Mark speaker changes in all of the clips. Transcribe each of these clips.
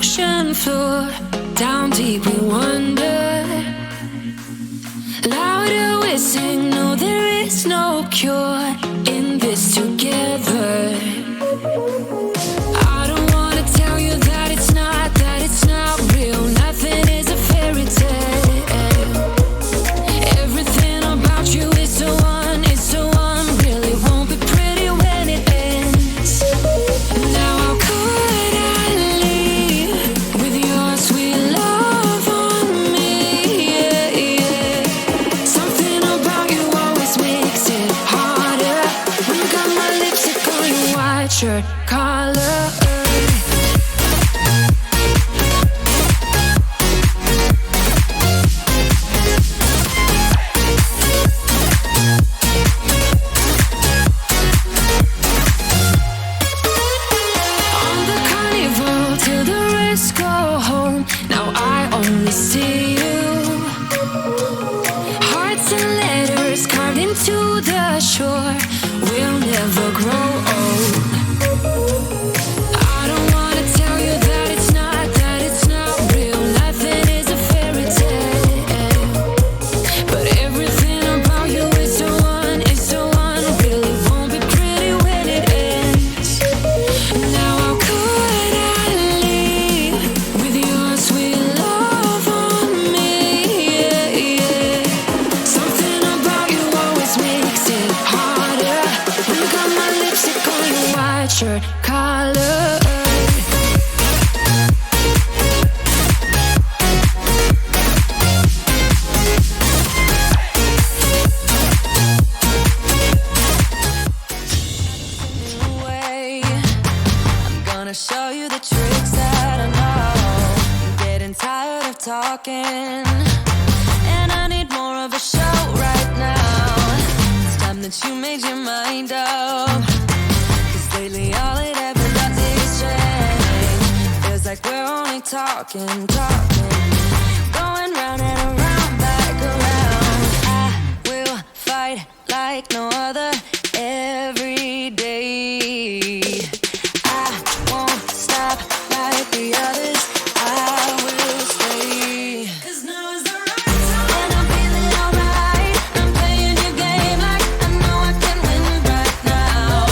Speaker 1: ocean floor, down deep we wander. Louder we sing, no there is no cure in this together. I don't wanna tell you that it's not real. Nothing is a fairy tale. Everything about you is so unreal. It won't be pretty when it ends. Now how could I leave with your sweet love on me? Yeah, yeah. Something about you always makes it harder. When you got my lipstick on your white shirt collar. See you. Hearts and letters carved into the shore. We'll never grow old. I don't wanna tell you that it's not real. Nothing is a fairy tale. But everything about you is so unreal. It won't be pretty when it ends. Now how could I leave with your sweet love on me? Yeah, yeah. Something about you always makes it harder. When you got my lipstick on your white shirt collar. I'm gonna show you the tricks that I know. I'm getting tired of talking, and I need more of a show right now. It's time that you made your mind up. 'Cause lately all it ever does is change. Feels like we're only talking. Going round and around, back around. I will fight like no other every day. I won't stop like the others. I will stay. 'Cause now is the right time. And I'm feeling alright. I'm playing your game like I know I can win right now.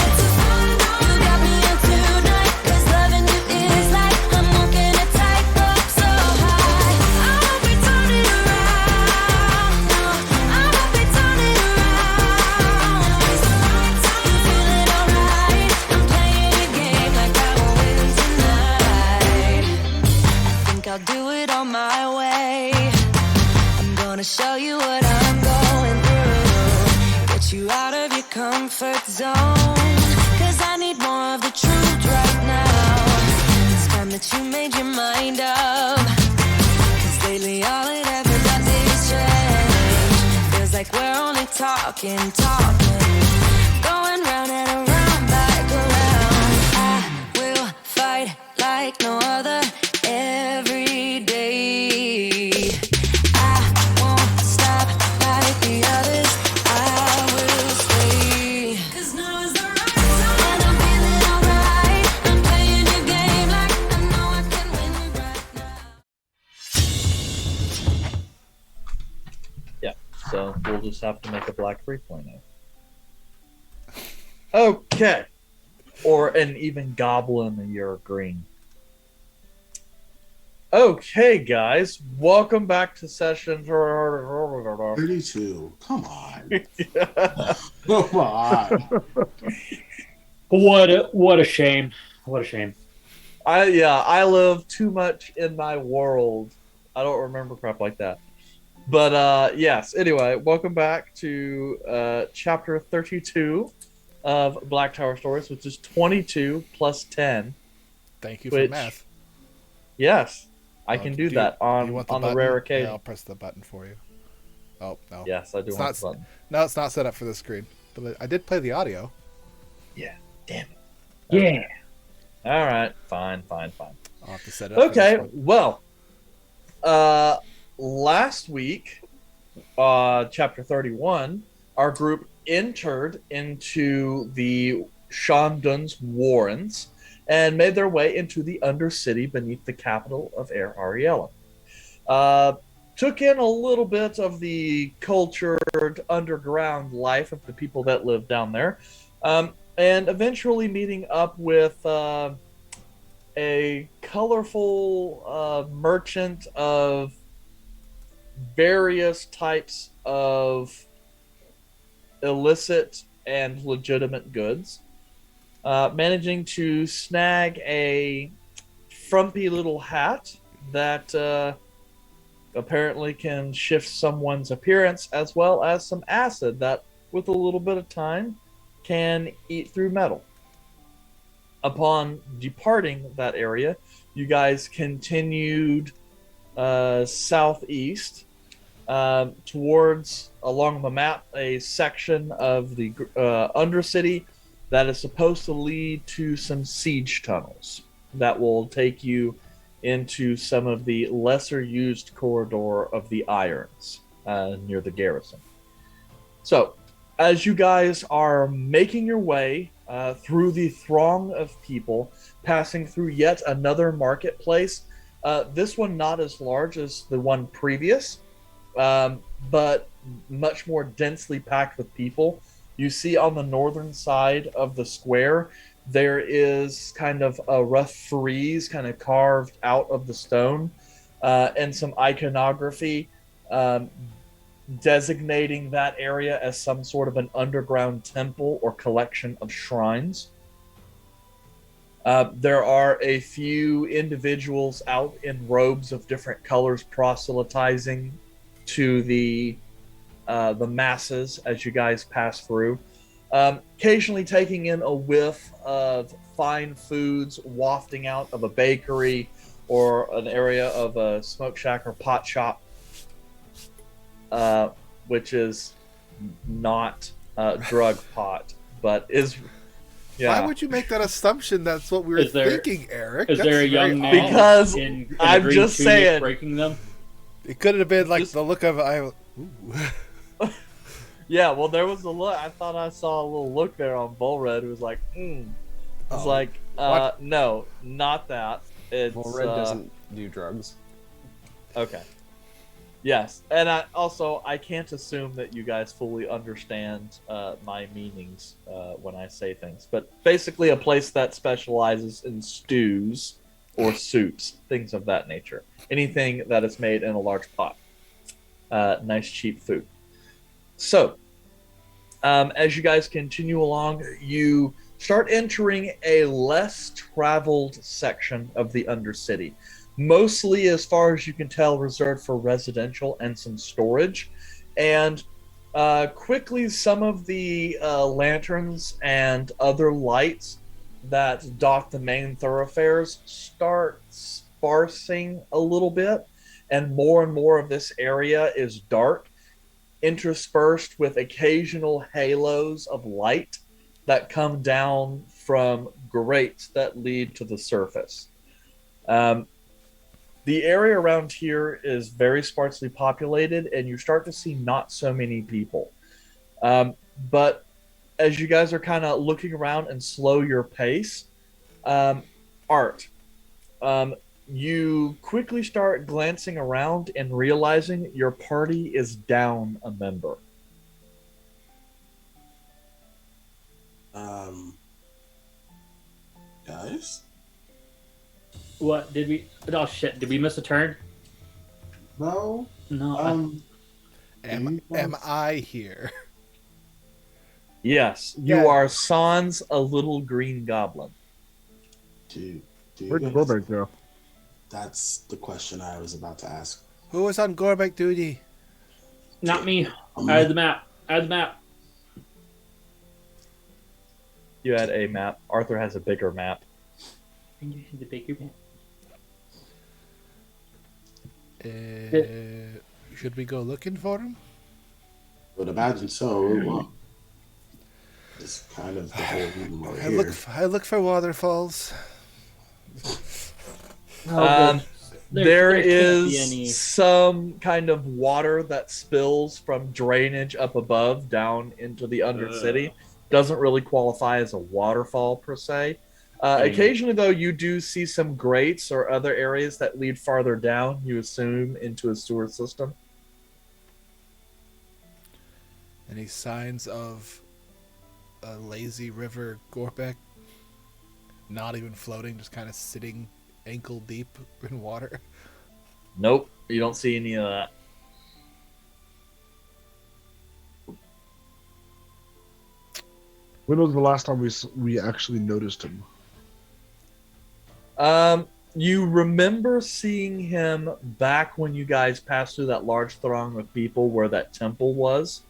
Speaker 1: You got me in tonight. 'Cause loving you is like I'm walking a tightrope so high. I won't be turning around. No, I won't be turning around. It's the right time. You feeling alright. I'm playing your game like I will win tonight. I think I'll do it on my way. I'm gonna show you what I'm going through. Get you out of your comfort zone. 'Cause I need more of the truth right now. It's time that you made your mind up. 'Cause lately all it ever does is change. Feels like we're only talking. Going round and around, back around. I will fight like no other every day. I won't stop like the others. I will stay. 'Cause now is the right time. And I'm feeling alright. I'm playing your game like I know I can win right now.
Speaker 2: Yeah, so we'll just have to make a black 3.0. Okay. Or an even goblin and you're green. Okay, guys. Welcome back to session.
Speaker 3: 32. Come on. Come on.
Speaker 4: What a shame. What a shame.
Speaker 2: I live too much in my world. I don't remember crap like that. But yes, anyway, welcome back to chapter 32 of Black Tower Stories, which is 22 plus 10.
Speaker 5: Thank you
Speaker 2: Which-
Speaker 5: for math.
Speaker 2: Yes, I can do that
Speaker 5: you
Speaker 2: on
Speaker 5: want
Speaker 2: the
Speaker 5: button?
Speaker 2: rare
Speaker 5: Yeah,
Speaker 2: occasion.
Speaker 5: I'll press the button for you. Oh, no.
Speaker 2: Yes, I do
Speaker 5: It's
Speaker 2: want
Speaker 5: not-
Speaker 2: the button.
Speaker 5: No, it's not set up for the screen. But I did play the audio.
Speaker 2: Yeah, damn it.
Speaker 4: Yeah.
Speaker 2: All right, fine.
Speaker 5: I'll have to set it up.
Speaker 2: Okay,
Speaker 5: For this one.
Speaker 2: well, last week, chapter 31, our group entered into the Shandun's warrens and made their way into the Undercity beneath the capital of Air Ariella. Took in a little bit of the cultured underground life of the people that live down there, and eventually meeting up with a colorful merchant of various types of illicit and legitimate goods, managing to snag a frumpy little hat that apparently can shift someone's appearance, as well as some acid that, with a little bit of time, can eat through metal. Upon departing that area, you guys continued southeast towards, along the map, a section of the Undercity that is supposed to lead to some siege tunnels that will take you into some of the lesser used corridor of the Irons near the garrison. So, as you guys are making your way through the throng of people, passing through yet another marketplace, this one not as large as the one previous, but much more densely packed with people. You see on the northern side of the square, there is kind of a rough frieze kind of carved out of the stone, and some iconography designating that area as some sort of an underground temple or collection of shrines. There are a few individuals out in robes of different colors proselytizing to the masses as you guys pass through. Occasionally taking in a whiff of fine foods wafting out of a bakery or an area of a smoke shack or pot shop, which is not drug pot, but is... Yeah.
Speaker 5: Why would you make that assumption? That's what we were thinking, Eric.
Speaker 4: Is there a young man
Speaker 2: because
Speaker 4: in
Speaker 2: I'm
Speaker 4: green
Speaker 2: just
Speaker 4: tunic
Speaker 2: saying
Speaker 4: breaking them?
Speaker 5: It could have been like the look of
Speaker 2: Yeah, well, there was a look. I thought I saw a little look there on Bullred. It was like, It's like, no, not that. It's
Speaker 6: Bullred doesn't do drugs.
Speaker 2: Okay. Yes, and I can't assume that you guys fully understand my meanings when I say things. But basically, a place that specializes in stews or soups, things of that nature. Anything that is made in a large pot. Nice, cheap food. So, as you guys continue along, you start entering a less traveled section of the Undercity. Mostly, as far as you can tell, reserved for residential and some storage. And quickly, some of the lanterns and other lights that dot the main thoroughfares start sparsing a little bit. And more of this area is dark, interspersed with occasional halos of light that come down from grates that lead to the surface. The area around here is very sparsely populated, and you start to see not so many people. But as you guys are kind of looking around and slow your pace, Art, you quickly start glancing around and realizing your party is down a member.
Speaker 3: Guys?
Speaker 4: What did we? Oh shit! Did we miss a turn?
Speaker 3: No.
Speaker 4: No.
Speaker 5: am I here?
Speaker 2: Yes, you
Speaker 5: Yeah.
Speaker 2: are sans a little green goblin.
Speaker 3: Dude,
Speaker 7: Where'd Goldberg go?
Speaker 3: that's the question I was about to ask.
Speaker 5: Who was on Gorbeck duty?
Speaker 4: Not me.
Speaker 3: I'm
Speaker 4: I had the map.
Speaker 2: You had a map. Arthur has a bigger map.
Speaker 4: The bigger map.
Speaker 5: Should we go looking for him?
Speaker 3: Would imagine so. Well, it's kind of the whole reason we're here.
Speaker 5: I look for waterfalls.
Speaker 2: There
Speaker 4: can't be any-
Speaker 2: is some kind of water that spills from drainage up above down into the Undercity. Doesn't really qualify as a waterfall per se. Occasionally, though, you do see some grates or other areas that lead farther down, you assume, into a sewer system.
Speaker 5: Any signs of a lazy river Gorbeck? Not even floating, just kind of sitting ankle deep in water.
Speaker 2: Nope, you don't see any of that.
Speaker 7: When was the last time we actually noticed him?
Speaker 2: You remember seeing him back when you guys passed through that large throng of people where that temple was,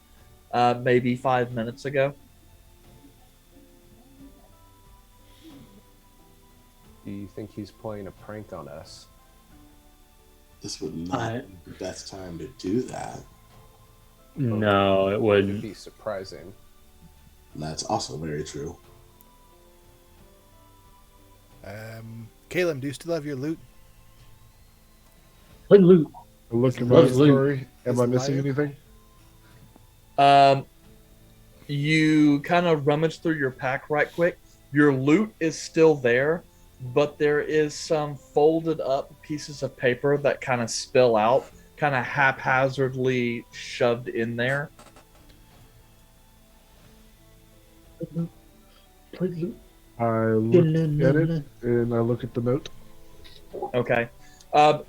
Speaker 2: maybe 5 minutes ago.
Speaker 6: Do you think he's playing a prank on us?
Speaker 3: This would not be the best time to do that.
Speaker 4: No, it
Speaker 6: It
Speaker 4: wouldn't.
Speaker 6: would be surprising.
Speaker 3: And that's also very true.
Speaker 5: Caleb, do you still have your loot?
Speaker 4: Like loot.
Speaker 7: I look at my
Speaker 4: Look, Luke.
Speaker 7: inventory. Am I
Speaker 5: Is
Speaker 7: missing
Speaker 5: liar?
Speaker 7: anything?
Speaker 2: You kind of rummage through your pack right quick. Your loot is still there, but there is some folded up pieces of paper that kind of spill out, kind of haphazardly shoved in there.
Speaker 4: Like loot.
Speaker 7: I look at it and I look at the note.
Speaker 2: Okay.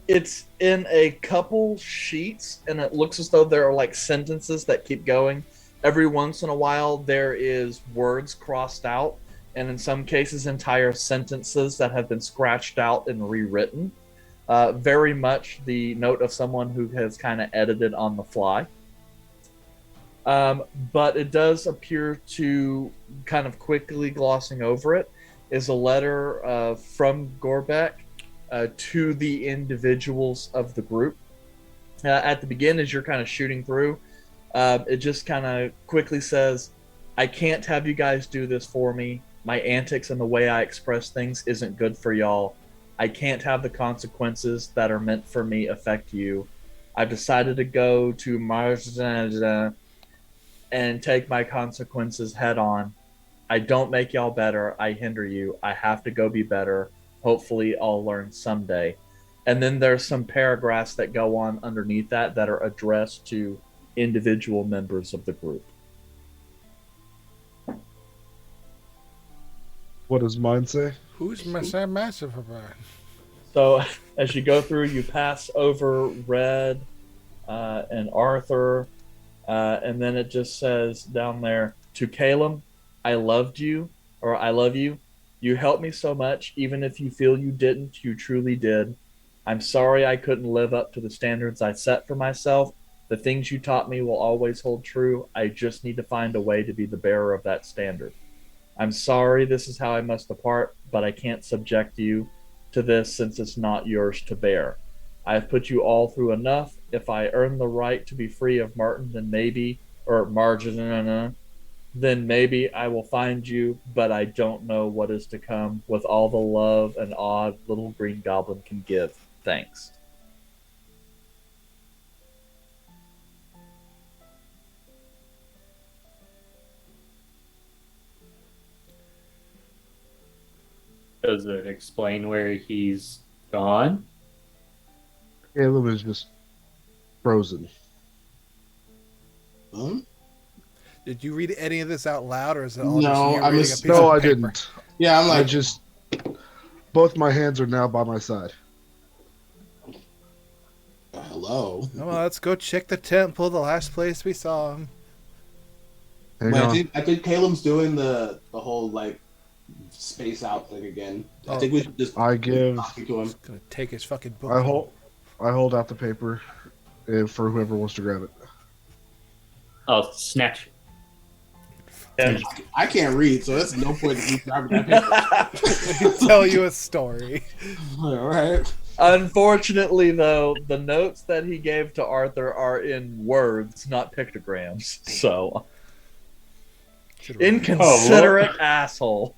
Speaker 2: It's in a couple sheets, and it looks as though there are like sentences that keep going. Every once in a while, there is words crossed out, and in some cases, entire sentences that have been scratched out and rewritten. Very much the note of someone who has kind of edited on the fly. But it does appear to, kind of quickly glossing over it, is a letter from Gorbeck to the individuals of the group. At the beginning, as you're kind of shooting through, it just kind of quickly says, I can't have you guys do this for me. My antics and the way I express things isn't good for y'all. I can't have the consequences that are meant for me affect you. I've decided to go to Mars and take my consequences head on. I don't make y'all better. I hinder you. I have to go be better. Hopefully I'll learn someday. And then there's some paragraphs that go on underneath that are addressed to individual members of the group.
Speaker 7: What does mine say?
Speaker 5: Who's massive about?
Speaker 2: So as you go through, you pass over Red and Arthur, and then it just says down there, to Caleb, I loved you, or I love you. You helped me so much, even if you feel you didn't, you truly did. I'm sorry I couldn't live up to the standards I set for myself. The things you taught me will always hold true. I just need to find a way to be the bearer of that standard. I'm sorry this is how I must depart, but I can't subject you to this since it's not yours to bear. I have put you all through enough. If I earn the right to be free of Martin, then maybe, or Margin, then maybe I will find you, but I don't know what is to come with all the love an odd little green goblin can give. Thanks.
Speaker 4: Does it explain where he's gone?
Speaker 7: Caleb is just frozen.
Speaker 5: Did you read any of this out loud, or is it all
Speaker 3: No,
Speaker 5: just you
Speaker 3: I
Speaker 5: reading
Speaker 3: was-
Speaker 5: a piece
Speaker 7: No,
Speaker 5: of
Speaker 7: I
Speaker 5: paper?
Speaker 7: didn't.
Speaker 3: Yeah, I'm
Speaker 7: I
Speaker 3: like,
Speaker 7: just. Both my hands are now by my side.
Speaker 3: hello.
Speaker 5: Well, let's go check the temple, the last place we saw him.
Speaker 7: Hang
Speaker 3: Wait,
Speaker 7: on.
Speaker 3: I think Caleb's doing the whole like space out thing again. I
Speaker 5: Oh.
Speaker 3: think we should just
Speaker 7: I give.
Speaker 3: talking to him.
Speaker 5: Gonna take his fucking book.
Speaker 7: I hold out the paper for whoever wants to grab it.
Speaker 4: I'll snatch it.
Speaker 2: And
Speaker 3: I can't read, so that's no point in me grabbing that paper.
Speaker 5: Tell you a story.
Speaker 3: All right.
Speaker 2: unfortunately, though, the notes that he gave to Arthur are in words, not pictograms. So, inconsiderate asshole.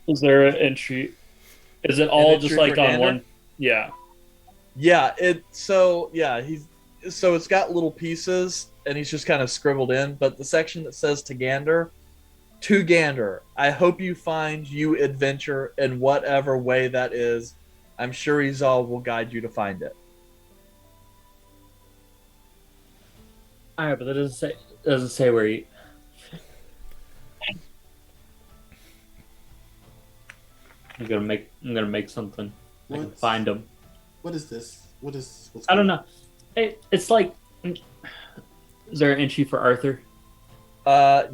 Speaker 4: Is there an entry? Is it all
Speaker 2: entry
Speaker 4: just like
Speaker 2: for
Speaker 4: on
Speaker 2: Gander?
Speaker 4: one? Yeah.
Speaker 2: Yeah, it's got little pieces and he's just kind of scribbled in, but the section that says to Gander, To Gander, I hope you find you adventure in whatever way that is. I'm sure Izal will guide you to find it.
Speaker 4: All right, but that doesn't say where he. I'm gonna make something. I can
Speaker 3: What?
Speaker 4: find him.
Speaker 3: What is this? What's
Speaker 4: I don't
Speaker 3: going
Speaker 4: know. It's like. Is there an entry for Arthur?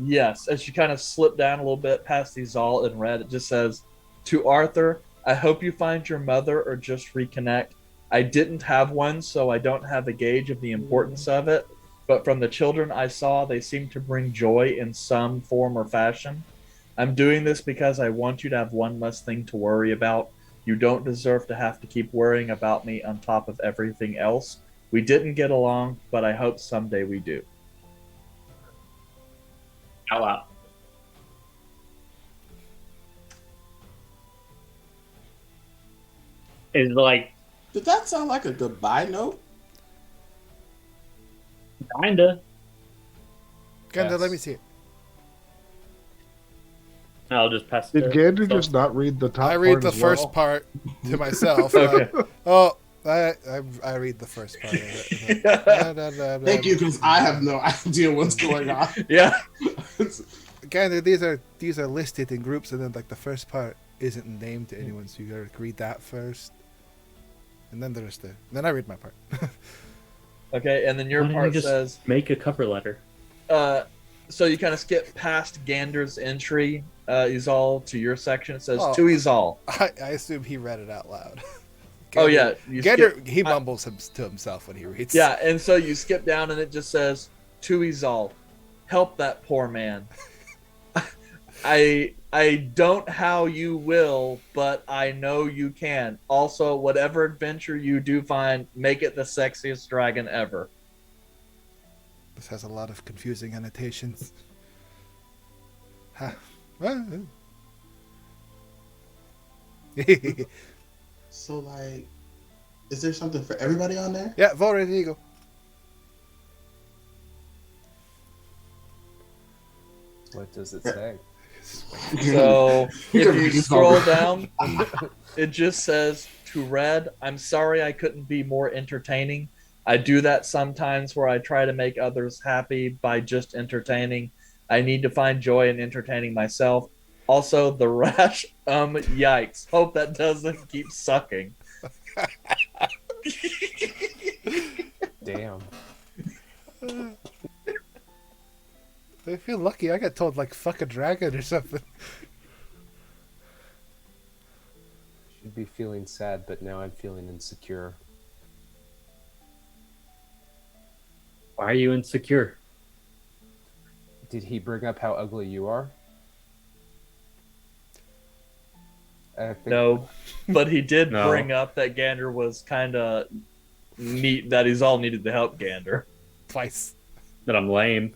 Speaker 2: Yes. As you kind of slip down a little bit past Izal in red, it just says, "To Arthur, I hope you find your mother or just reconnect. I didn't have one, so I don't have a gauge of the importance of it. But from the children I saw, they seem to bring joy in some form or fashion. I'm doing this because I want you to have one less thing to worry about. You don't deserve to have to keep worrying about me on top of everything else. We didn't get along, but I hope someday we do."
Speaker 4: Out loud. It's like
Speaker 3: Did that sound like a goodbye note?
Speaker 4: kinda.
Speaker 5: Gander,
Speaker 6: Yes.
Speaker 5: let me see it.
Speaker 4: I'll just pass it.
Speaker 7: Did
Speaker 4: to
Speaker 7: Gander
Speaker 4: myself.
Speaker 7: just not read the top
Speaker 5: I read
Speaker 7: part
Speaker 5: the
Speaker 7: as
Speaker 5: first
Speaker 7: well?
Speaker 5: part to myself.
Speaker 2: Okay.
Speaker 5: I read the first part of it.
Speaker 3: Thank you, because I have no idea what's going on.
Speaker 2: Yeah.
Speaker 5: Gander, these are listed in groups, and then like the first part isn't named to anyone, so you gotta read that first, and then there's then I read my part.
Speaker 2: Okay, and then your
Speaker 4: Why don't you
Speaker 2: part
Speaker 4: just
Speaker 2: says,
Speaker 4: make a cover letter.
Speaker 2: so you kind of skip past Gander's entry, Izal, to your section. It says,
Speaker 5: Oh.
Speaker 2: "To Izal."
Speaker 5: I assume he read it out loud.
Speaker 2: Oh, yeah. You
Speaker 5: Gander,
Speaker 2: skip-
Speaker 5: he mumbles to himself when he reads.
Speaker 2: Yeah, and so you skip down and it just says, "To Izal, help that poor man. I don't how you will, but I know you can. Also, whatever adventure you do find, make it the sexiest dragon ever."
Speaker 5: This has a lot of confusing annotations. Ha. Well,
Speaker 3: So, like, is there something for everybody on there?
Speaker 5: yeah, Volred, here you go.
Speaker 6: What does it say?
Speaker 2: So if
Speaker 3: You're
Speaker 2: you
Speaker 3: reading
Speaker 2: scroll
Speaker 3: something.
Speaker 2: down, it just says, "To Red, I'm sorry I couldn't be more entertaining. I do that sometimes where I try to make others happy by just entertaining. I need to find joy in entertaining myself. Also, the rash, yikes. Hope that doesn't keep sucking."
Speaker 6: Damn.
Speaker 5: I feel lucky. I got told like fuck a dragon or something.
Speaker 6: Should be feeling sad, but now I'm feeling insecure.
Speaker 4: Why are you insecure?
Speaker 6: Did he bring up how ugly you are? I think
Speaker 2: No, but he did
Speaker 4: No.
Speaker 2: bring up that Gander was kind of neat, that he's all needed to help Gander.
Speaker 5: Twice.
Speaker 4: That I'm lame.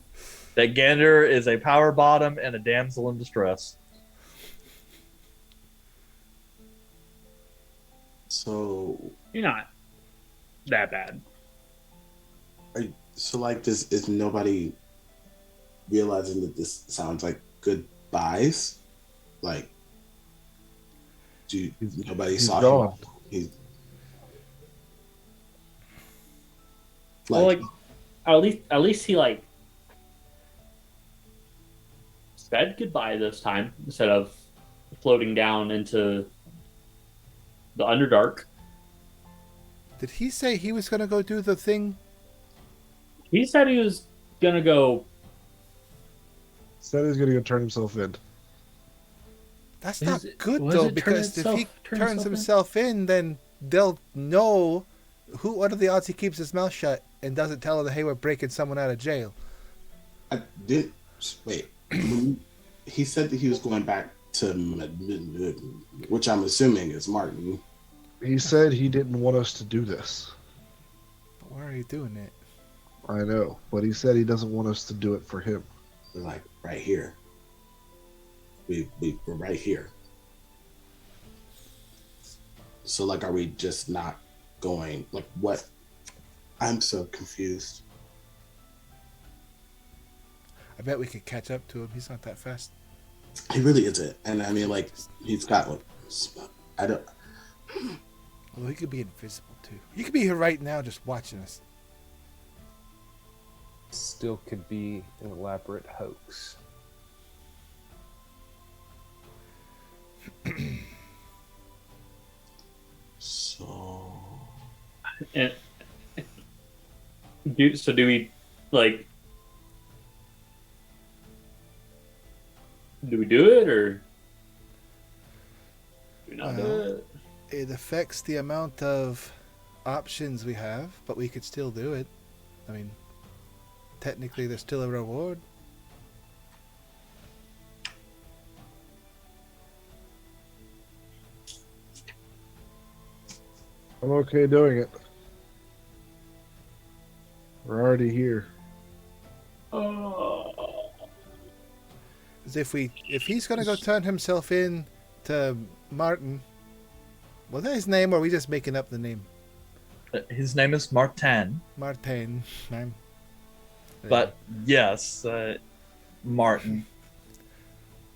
Speaker 2: That Gander is a power bottom and a damsel in distress.
Speaker 3: So,
Speaker 4: You're not that bad.
Speaker 3: so like, this is nobody realizing that this sounds like goodbyes? Like, nobody
Speaker 7: He's
Speaker 3: saw
Speaker 7: gone.
Speaker 3: him? He's
Speaker 4: Well, like at least he like said goodbye this time instead of floating down into the Underdark.
Speaker 5: Did he say he was gonna go do the thing?
Speaker 4: He said he was gonna go.
Speaker 7: Said he's gonna go turn himself in.
Speaker 5: That's
Speaker 4: Is
Speaker 5: not
Speaker 4: it-
Speaker 5: good
Speaker 4: was
Speaker 5: though,
Speaker 4: it turn
Speaker 5: because if he
Speaker 4: itself- turn
Speaker 5: turns
Speaker 4: itself in?
Speaker 5: himself in, then they'll know. What are the odds he keeps his mouth shut and doesn't tell them, hey, we're breaking someone out of jail?
Speaker 3: I didn't wait. When he said that he was going back to, which I'm assuming is Martin.
Speaker 7: He said he didn't want us to do this.
Speaker 5: But why are you doing it?
Speaker 7: I know, but he said he doesn't want us to do it for him.
Speaker 3: We're like right here. We're right here. So like, are we just not going? Like, what? I'm so confused.
Speaker 5: I bet we could catch up to him. He's not that fast.
Speaker 3: He really isn't. And I mean, like, he's got like, I don't.
Speaker 5: Although he could be invisible too. He could be here right now, just watching us.
Speaker 6: Still could be an elaborate hoax.
Speaker 3: So
Speaker 4: And do we like? Do we do it or do we not do it?
Speaker 5: It affects the amount of options we have, but we could still do it. I mean, technically, there's still a reward.
Speaker 7: I'm okay doing it. We're already here.
Speaker 4: Oh.
Speaker 5: As if he's gonna go turn himself in to Martin. Was that his name, or are we just making up the name?
Speaker 2: His name is Martin,
Speaker 5: Martin.
Speaker 2: but yes, Martin.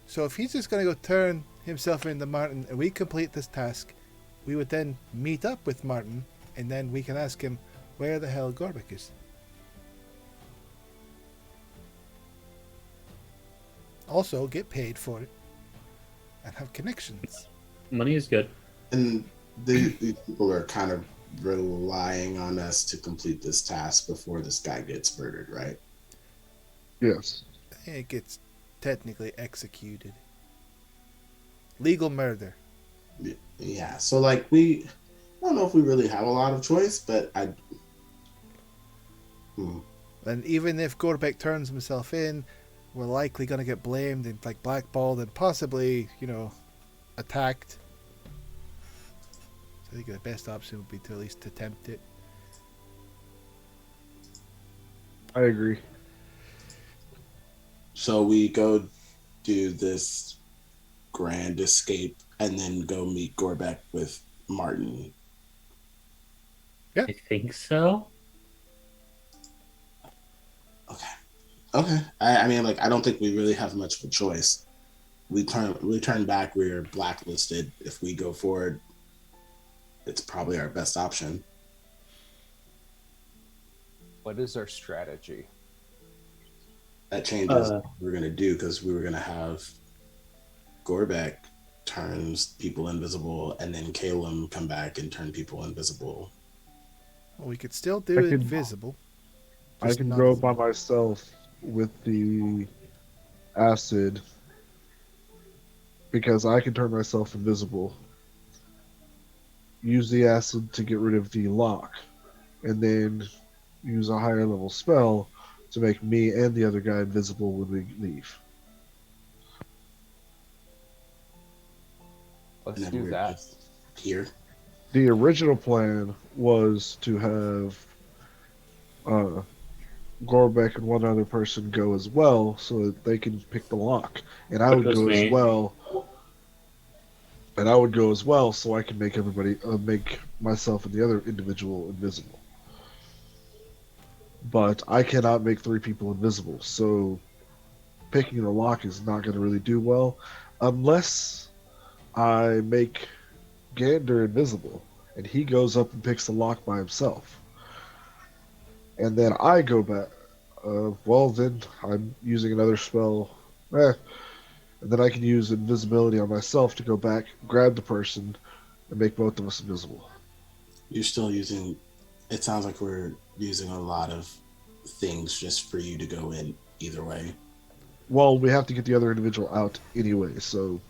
Speaker 5: So if he's just gonna go turn himself into Martin, and we complete this task, we would then meet up with Martin, and then we can ask him where the hell Gorbek is. Also, get paid for it, and have connections.
Speaker 4: Money is good.
Speaker 3: and these people are kind of relying on us to complete this task before this guy gets murdered, right?
Speaker 7: Yes.
Speaker 5: It gets technically executed. Legal murder.
Speaker 3: Yeah. So like I don't know if we really have a lot of choice, but
Speaker 5: And even if Gorbek turns himself in, we're likely going to get blamed and like blackballed and possibly, attacked. So I think the best option would be to at least attempt it.
Speaker 7: I agree.
Speaker 3: So we go do this grand escape and then go meet Gorbek with Martin.
Speaker 4: I think so.
Speaker 3: Okay. I mean, like, I don't think we really have much of a choice. We turn back. We're blacklisted. If we go forward, it's probably our best option.
Speaker 6: What is our strategy?
Speaker 3: That changes what we're gonna do because we were gonna have Gorbek turns people invisible, and then Calum come back and turn people invisible.
Speaker 5: Well, we could still do
Speaker 7: I
Speaker 5: it
Speaker 7: could-
Speaker 5: invisible.
Speaker 7: I
Speaker 5: Just
Speaker 7: can
Speaker 5: not-
Speaker 7: go by myself with the acid because I can turn myself invisible. Use the acid to get rid of the lock, and then use a higher level spell to make me and the other guy invisible when we leave.
Speaker 6: Let's
Speaker 3: And then
Speaker 6: do
Speaker 3: we're
Speaker 6: that.
Speaker 3: just here.
Speaker 7: The original plan was to have Gorbek and one other person go as well so that they can pick the lock. And I
Speaker 4: Which
Speaker 7: would
Speaker 4: was
Speaker 7: go
Speaker 4: me.
Speaker 7: as well. And I would go as well so I can make everybody, make myself and the other individual invisible. But I cannot make 3 people invisible, so picking the lock is not going to really do well unless I make Gander invisible and he goes up and picks the lock by himself. And then I go back. Well, then I'm using another spell. And then I can use invisibility on myself to go back, grab the person, and make both of us invisible.
Speaker 3: You're still using. It sounds like we're using a lot of things just for you to go in either way.
Speaker 7: Well, we have to get the other individual out anyway, so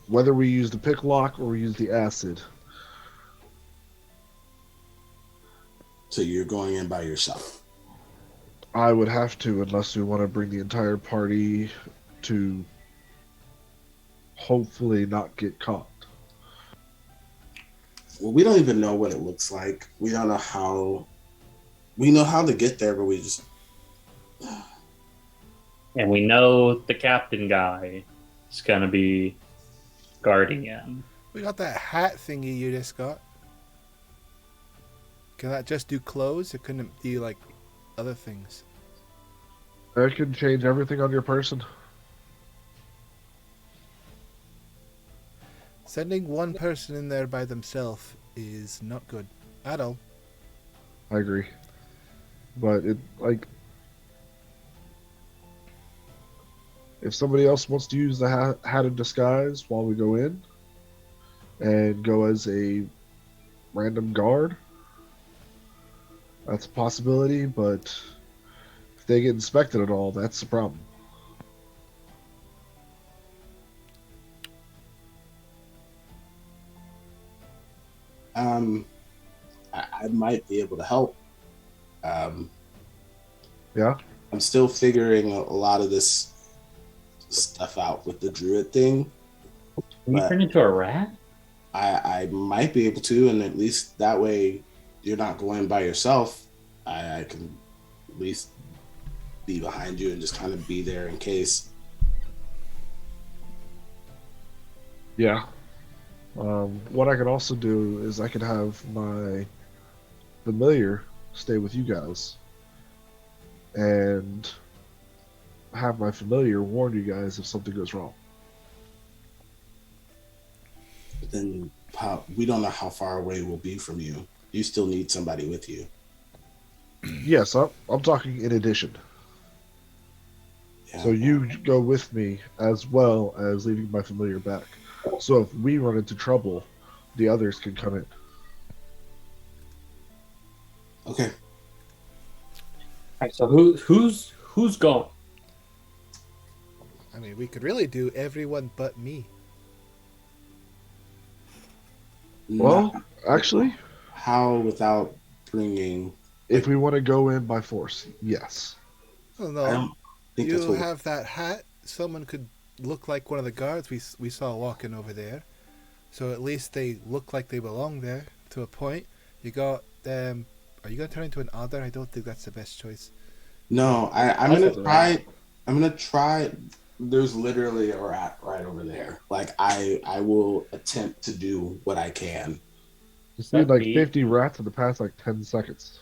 Speaker 7: whether we use the pick lock or we use the acid,
Speaker 3: So you're going in by yourself.
Speaker 7: I would have to unless we want to bring the entire party to hopefully not get caught.
Speaker 3: Well, we don't even know what it looks like. We don't know how. We know how to get there, but we just.
Speaker 4: And we know the captain guy is gonna be guarding him.
Speaker 5: We got that hat thingy you just got. Can that just do clothes? It couldn't do like other things.
Speaker 7: That can change everything on your person.
Speaker 5: Sending one person in there by themselves is not good at all.
Speaker 7: I agree. But if somebody else wants to use the hat of disguise while we go in and go as a random guard, that's a possibility, but if they get inspected at all, that's the problem.
Speaker 3: I might be able to help.
Speaker 7: Yeah?
Speaker 3: I'm still figuring a lot of this stuff out with the druid thing.
Speaker 4: Can you
Speaker 3: But
Speaker 4: turn into a rat?
Speaker 3: I might be able to, and at least that way you're not going by yourself. I can at least be behind you and just kind of be there in case.
Speaker 7: Yeah. What I could also do is I could have my familiar stay with you guys and have my familiar warn you guys if something goes wrong.
Speaker 3: But then we don't know how far away we'll be from you. You still need somebody with you.
Speaker 7: Yes, I'm talking in addition.
Speaker 3: Yeah.
Speaker 7: So you go with me as well as leaving my familiar back. So if we run into trouble, the others can come in.
Speaker 3: Okay.
Speaker 4: All right, so who's going?
Speaker 5: I mean, we could really do everyone but me.
Speaker 7: Well,
Speaker 3: Not-
Speaker 7: actually,
Speaker 3: how without bringing?
Speaker 7: if we want to go in by force, yes.
Speaker 5: Oh,
Speaker 3: I
Speaker 5: no.
Speaker 3: don't think that's
Speaker 5: You
Speaker 3: what.
Speaker 5: have that hat. Someone could look like one of the guards we saw walking over there. So at least they look like they belong there to a point. You got them. Are you going to turn into an otter? I don't think that's the best choice.
Speaker 3: No, I'm
Speaker 7: That's
Speaker 3: gonna
Speaker 7: what
Speaker 3: try. I'm gonna try. There's literally a rat right over there. Like I will attempt to do what I can.
Speaker 4: Is
Speaker 7: We had
Speaker 4: that
Speaker 7: like
Speaker 4: meat?
Speaker 7: 50 rats in the past 10 seconds.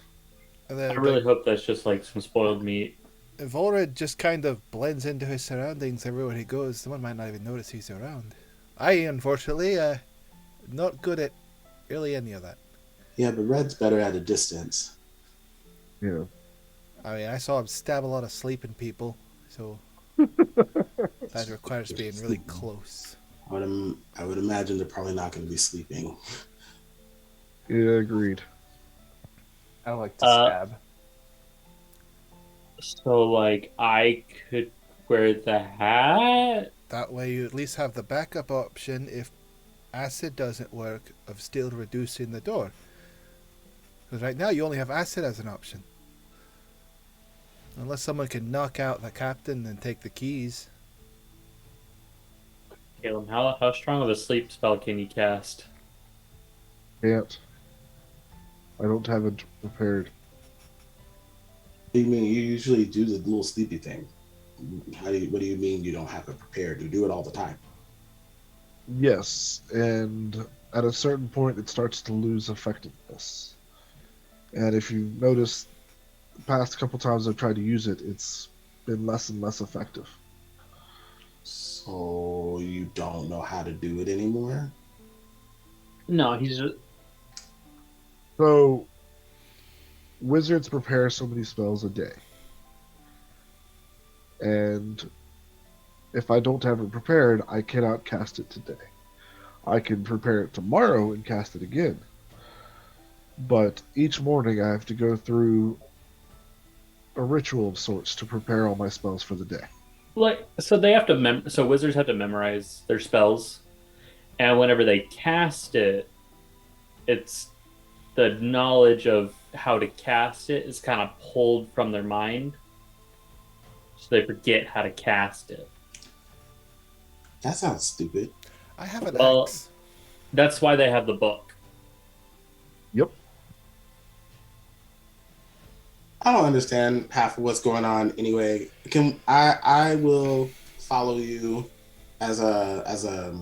Speaker 5: And
Speaker 4: I
Speaker 5: then
Speaker 4: really hope that's just like some spoiled meat.
Speaker 5: Volra just kind of blends into his surroundings everywhere he goes. Someone might not even notice he's around. I, unfortunately, not good at really any of that.
Speaker 3: Yeah, but red's better at a distance.
Speaker 7: Yeah.
Speaker 5: I mean, I saw him stab a lot of sleeping people, so that requires being really close.
Speaker 3: I would imagine they're probably not going to be sleeping.
Speaker 7: Yeah, agreed.
Speaker 6: I like to stab.
Speaker 4: So like I could wear the hat.
Speaker 5: That way you at least have the backup option if acid doesn't work of still reducing the door. Because right now you only have acid as an option. Unless someone can knock out the captain and take the keys.
Speaker 4: Caleb, how strong of a sleep spell can you cast?
Speaker 7: Can't. I don't have it prepared.
Speaker 3: You mean you usually do the little sleepy thing? What do you mean you don't have it prepared? You do it all the time.
Speaker 7: Yes, and at a certain point it starts to lose effectiveness. And if you notice, the past couple times I've tried to use it, it's been less and less effective.
Speaker 3: So you don't know how to do it anymore?
Speaker 4: No, he's just...
Speaker 7: So, wizards prepare so many spells a day. And if I don't have it prepared, I cannot cast it today. I can prepare it tomorrow and cast it again. But each morning I have to go through a ritual of sorts to prepare all my spells for the day.
Speaker 4: like so they have to so wizards have to memorize their spells, and whenever they cast it, it's the knowledge of how to cast it is kind of pulled from their mind, so they forget how to cast it.
Speaker 3: That sounds stupid.
Speaker 5: I have an
Speaker 4: Well,
Speaker 5: axe.
Speaker 4: That's why they have the book.
Speaker 7: Yep.
Speaker 3: I don't understand half of what's going on anyway. I will follow you as a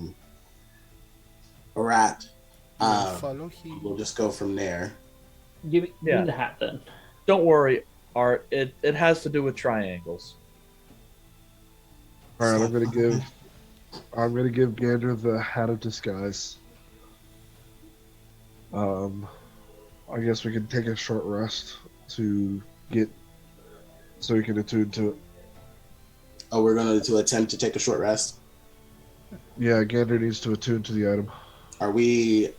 Speaker 3: rat.
Speaker 5: Follow him.
Speaker 3: We'll just go from there.
Speaker 4: Give me
Speaker 2: Yeah.
Speaker 4: the hat then.
Speaker 2: Don't worry, Art. It has to do with triangles.
Speaker 7: Alright, I'm going to give I'm gonna give Gander the Hat of Disguise. I guess we can take a short rest to get so we can attune to it.
Speaker 3: Oh, we're going to attempt to take a short rest.
Speaker 7: Yeah, Gander needs to attune to the item.
Speaker 3: Are we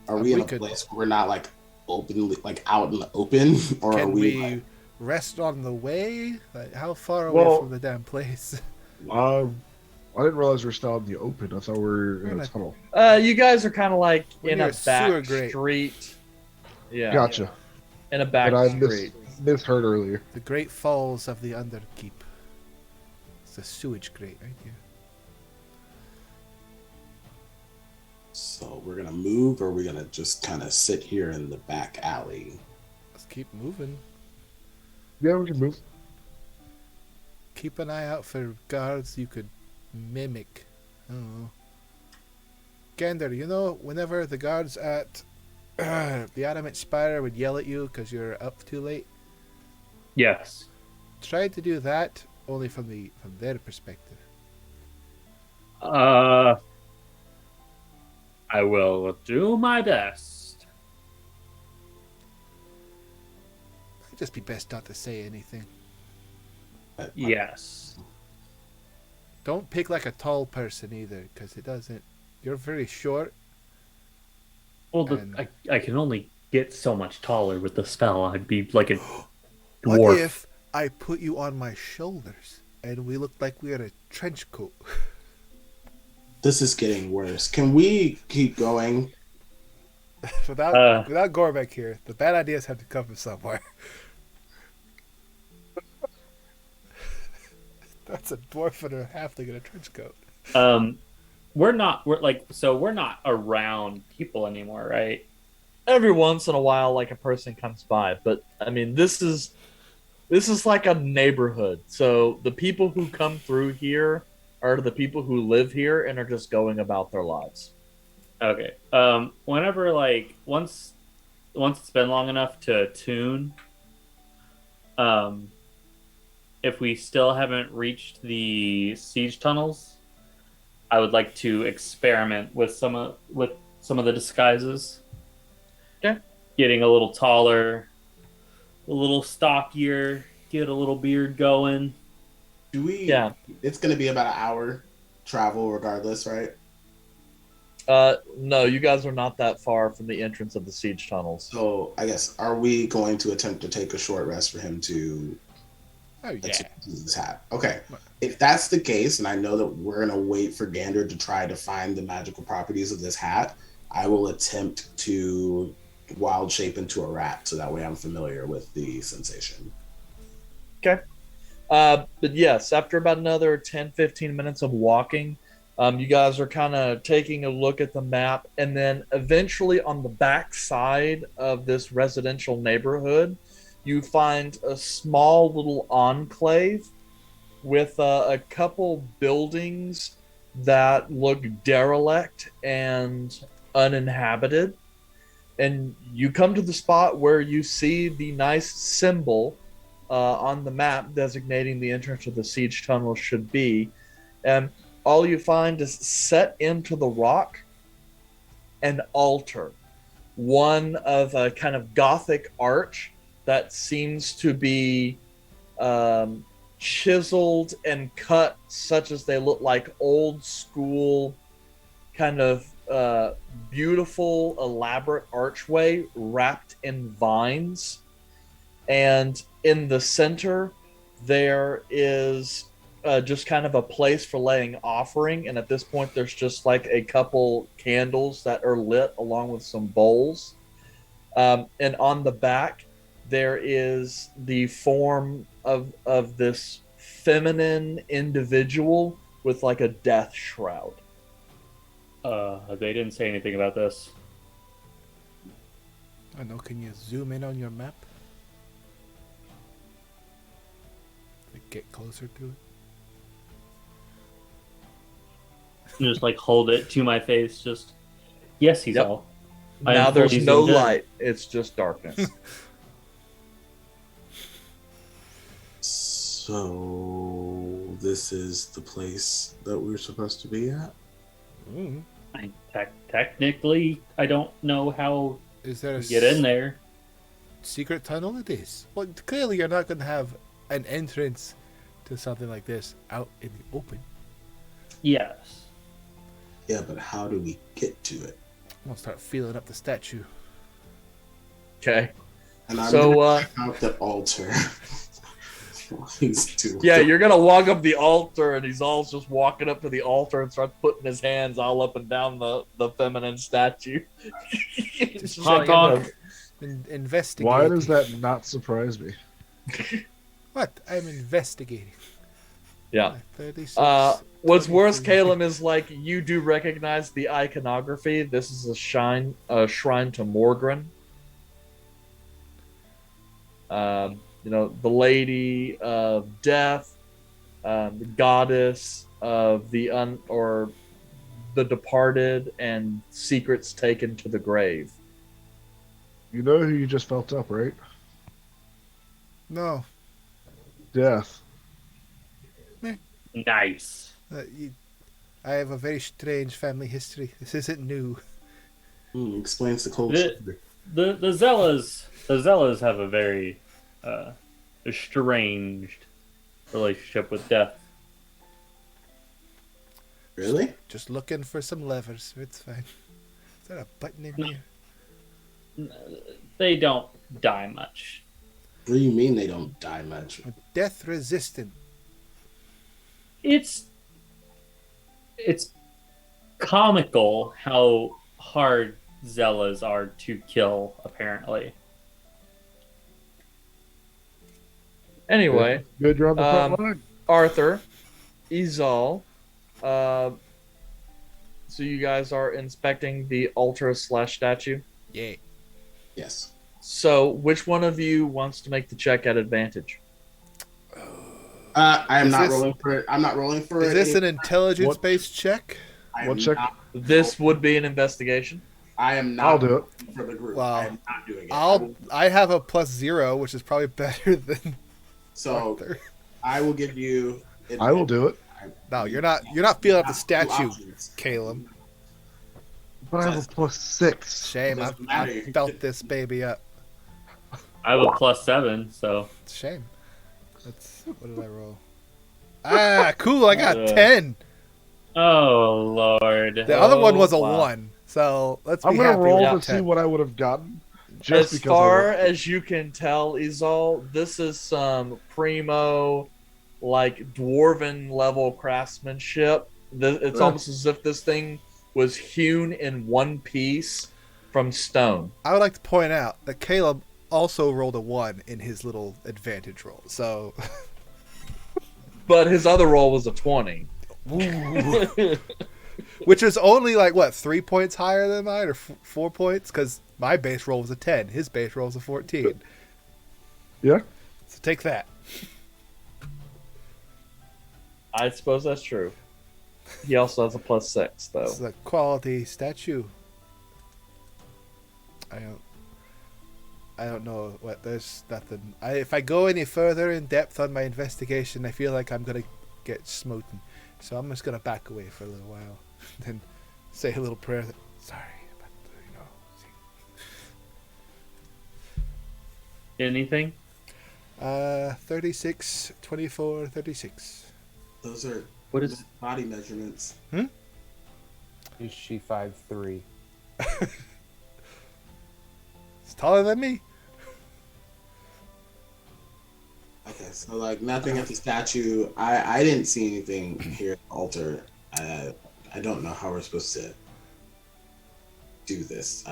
Speaker 3: in
Speaker 5: we
Speaker 3: a
Speaker 5: could-
Speaker 3: place where we're not like openly like out in the open, or are
Speaker 5: Can
Speaker 3: we?
Speaker 5: we rest on the way? Like, how far away
Speaker 7: Well-
Speaker 5: from the damn place?
Speaker 7: I didn't realize we were still out in the open. I thought we were in
Speaker 5: We're
Speaker 7: a
Speaker 5: not-
Speaker 7: tunnel.
Speaker 2: You guys are kind of like
Speaker 5: We're
Speaker 2: in
Speaker 5: near
Speaker 2: a
Speaker 5: a sewer
Speaker 2: back
Speaker 5: grate.
Speaker 2: street. Yeah.
Speaker 7: Gotcha.
Speaker 2: In a back
Speaker 7: But I
Speaker 2: street.
Speaker 7: misheard earlier.
Speaker 5: The Great Falls of the Underkeep. It's a sewage grate right here.
Speaker 3: So we're gonna move, or we're gonna just kind of sit here in the back alley.
Speaker 5: Let's keep moving.
Speaker 7: Yeah, we can move.
Speaker 5: Keep an eye out for guards you could mimic. I don't know. Gander, you know, whenever the guards at the Adamant Spire would yell at you because you're up too late,
Speaker 4: Yes.
Speaker 5: try to do that only from their perspective.
Speaker 4: I will do my best.
Speaker 5: It'd just be best not to say anything.
Speaker 3: But,
Speaker 4: Yes.
Speaker 5: Don't pick like a tall person either, because it doesn't. You're very short.
Speaker 4: Well,
Speaker 5: And-
Speaker 4: I can only get so much taller with the spell. I'd be like a
Speaker 5: What
Speaker 4: dwarf.
Speaker 5: if I put you on my shoulders and we looked like we had a trench coat?
Speaker 3: This is getting worse. Can we keep going?
Speaker 5: without Gorbeck here, the bad ideas have to come from somewhere. That's a dwarf and a halfling in a trench coat.
Speaker 4: We're not around people anymore, right?
Speaker 2: Every once in a while, like a person comes by, but I mean, this is like a neighborhood. So the people who come through here are the people who live here and are just going about their lives.
Speaker 4: Okay. Whenever once it's been long enough to tune, if we still haven't reached the siege tunnels, I would like to experiment with some of the disguises.
Speaker 2: Okay.
Speaker 4: Getting a little taller, a little stockier, get a little beard going.
Speaker 3: Do we?
Speaker 2: Yeah.
Speaker 3: It's gonna be about an hour travel, regardless, right?
Speaker 2: No, you guys are not that far from the entrance of the siege tunnels.
Speaker 3: So I guess, are we going to attempt to take a short rest for him to
Speaker 5: Oh yeah.
Speaker 3: use his hat? Okay. If that's the case, and I know that we're gonna wait for Gander to try to find the magical properties of this hat, I will attempt to wild shape into a rat, so that way I'm familiar with the sensation.
Speaker 2: But yes, after about another 10-15 minutes of walking, you guys are kind of taking a look at the map, and then eventually on the back side of this residential neighborhood, you find a small little enclave with a couple buildings that look derelict and uninhabited. And you come to the spot where you see the nice symbol on the map designating the entrance to the siege tunnel should be. And all you find is set into the rock an altar, one of a kind of Gothic arch that seems to be chiseled and cut such as they look like old school kind of beautiful, elaborate archway wrapped in vines. And in the center, there is just kind of a place for laying offering. And at this point, there's just like a couple candles that are lit along with some bowls. And on the back, there is the form of this feminine individual with like a death shroud.
Speaker 4: They didn't say anything about this.
Speaker 5: I don't know. Can you zoom in on your map? Like, get closer to it.
Speaker 4: Just like hold it to my face. Just yes, he's
Speaker 2: Yep.
Speaker 4: all. I
Speaker 2: Now
Speaker 4: am
Speaker 2: there's
Speaker 4: fully
Speaker 2: no
Speaker 4: zoomed in.
Speaker 2: light. It's just darkness.
Speaker 3: So this is the place that we're supposed to be at?
Speaker 5: Mm.
Speaker 4: Technically, I don't know how
Speaker 5: Is there a
Speaker 4: to get in there.
Speaker 5: secret tunnel? It is. Well, clearly you're not going to have an entrance to something like this out in the open.
Speaker 4: Yes.
Speaker 3: Yeah, but how do we get to it?
Speaker 5: I'm going to start feeling up the statue.
Speaker 2: Okay.
Speaker 3: And I'm
Speaker 2: So,
Speaker 3: gonna check out the altar. He's too.
Speaker 2: Yeah, you're gonna walk up the altar, and he's all just walking up to the altar and starts putting his hands all up and down the feminine statue. Just
Speaker 4: Honk,
Speaker 2: checking
Speaker 4: honk.
Speaker 5: Investigating.
Speaker 7: Why does that not surprise me?
Speaker 5: What? I'm investigating.
Speaker 2: Yeah.
Speaker 5: 36,
Speaker 2: What's worse,
Speaker 5: 23.
Speaker 2: Caleb, is like you do recognize the iconography. This is a shrine to Morgren. You know, the lady of death, the goddess of the departed, and secrets taken to the grave.
Speaker 7: You know who you just felt up, right?
Speaker 5: No.
Speaker 7: Death.
Speaker 4: Nice.
Speaker 5: I have a very strange family history. This isn't new.
Speaker 3: Explains the culture.
Speaker 4: The Zellas have a very estranged relationship with death.
Speaker 3: Really?
Speaker 5: Just looking for some levers. It's fine. Is that a button in here?
Speaker 4: They don't die much.
Speaker 3: What do you mean they don't die much?
Speaker 5: Death resistant.
Speaker 4: It's comical how hard Zellas are to kill, apparently.
Speaker 2: Anyway,
Speaker 7: Good, you're on the front line.
Speaker 2: Arthur, Izal, so you guys are inspecting the altar / statue.
Speaker 5: Yeah.
Speaker 3: Yes.
Speaker 2: So, which one of you wants to make the check at advantage?
Speaker 3: I am
Speaker 5: Is
Speaker 3: not
Speaker 5: this-
Speaker 3: rolling for it. I'm not rolling for it.
Speaker 5: Is this an intelligence-based check?
Speaker 3: I am
Speaker 7: What check?
Speaker 3: not-
Speaker 2: This would be an investigation.
Speaker 3: I am not.
Speaker 7: I'll do it.
Speaker 3: For the group.
Speaker 5: Well,
Speaker 3: I am not doing it.
Speaker 5: I have a +0, which is probably better than
Speaker 3: So
Speaker 5: Arthur.
Speaker 3: I will give you.
Speaker 7: I will do it.
Speaker 5: No, you're not feeling up the
Speaker 3: Two
Speaker 5: statue,
Speaker 3: options.
Speaker 5: Caleb.
Speaker 7: But I have a +6.
Speaker 5: Shame. I
Speaker 3: Doesn't matter.
Speaker 5: felt this baby up.
Speaker 4: I have a +7, so
Speaker 5: Shame. What did I roll? Ah, cool. I got
Speaker 4: Uh,
Speaker 5: 10.
Speaker 4: oh lord.
Speaker 5: The other one was a
Speaker 2: wow.
Speaker 5: 1. So let's be
Speaker 7: I'm gonna
Speaker 5: happy
Speaker 7: roll
Speaker 5: with
Speaker 7: to
Speaker 5: 10.
Speaker 7: see what I would have gotten. Just
Speaker 2: As
Speaker 7: because
Speaker 2: far
Speaker 7: I
Speaker 2: as you can tell, Izal, this is some primo, like dwarven level craftsmanship. It's almost as if this thing was hewn in one piece from stone.
Speaker 5: I would like to point out that Caleb also rolled a 1 in his little advantage roll. So
Speaker 2: But his other roll was a 20.
Speaker 5: which is only like what, 3 points higher than mine, or 4 points? Because my base roll was a 10, his base roll was a 14.
Speaker 7: Yeah.
Speaker 5: So take that.
Speaker 2: I suppose that's true. He also has a +6, though.
Speaker 5: This is a quality statue. I don't know what. There's nothing. If I go any further in depth on my investigation, I feel like I'm gonna get smoten. So I'm just gonna back away for a little while, then say a little prayer. Sorry, but
Speaker 4: Anything?
Speaker 5: 36, 24, 36.
Speaker 3: Those are
Speaker 4: What is
Speaker 3: body measurements.
Speaker 6: Is she 5'3"?
Speaker 5: It's taller than me.
Speaker 3: Okay, so like nothing at the statue. I didn't see anything here at the altar. I don't know how we're supposed to do this.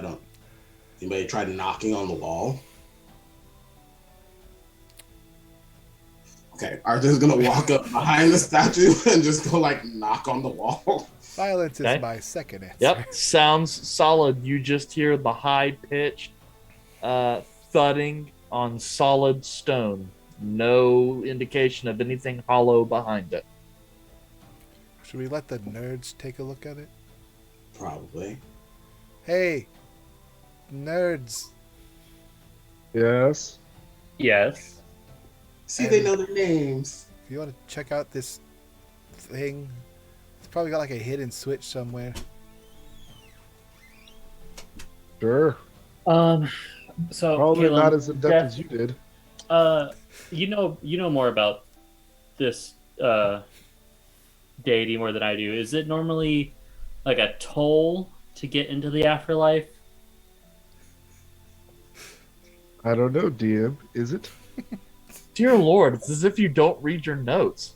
Speaker 3: Anybody tried knocking on the wall? Okay, Arthur's gonna walk up behind the statue and just go like knock on the wall.
Speaker 5: Violence
Speaker 2: Okay.
Speaker 5: is my second answer.
Speaker 2: Yep, sounds solid. You just hear the high-pitched thudding on solid stone. No indication of anything hollow behind it.
Speaker 5: Should we let the nerds take a look at it?
Speaker 3: Probably.
Speaker 5: Hey, nerds.
Speaker 7: Yes.
Speaker 4: yes?
Speaker 3: See, they know their names.
Speaker 5: If you want to check out this thing. It's probably got like a hidden switch somewhere.
Speaker 7: Sure.
Speaker 4: So
Speaker 7: Probably
Speaker 4: Caleb,
Speaker 7: not as in depth
Speaker 4: Jeff,
Speaker 7: as you did.
Speaker 4: you know more about this deity more than I do. Is it normally like a toll to get into the afterlife?
Speaker 7: I don't know, DM. Is it?
Speaker 2: Dear Lord, it's as if you don't read your notes.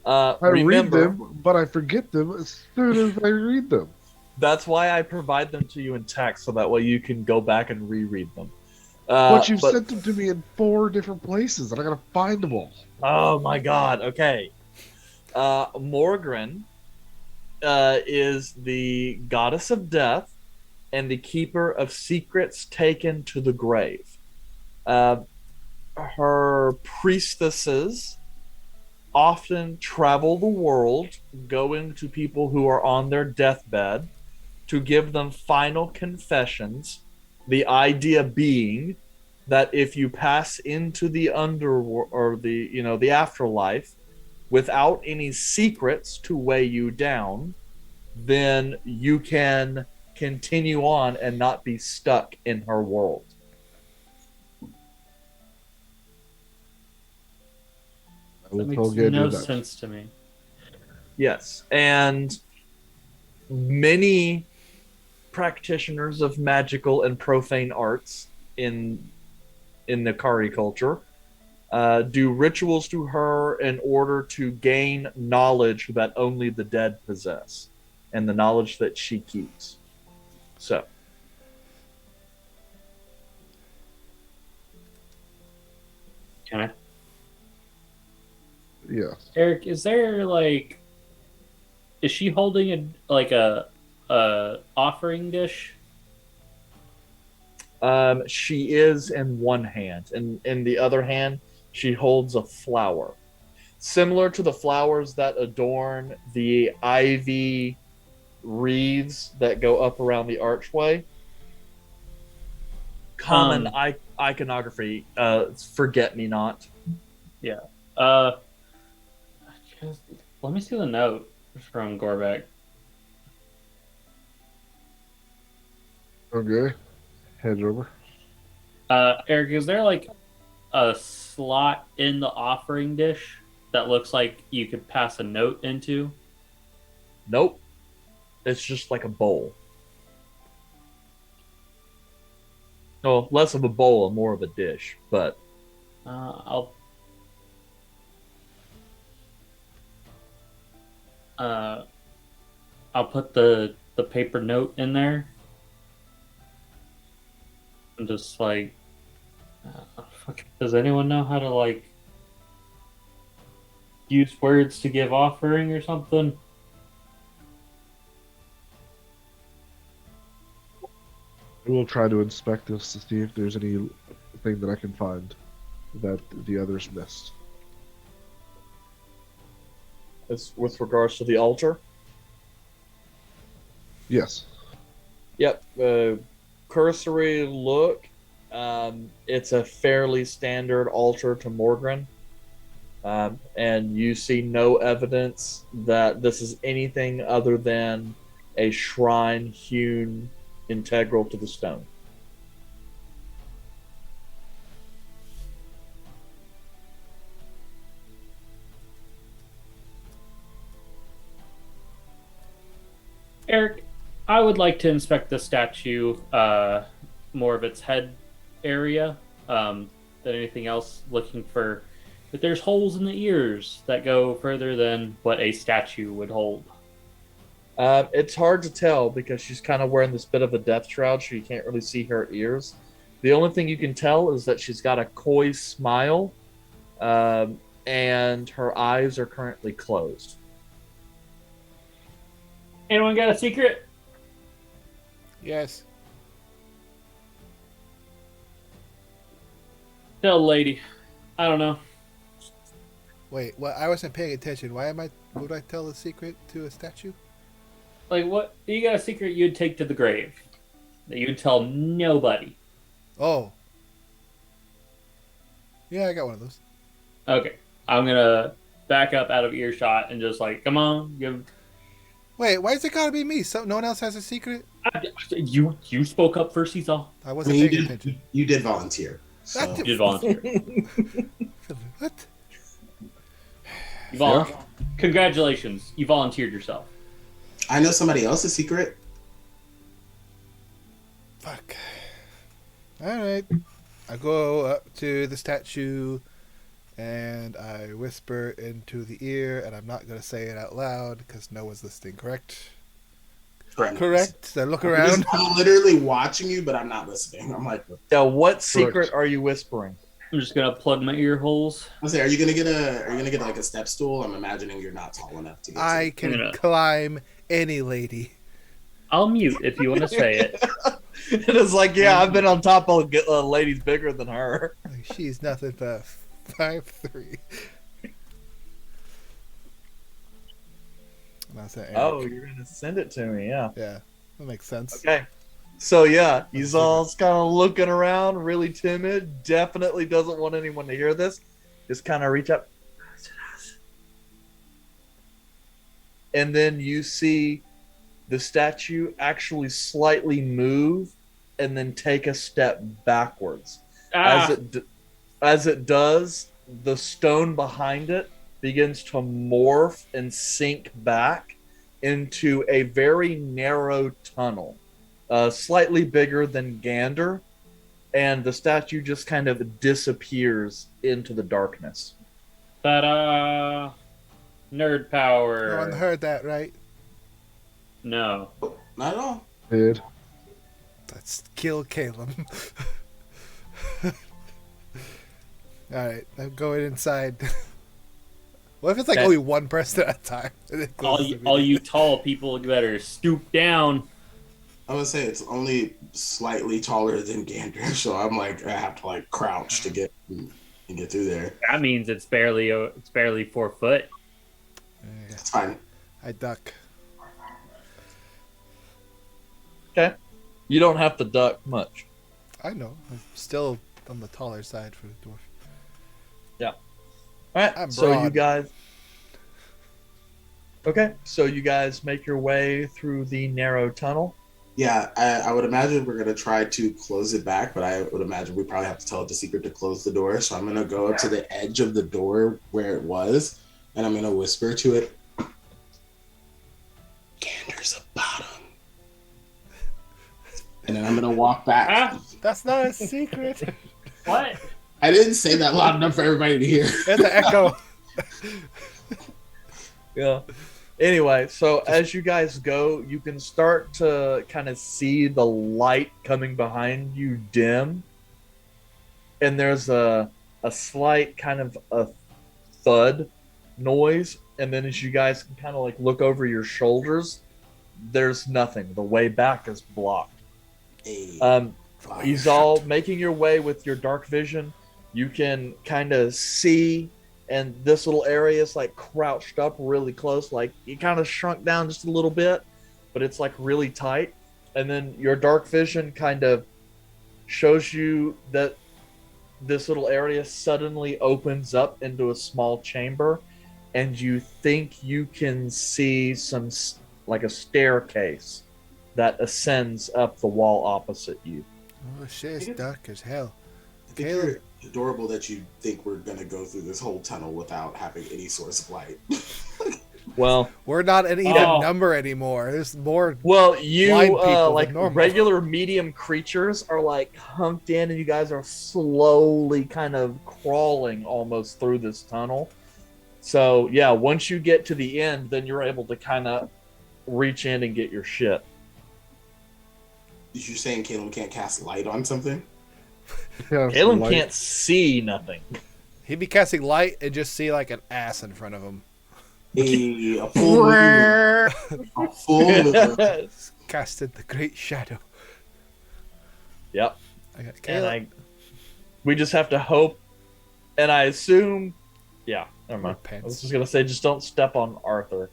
Speaker 7: I read them, but I forget them as soon as I read them.
Speaker 2: That's why I provide them to you in text, so that way you can go back and reread them.
Speaker 7: But you've sent them to me in 4 different places, and I gotta find them all.
Speaker 2: Oh my God! Okay, Morgren is the goddess of death and the keeper of secrets taken to the grave. Her priestesses often travel the world, going to people who are on their deathbed to give them final confessions. The idea being that if you pass into the underworld or the afterlife without any secrets to weigh you down, then you can continue on and not be stuck in her world.
Speaker 4: That makes no sense to me.
Speaker 2: Yes, and many practitioners of magical and profane arts in the Kari culture do rituals to her in order to gain knowledge that only the dead possess, and the knowledge that she keeps. So,
Speaker 4: can I?
Speaker 7: Yeah.
Speaker 4: Eric, is she holding a offering dish?
Speaker 2: She is in one hand, and in the other hand, she holds a flower, similar to the flowers that adorn the ivy wreaths that go up around the archway. Common iconography. Forget me not.
Speaker 4: Yeah. Let me see the note from Gorbeck.
Speaker 7: Okay. Head over.
Speaker 4: Eric, is there like a slot in the offering dish that looks like you could pass a note into?
Speaker 2: Nope. It's just like a bowl. No, less of a bowl and more of a dish, but
Speaker 4: I'll put the paper note in there. I'm just like, does anyone know how to use words to give offering or something?
Speaker 7: I will try to inspect this to see if there's anything that I can find that the others missed.
Speaker 2: it's with regards to the altar.
Speaker 7: Yes.
Speaker 2: Yep. Cursory look. It's a fairly standard altar to Morgren. And you see no evidence that this is anything other than a shrine hewn integral to the stone.
Speaker 4: Eric, I would like to inspect the statue, more of its head area than anything else, looking for if there's holes in the ears that go further than what a statue would hold.
Speaker 2: It's hard to tell because she's kind of wearing this bit of a death shroud, so you can't really see her ears. The only thing you can tell is that she's got a coy smile, and her eyes are currently closed.
Speaker 4: Anyone got a secret?
Speaker 5: Yes.
Speaker 4: Tell the lady. I don't know.
Speaker 5: Wait, well, I wasn't paying attention. Would I tell the secret to a statue?
Speaker 4: Like, what? You got a secret you'd take to the grave that you'd tell nobody.
Speaker 5: Oh. Yeah, I got one of those.
Speaker 4: Okay. I'm gonna back up out of earshot and just like, come on, give.
Speaker 5: Wait, why is it gotta be me? So no one else has a secret?
Speaker 4: You spoke up first, Cecil.
Speaker 5: I
Speaker 3: I
Speaker 5: wasn't
Speaker 3: mean, you
Speaker 5: paying
Speaker 3: did,
Speaker 5: attention.
Speaker 3: you did volunteer. So.
Speaker 5: That
Speaker 4: You did volunteer.
Speaker 5: What?
Speaker 4: Congratulations, you volunteered yourself.
Speaker 3: I know somebody else's secret.
Speaker 5: Fuck. Alright. I go up to the statue and I whisper into the ear, and I'm not going to say it out loud because no one's listening, correct? Correct? So I look around.
Speaker 3: I'm literally watching you, but I'm not listening. I'm like,
Speaker 2: What secret are you whispering?
Speaker 4: I'm just gonna plug my ear holes.
Speaker 3: I say, are you gonna get like a step stool? I'm imagining you're not tall enough to get.
Speaker 5: I
Speaker 3: to
Speaker 5: can climb any lady.
Speaker 4: I'll mute if you want to say it.
Speaker 2: It is like, yeah, I've been on top of ladies bigger than her.
Speaker 5: Like, she's nothing but 5'3". And I said,
Speaker 2: Oh,
Speaker 5: Eric.
Speaker 2: you're gonna send it to me, yeah.
Speaker 5: Yeah, that makes sense.
Speaker 2: Okay. So yeah, he's all kind of looking around, really timid. Definitely doesn't want anyone to hear this. Just kind of reach up, and then you see the statue actually slightly move, and then take a step backwards. As it does, the stone behind it begins to morph and sink back into a very narrow tunnel. Slightly bigger than Gander, and the statue just kind of disappears into the darkness.
Speaker 4: Ta-da! Nerd power.
Speaker 5: No one heard that, right?
Speaker 4: No.
Speaker 3: Not at all.
Speaker 7: Did.
Speaker 5: Let's kill Caleb. Alright, I'm going inside. What if it's like
Speaker 2: Okay.
Speaker 5: only one person at a time? And it
Speaker 4: All
Speaker 5: closes
Speaker 4: you,
Speaker 5: the
Speaker 4: all
Speaker 5: meeting?
Speaker 4: you tall people better stoop down.
Speaker 3: I would say it's only slightly taller than Gander, so I'm like I have to like crouch to get through there.
Speaker 4: That means it's barely 4 foot.
Speaker 5: Yeah,
Speaker 3: It's fine.
Speaker 5: I duck.
Speaker 2: Okay. You don't have to duck much.
Speaker 5: I know. I'm still on the taller side for the dwarf.
Speaker 2: All right.
Speaker 5: I'm
Speaker 2: So you
Speaker 5: broad.
Speaker 2: guys. Okay. So you guys make your way through the narrow tunnel.
Speaker 3: Yeah, I would imagine we're gonna try to close it back, but I would imagine we probably have to tell it the secret to close the door. So I'm gonna go up to the edge of the door where it was, and I'm gonna whisper to it, "Gander's a bottom," and then I'm gonna walk back.
Speaker 4: Ah,
Speaker 5: That's not a secret.
Speaker 4: what?
Speaker 3: I didn't say that loud enough for everybody to hear.
Speaker 5: It's an echo.
Speaker 2: Yeah. Anyway, so as you guys go, you can start to kind of see the light coming behind you dim. And there's a slight kind of a thud noise. And then as you guys can kind of like look over your shoulders, there's nothing. The way back is blocked.
Speaker 3: Hey,
Speaker 2: He's all making your way with your dark vision. You can kind of see, and this little area is like crouched up really close. Like you kind of shrunk down just a little bit, but it's like really tight. And then your dark vision kind of shows you that this little area suddenly opens up into a small chamber, and you think you can see some like a staircase that ascends up the wall opposite you.
Speaker 5: Oh shit, it's dark as hell.
Speaker 3: I think you're adorable that you think we're gonna go through this whole tunnel without having any source of light.
Speaker 2: Well,
Speaker 5: We're not an even
Speaker 4: Oh.
Speaker 5: number anymore. There's more.
Speaker 2: you
Speaker 5: Blind people
Speaker 2: like
Speaker 5: than normal.
Speaker 2: regular medium creatures are like hunked in, and you guys are slowly kind of crawling almost through this tunnel. So yeah, once you get to the end, then you're able to kind of reach in and get your shit.
Speaker 3: You're saying Caleb can't cast light on something?
Speaker 7: Yeah,
Speaker 2: Caleb
Speaker 7: light.
Speaker 2: can't see nothing.
Speaker 5: He'd be casting light and just see like an ass in front of him.
Speaker 3: A full moon. A full moon.
Speaker 5: Casted the great shadow.
Speaker 2: Yep.
Speaker 5: I got
Speaker 2: And
Speaker 5: Caleb.
Speaker 2: we just have to hope, and I assume, yeah, never mind. I was
Speaker 5: Pants.
Speaker 2: just gonna say, just don't step on Arthur.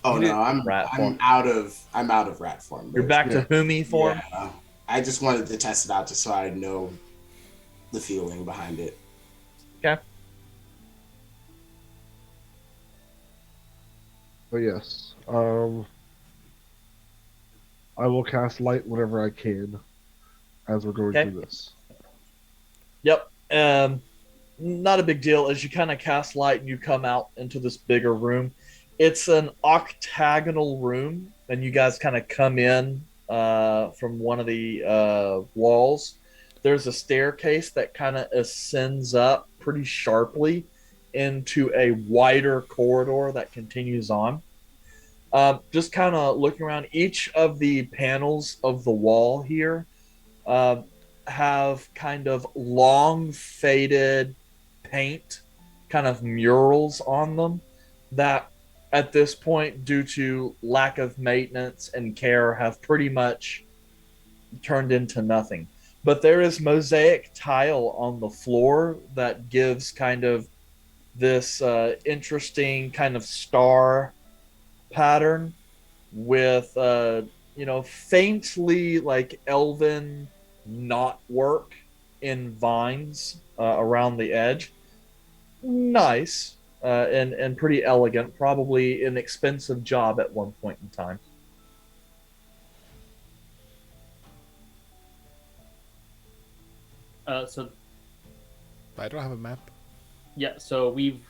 Speaker 3: Oh
Speaker 5: You
Speaker 3: no,
Speaker 5: did
Speaker 3: I'm
Speaker 2: rat form.
Speaker 3: out of rat form.
Speaker 2: You're back to Humi form.
Speaker 3: Yeah. I just wanted to test it out just so I know the feeling behind it.
Speaker 7: But yes, I will cast light whenever I can as we're going
Speaker 2: Okay.
Speaker 7: through this.
Speaker 2: Yep. Not a big deal. As you kind of cast light and you come out into this bigger room, it's an octagonal room, and you guys kind of come in from one of the walls. There's a staircase that kind of ascends up pretty sharply into a wider corridor that continues on. Just kind of looking around, each of the panels of the wall here uh, have kind of long faded paint, kind of murals on them that at this point, due to lack of maintenance and care, have pretty much turned into nothing. But there is mosaic tile on the floor that gives kind of this interesting kind of star pattern with faintly like elven knot work in vines around the edge. Nice and pretty elegant. Probably an expensive job at one point in time.
Speaker 4: So
Speaker 5: I don't have a map.
Speaker 4: yeah, so we've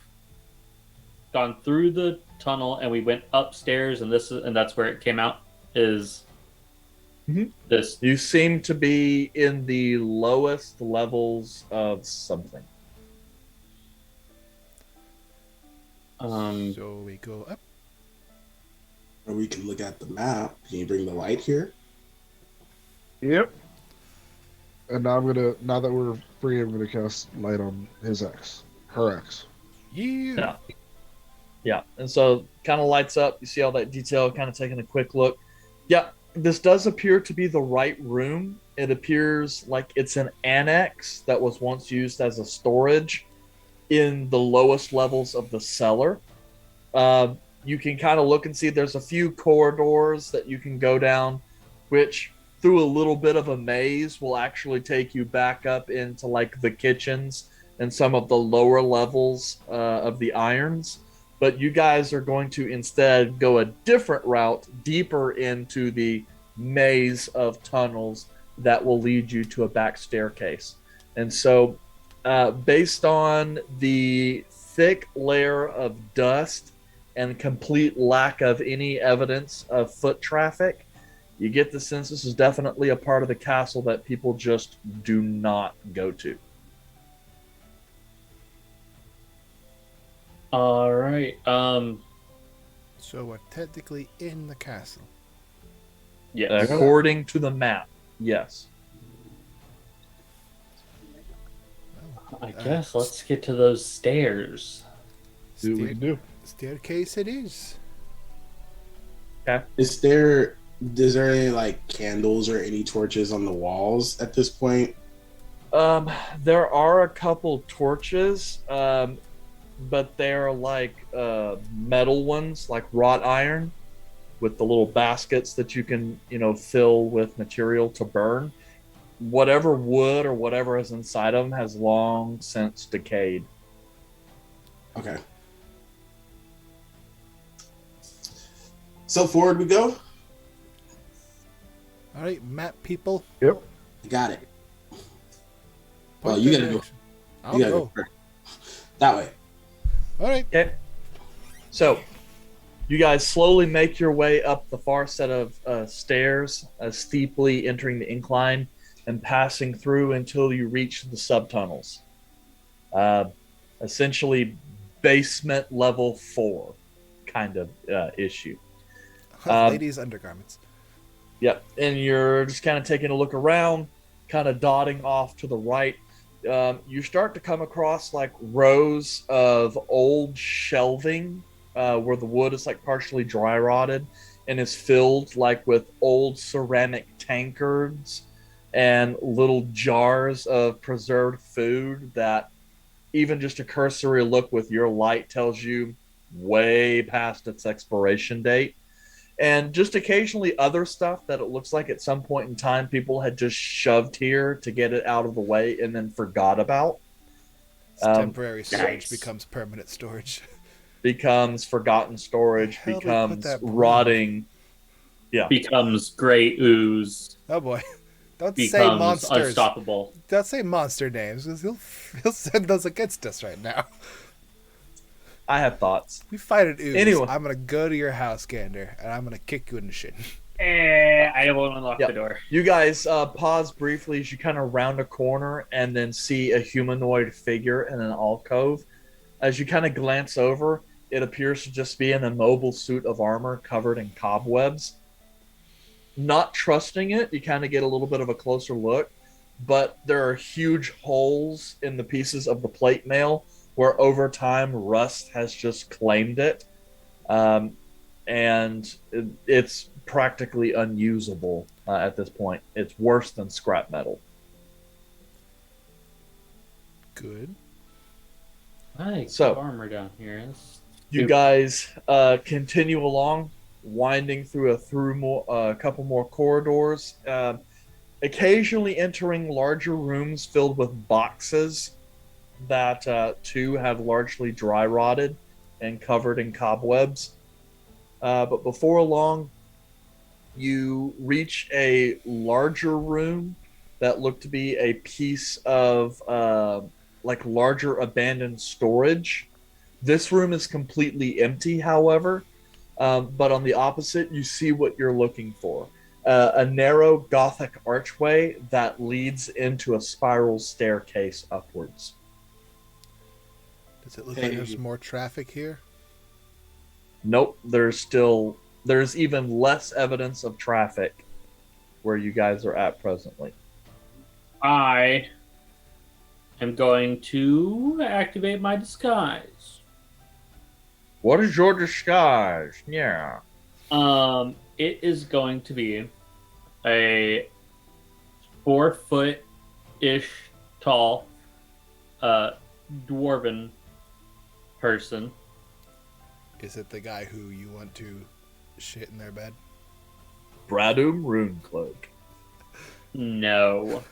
Speaker 4: gone through the tunnel and we went upstairs, and that's where it came out. Is this?
Speaker 2: You seem to be in the lowest levels of something.
Speaker 5: So we go up.
Speaker 3: Or we can look at the map. Can you bring the light here?
Speaker 7: Yep. And now now that we're free, I'm gonna cast light on his ex, her ex.
Speaker 5: Yeah.
Speaker 2: Yeah, and so kind of lights up. You see all that detail, kind of taking a quick look. Yeah, this does appear to be the right room. It appears like it's an annex that was once used as a storage in the lowest levels of the cellar. You can kind of look and see there's a few corridors that you can go down, which through a little bit of a maze will actually take you back up into like the kitchens and some of the lower levels of the irons. But you guys are going to instead go a different route, deeper into the maze of tunnels that will lead you to a back staircase. And so, based on the thick layer of dust and complete lack of any evidence of foot traffic, you get the sense this is definitely a part of the castle that people just do not go to.
Speaker 4: All right.
Speaker 5: So we're technically in the castle.
Speaker 4: Yes.
Speaker 2: According to the map, yes.
Speaker 4: I guess let's get to those stairs.
Speaker 7: Do what we can do.
Speaker 5: Staircase it is.
Speaker 3: Is there any like candles or any torches on the walls at this point?
Speaker 2: There are a couple torches, but they're like metal ones, like wrought iron, with the little baskets that you can, fill with material to burn. Whatever wood or whatever is inside of them has long since decayed.
Speaker 3: Okay. So forward we go.
Speaker 5: All right, map people.
Speaker 7: Yep.
Speaker 3: You got it. Well,
Speaker 5: Point
Speaker 3: you
Speaker 5: the
Speaker 3: gotta go.
Speaker 5: direction. I'll
Speaker 3: You gotta
Speaker 5: go.
Speaker 3: go first. That way.
Speaker 5: All right.
Speaker 2: Okay. So, you guys slowly make your way up the far set of stairs, steeply entering the incline and passing through until you reach the subtunnels. Essentially, basement level 4 kind of issue.
Speaker 5: Ladies' undergarments.
Speaker 2: Yep, and you're just kind of taking a look around, kind of dotting off to the right. You start to come across like rows of old shelving where the wood is like partially dry rotted and is filled like with old ceramic tankards and little jars of preserved food that even just a cursory look with your light tells you way past its expiration date. And just occasionally other stuff that it looks like at some point in time people had just shoved here to get it out of the way and then forgot about.
Speaker 5: Temporary storage
Speaker 4: Nice.
Speaker 5: becomes permanent storage.
Speaker 2: becomes forgotten storage,
Speaker 5: Where the hell did we put
Speaker 2: becomes
Speaker 5: that broom?
Speaker 2: rotting. Yeah.
Speaker 4: Becomes gray ooze.
Speaker 5: Oh boy. Don't say
Speaker 4: Becomes
Speaker 5: monsters.
Speaker 4: unstoppable.
Speaker 5: Don't say monster names, because he'll send those against us right now.
Speaker 2: I have thoughts.
Speaker 5: We fight an ooze.
Speaker 2: Anyway.
Speaker 5: I'm gonna go to your house, Gander, and I'm gonna kick you in the shin.
Speaker 4: I won't unlock
Speaker 2: Yep.
Speaker 4: the door.
Speaker 2: You guys pause briefly as you kind of round a corner and then see a humanoid figure in an alcove. As you kind of glance over, it appears to just be an immobile suit of armor covered in cobwebs. Not trusting it, you kind of get a little bit of a closer look, but there are huge holes in the pieces of the plate mail where over time rust has just claimed it. And it's practically unusable at this point. It's worse than scrap metal.
Speaker 5: Good.
Speaker 4: I
Speaker 2: So-
Speaker 4: keep armor down here. That's
Speaker 2: You guys continue along, winding through a couple more corridors, occasionally entering larger rooms filled with boxes that too have largely dry rotted and covered in cobwebs. But before long, you reach a larger room that looked to be a piece of like larger abandoned storage. This room is completely empty, however, but on the opposite, you see what you're looking for. A narrow Gothic archway that leads into a spiral staircase upwards.
Speaker 5: Does it look like there's more traffic here?
Speaker 2: Nope, there's even less evidence of traffic where you guys are at presently.
Speaker 4: I am going to activate my disguise.
Speaker 2: What is your disguise? Yeah.
Speaker 4: It is going to be a 4-foot-ish tall, dwarven person.
Speaker 5: Is it the guy who you want to shit in their bed?
Speaker 2: Bradum Runecloak.
Speaker 4: No.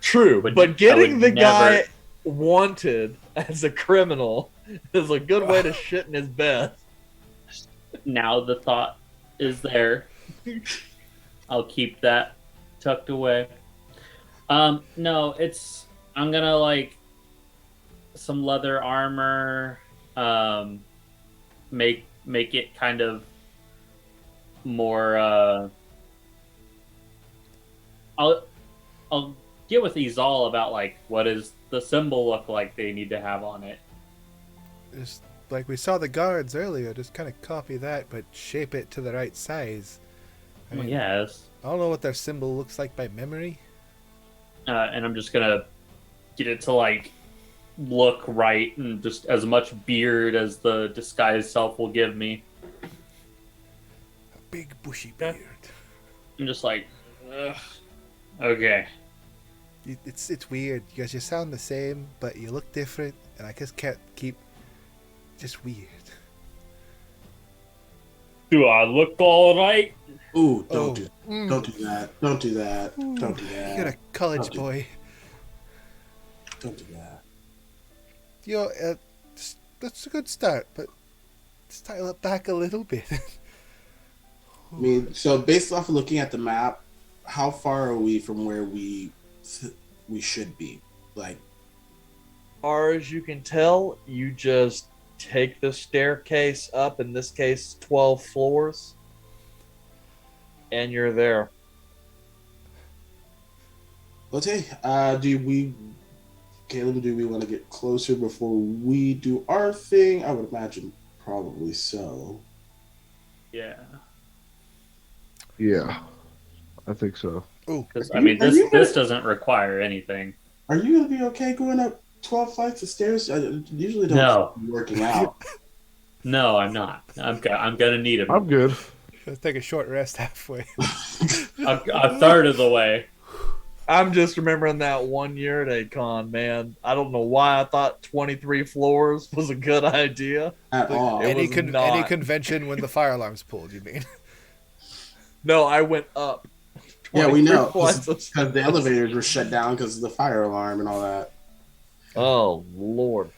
Speaker 2: True,
Speaker 4: Would-
Speaker 2: but
Speaker 4: I
Speaker 2: getting
Speaker 4: would
Speaker 2: the guy
Speaker 4: never-
Speaker 2: wanted as a criminal is a good way to shit in his bed.
Speaker 4: Now the thought is there. I'll keep that tucked away. No, I'm gonna like some leather armor, make it kind of more I'll get with Izal about like what does the symbol look like they need to have on it.
Speaker 5: Just like we saw the guards earlier, just kind of copy that, but shape it to the right size. I mean,
Speaker 4: Yes.
Speaker 5: I don't know what their symbol looks like by memory.
Speaker 4: And I'm just gonna get it to like look right and just as much beard as the disguise self will give me.
Speaker 5: A big bushy beard.
Speaker 4: I'm just like, ugh. Okay.
Speaker 5: It's weird because you sound the same, but you look different, and I just can't keep. Just weird.
Speaker 4: Do I look all right?
Speaker 3: Ooh,
Speaker 5: Oh.
Speaker 3: don't do that. Don't do that. Don't do that.
Speaker 5: You're a college
Speaker 3: Okay.
Speaker 5: boy.
Speaker 3: Don't do that.
Speaker 5: That's a good start, but style it back a little bit.
Speaker 3: I mean, so based off of looking at the map, how far are we from where we should be? Like,
Speaker 2: Far as you can tell, you just take the staircase up, in this case 12 floors, and you're there.
Speaker 3: okay, Caleb, do we want to get closer before we do our thing? I would imagine probably so.
Speaker 4: Yeah.
Speaker 7: Yeah, I think so.
Speaker 4: Because
Speaker 3: Are
Speaker 4: I mean,
Speaker 3: you- are you
Speaker 4: this doesn't require anything.
Speaker 3: Are you going to be okay going up 12 flights of stairs? I usually don't
Speaker 4: No.
Speaker 3: be working out.
Speaker 4: No, I'm not. I'm gonna need him
Speaker 7: I'm good.
Speaker 5: Let's take a short rest halfway.
Speaker 4: a third of the way.
Speaker 2: I'm just remembering that one year at ACON, man. I don't know why I thought 23 floors was a good idea.
Speaker 3: At all.
Speaker 2: It
Speaker 5: any
Speaker 2: was not.
Speaker 5: any convention when the fire alarm's pulled, you mean?
Speaker 2: No, I went up.
Speaker 3: Yeah, we
Speaker 2: 23
Speaker 3: know.
Speaker 2: flights of
Speaker 3: Because the elevators were shut down because of the fire alarm and all that.
Speaker 2: Oh, Lord.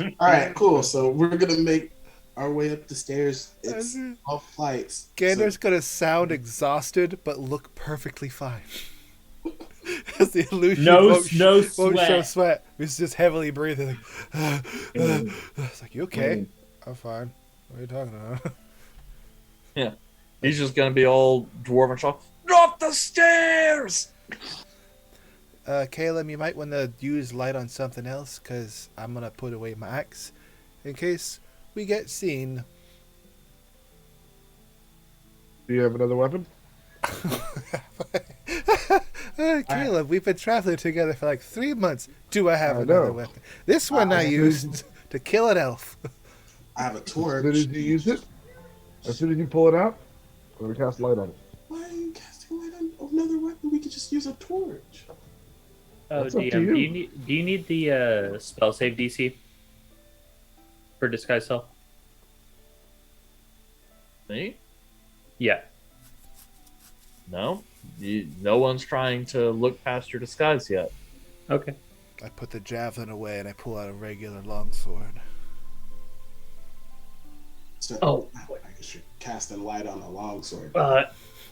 Speaker 3: All right, cool. So we're gonna make our way up the stairs. It's 12 flights.
Speaker 5: Gander's gonna sound exhausted, but look perfectly fine. As the illusion won't show sweat. He's just heavily breathing. It's like, you okay? I'm fine. What are you talking about?
Speaker 2: Yeah. He's just gonna be all dwarven shock. Drop the stairs!
Speaker 5: Caleb, you might want to use light on something else, because I'm going to put away my axe in case we get seen.
Speaker 7: Do you have another weapon?
Speaker 5: Caleb, we've been traveling together for like 3 months. Do I have another weapon? This one I used to kill an elf.
Speaker 3: I have a torch.
Speaker 7: As soon as you use it, as soon as you pull it out, I'm going to cast light on it.
Speaker 3: Why are you casting light on another weapon? We could just use a torch.
Speaker 4: Oh,
Speaker 7: That's up to
Speaker 4: DM,
Speaker 7: you.
Speaker 4: do you need the spell save DC for disguise self?
Speaker 2: Me?
Speaker 4: Yeah.
Speaker 2: No. No one's trying to look past your disguise yet.
Speaker 4: Okay.
Speaker 5: I put the javelin away and I pull out a regular longsword.
Speaker 3: So,
Speaker 4: Oh.
Speaker 3: I guess you're casting light on a longsword.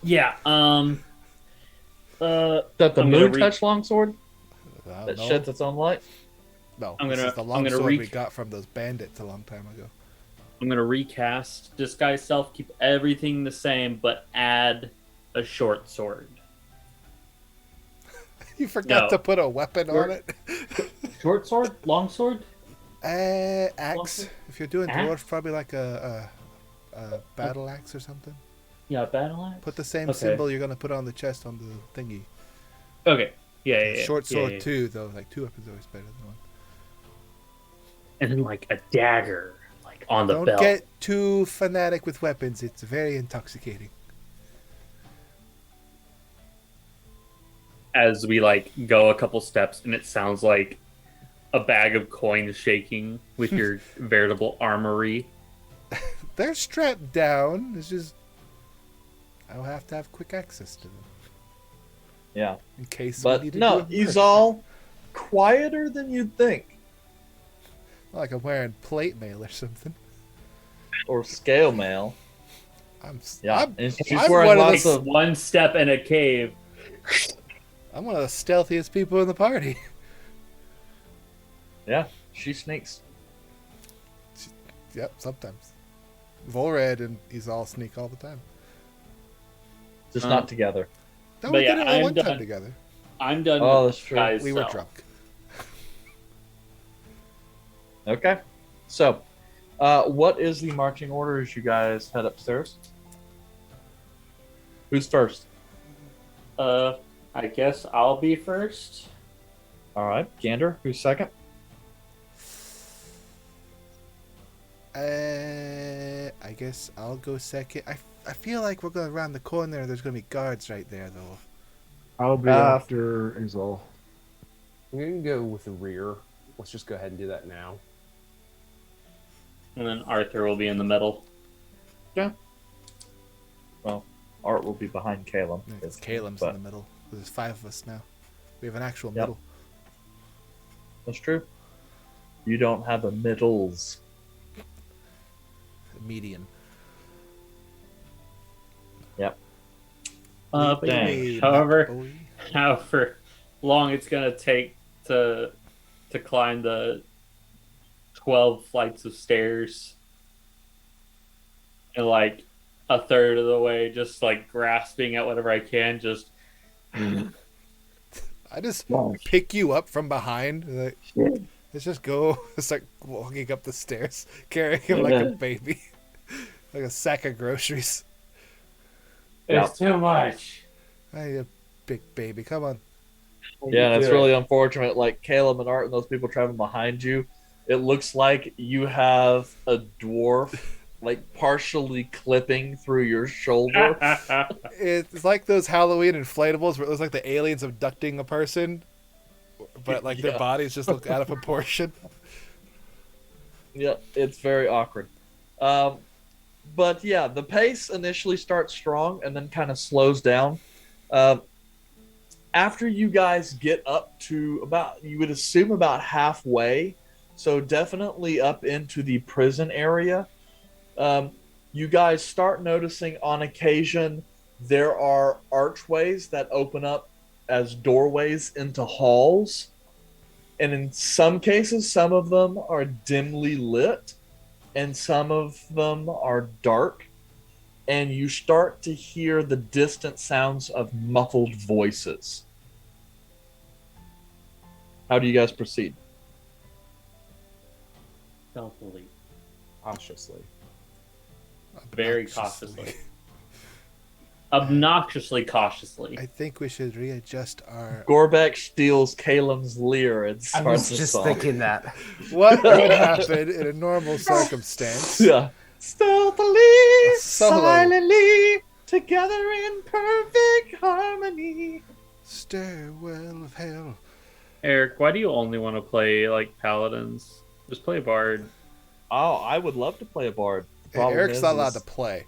Speaker 4: Yeah.
Speaker 2: Is that the
Speaker 4: I'm
Speaker 2: moon
Speaker 4: gonna
Speaker 2: touch longsword that
Speaker 5: No.
Speaker 2: sheds its own light?
Speaker 5: No,
Speaker 4: I'm
Speaker 5: this
Speaker 4: gonna-
Speaker 5: is the
Speaker 4: I'm gonna
Speaker 5: longsword we got from those bandits a long time ago.
Speaker 4: I'm gonna recast disguise self, keep everything the same, but add a short sword.
Speaker 5: You forgot
Speaker 4: No.
Speaker 5: to put a weapon on it.
Speaker 4: Short sword? Long sword?
Speaker 5: Axe.
Speaker 4: Longsword?
Speaker 5: If you're doing
Speaker 4: Axe?
Speaker 5: dwarf, probably like a battle axe or something.
Speaker 4: Yeah, battle axe.
Speaker 5: Put the same
Speaker 4: Okay.
Speaker 5: symbol you're gonna put on the chest on the thingy.
Speaker 4: Okay. Yeah.
Speaker 5: Short sword
Speaker 4: yeah.
Speaker 5: too, though. Like 2 weapons are always better than one.
Speaker 4: And then like a dagger, like on the
Speaker 5: Don't
Speaker 4: belt.
Speaker 5: get too fanatic with weapons. It's very intoxicating.
Speaker 4: As we like go a couple steps, and it sounds like a bag of coins shaking with your veritable armory.
Speaker 5: They're strapped down. It's just I'll have to have quick access to them
Speaker 2: Yeah.
Speaker 5: in case.
Speaker 2: But
Speaker 5: we need to
Speaker 2: no,
Speaker 5: do a
Speaker 2: he's
Speaker 5: murder.
Speaker 2: all quieter than you'd think.
Speaker 5: Like I'm wearing plate mail or something.
Speaker 2: Or scale mail. Yeah.
Speaker 5: I'm,
Speaker 2: And she's
Speaker 5: I'm
Speaker 2: wearing
Speaker 5: one of
Speaker 2: lots
Speaker 5: the-
Speaker 2: of.
Speaker 4: One step in a cave.
Speaker 5: I'm one of the stealthiest people in the party.
Speaker 2: Yeah, she sneaks.
Speaker 5: Yep, sometimes. Volred and he's all sneak all the time.
Speaker 2: Just not together.
Speaker 5: No,
Speaker 4: But
Speaker 5: we
Speaker 4: yeah,
Speaker 5: did it all
Speaker 4: I'm
Speaker 5: one time
Speaker 4: done.
Speaker 5: together.
Speaker 4: I'm done.
Speaker 2: Oh,
Speaker 4: with
Speaker 2: that's true.
Speaker 4: disguise
Speaker 5: We were
Speaker 4: self.
Speaker 5: drunk.
Speaker 2: Okay. So, what is the marching order as you guys head upstairs? Who's first?
Speaker 4: I guess I'll be first.
Speaker 2: All right. Gander, who's second?
Speaker 5: I guess I'll go second. I feel like we're going around the corner and there's going to be guards right there, though.
Speaker 7: I'll be after Azal.
Speaker 6: I'm going to go with the rear. Let's just go ahead and do that now.
Speaker 4: And then Arthur will be in the middle.
Speaker 2: Well, Art will be behind Caleb.
Speaker 5: It's Caleb's
Speaker 2: but
Speaker 5: in the middle. There's 5 of us now. We have an actual
Speaker 2: Yep.
Speaker 5: middle.
Speaker 2: That's true. You don't have a middles.
Speaker 5: A median.
Speaker 2: Yep.
Speaker 4: But
Speaker 2: Dang.
Speaker 5: Hey,
Speaker 4: however,
Speaker 5: boy.
Speaker 4: however long it's gonna take to climb the 12 flights of stairs, and like a third of the way, just like grasping at whatever I can, just
Speaker 5: I just pick you up from behind. Like, let's just go. It's like walking up the stairs, carrying him like a baby, like a sack of groceries.
Speaker 4: it's too much.
Speaker 5: Hey, you big baby, come on.
Speaker 2: Yeah, and it's really unfortunate. Like Caleb and Art and those people traveling behind you, it looks like you have a dwarf like partially clipping through your shoulder.
Speaker 5: It's like those Halloween inflatables where it looks like the aliens abducting a person, but like their
Speaker 2: Yeah.
Speaker 5: bodies just look out of proportion.
Speaker 2: Yeah, it's very awkward. But yeah, the pace initially starts strong and then kind of slows down. After you guys get up to about, you would assume about halfway, So definitely up into the prison area. You guys start noticing on occasion there are archways that open up as doorways into halls. And in some cases, some of them are dimly lit and some of them are dark. And you start to hear the distant sounds of muffled voices. How do you guys proceed?
Speaker 4: Stealthily.
Speaker 6: Cautiously.
Speaker 4: Very
Speaker 5: Obnoxiously.
Speaker 4: cautiously. Obnoxiously cautiously.
Speaker 5: I think we should readjust our.
Speaker 2: Gorbeck steals Calem's lyre and
Speaker 6: I
Speaker 2: starts
Speaker 6: was
Speaker 2: the
Speaker 6: just
Speaker 2: song.
Speaker 6: thinking that.
Speaker 5: What would happen in a normal circumstance?
Speaker 2: Yeah. Stealthily,
Speaker 5: Solo.
Speaker 2: silently, together in perfect harmony.
Speaker 5: Stairwell of hell.
Speaker 4: Eric, why do you only want to play like paladins? Just play a bard.
Speaker 2: Oh, I would love to play a bard.
Speaker 5: Hey, Eric's not allowed to play.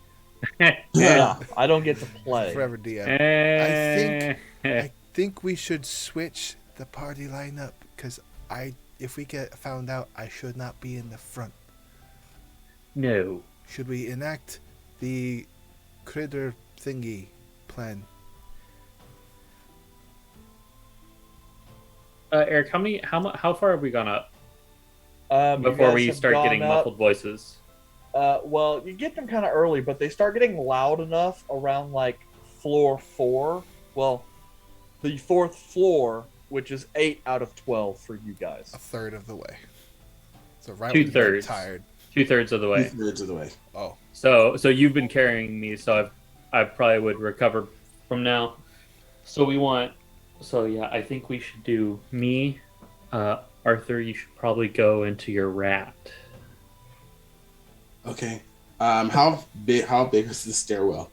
Speaker 2: Yeah, I don't get to play.
Speaker 5: Forever DM. I think we should switch the party lineup because if we get found out, I should not be in the front.
Speaker 4: No.
Speaker 5: Should we enact the critter thingy plan?
Speaker 4: Eric, how far have we gone up
Speaker 2: You
Speaker 4: before
Speaker 2: guys
Speaker 4: we
Speaker 2: have
Speaker 4: start
Speaker 2: gone
Speaker 4: getting
Speaker 2: up.
Speaker 4: muffled voices?
Speaker 2: Well, you get them kind of early, but they start getting loud enough around like floor 4. Well, the 4th floor, which is 8 out of 12 for you guys.
Speaker 5: A third of the way. So right when you get
Speaker 4: 2/3.
Speaker 5: tired.
Speaker 4: 2/3 of the way.
Speaker 3: 2/3 of the way.
Speaker 5: Oh,
Speaker 4: So you've been carrying me, so I probably would recover from now. I think we should do me, Arthur. You should probably go into your rat.
Speaker 3: Okay. How big is the stairwell?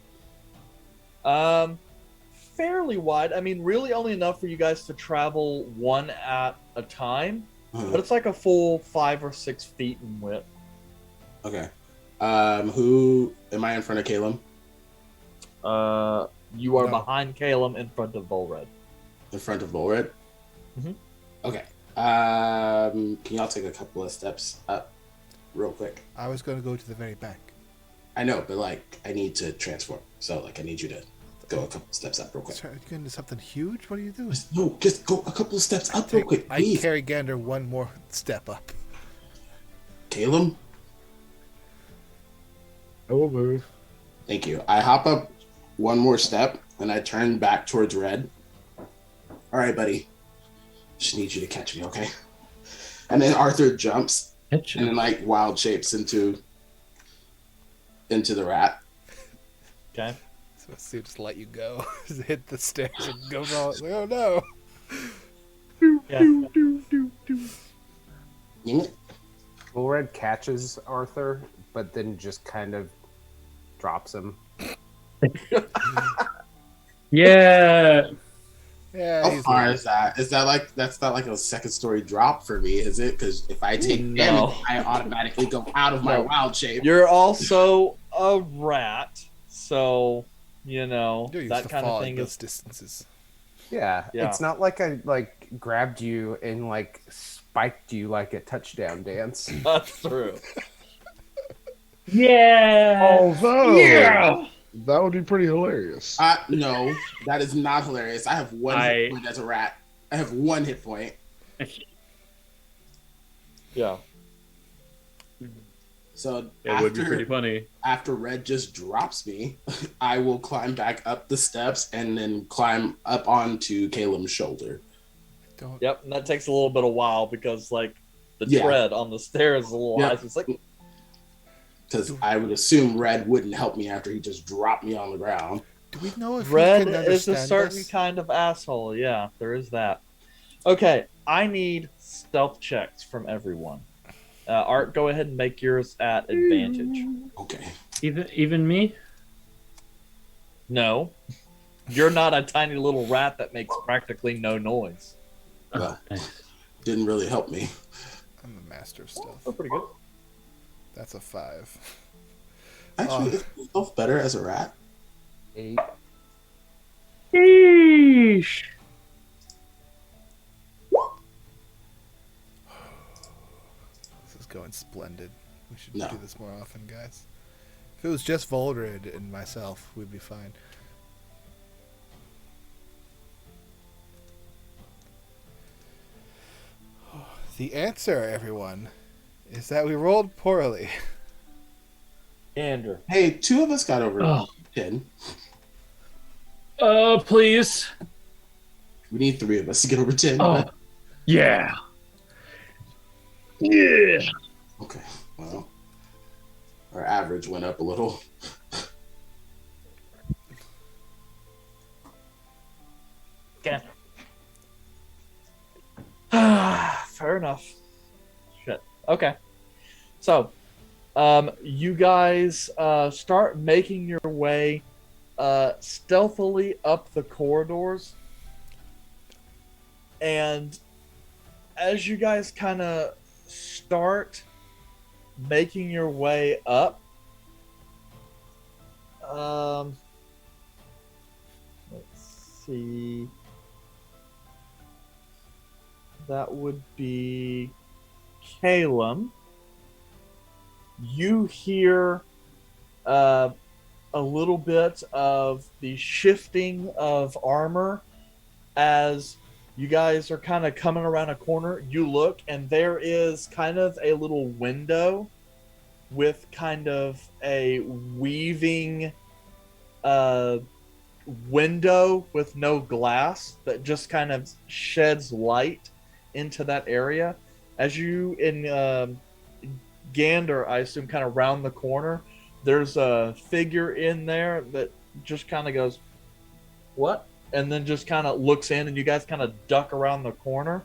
Speaker 2: Fairly wide. I mean, really only enough for you guys to travel one at a time, but it's like a full 5 or 6 feet in width.
Speaker 3: Okay. Who am I in front of Caleb?
Speaker 2: You are
Speaker 5: No.
Speaker 2: behind Caleb in front of Volred.
Speaker 3: In front of Volred?
Speaker 2: Mhm.
Speaker 3: Okay. Can y'all take a couple of steps up real quick?
Speaker 5: I was going to go to the very back.
Speaker 3: I know, but like I need to transform. So like I need you to go a couple steps up real quick.
Speaker 5: Sorry, are you going to something huge? What are you doing?
Speaker 3: Just go a couple of steps up real quick,
Speaker 5: I
Speaker 3: please.
Speaker 5: carry Gander one more step up.
Speaker 3: Caleb?
Speaker 7: I will move.
Speaker 3: Thank you. I hop up one more step and I turn back towards Red. All right, buddy. Just need you to catch me, okay? And then Arthur jumps and then like wild shapes into the rat.
Speaker 2: Okay.
Speaker 5: So he just let you go. Just hit the stairs and goes all. Like, oh no!
Speaker 2: Yeah.
Speaker 6: Bull Red catches Arthur, but then just kind of drops him.
Speaker 4: Yeah.
Speaker 5: Yeah,
Speaker 3: How
Speaker 5: he's
Speaker 3: far is that? Is that like that's not like a second story drop for me, is it? Because if I take
Speaker 2: No.
Speaker 3: damage, I automatically go out of my
Speaker 2: No.
Speaker 3: wild shape.
Speaker 2: You're also a rat, so you know
Speaker 5: You're used
Speaker 2: that
Speaker 5: to
Speaker 2: kind of
Speaker 5: falling
Speaker 2: thing
Speaker 5: those
Speaker 2: is.
Speaker 5: distances.
Speaker 6: Yeah,
Speaker 2: Yeah.
Speaker 6: it's not like I like grabbed you and like spiked you like a touchdown dance.
Speaker 2: That's true.
Speaker 4: Yeah.
Speaker 7: Although,
Speaker 4: Yeah.
Speaker 7: that would be pretty hilarious.
Speaker 3: No, that is not hilarious. I have one hit point as a rat. I have one hit point.
Speaker 2: Yeah.
Speaker 3: So
Speaker 4: It would be pretty funny.
Speaker 3: after Red just drops me, I will climb back up the steps and then climb up onto Caleb's shoulder.
Speaker 5: Don't.
Speaker 2: Yep. And that takes a little bit of while because like the
Speaker 3: Yeah.
Speaker 2: tread on the stairs is a little
Speaker 3: Yeah.
Speaker 2: high. So it's like
Speaker 3: Because I would assume Red wouldn't help me after he just dropped me on the ground.
Speaker 5: Do we know if
Speaker 2: Red
Speaker 5: he can
Speaker 2: is a
Speaker 5: understand
Speaker 2: certain
Speaker 5: us?
Speaker 2: kind of asshole. Yeah, there is that. Okay, I need stealth checks from everyone. Art, go ahead and make yours at advantage.
Speaker 3: Okay.
Speaker 4: Even me?
Speaker 2: No, you're not a tiny little rat that makes practically no noise.
Speaker 3: Well,
Speaker 4: Nice.
Speaker 3: didn't really help me.
Speaker 5: I'm a master of stealth.
Speaker 2: Oh, pretty good.
Speaker 5: That's a 5.
Speaker 3: Actually, is myself better as a rat?
Speaker 6: 8.
Speaker 4: Sheesh.
Speaker 5: going splendid. We should
Speaker 3: No.
Speaker 5: do this more often, guys. If it was just Voldred and myself, we'd be fine. The answer, everyone, is that we rolled poorly.
Speaker 2: Gander.
Speaker 3: Hey, 2 of us got over 10.
Speaker 4: Please.
Speaker 3: We need 3 of us to get over 10.
Speaker 4: Oh,
Speaker 3: But...
Speaker 4: yeah. Yeah.
Speaker 3: Okay. Well, our average went up a little.
Speaker 2: Fair enough. Shit. Okay. So, you guys start making your way stealthily up the corridors, and as you guys kind of start making your way up, let's see. That would be Calum. You hear a little bit of the shifting of armor as you guys are kind of coming around a corner. You look, and there is kind of a little window with kind of a weaving window with no glass that just kind of sheds light into that area. As you in Gander, I assume, kind of round the corner, there's a figure in there that just kind of goes, "What?" and then just kind of looks in, and you guys kind of duck around the corner,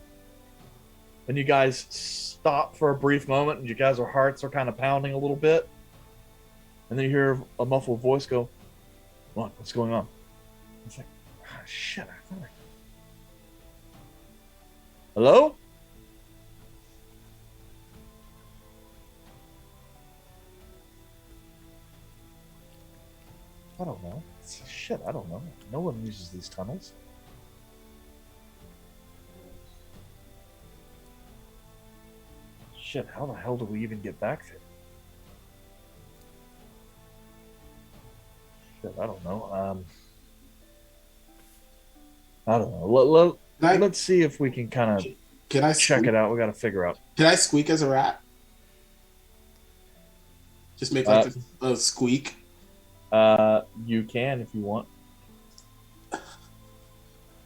Speaker 2: and you guys stop for a brief moment, and you guys' hearts are kind of pounding a little bit, and then you hear a muffled voice go, "What? What's going on?" It's like, oh, shit. Hello? I don't know. Shit, I don't know. No one uses these tunnels. Shit, how the hell do we even get back there? Shit, I don't know. I don't know. Let's see if we can kind of check it out. We got to figure out.
Speaker 3: Can I squeak as a rat? Just make like a squeak.
Speaker 2: You can if you want.
Speaker 3: All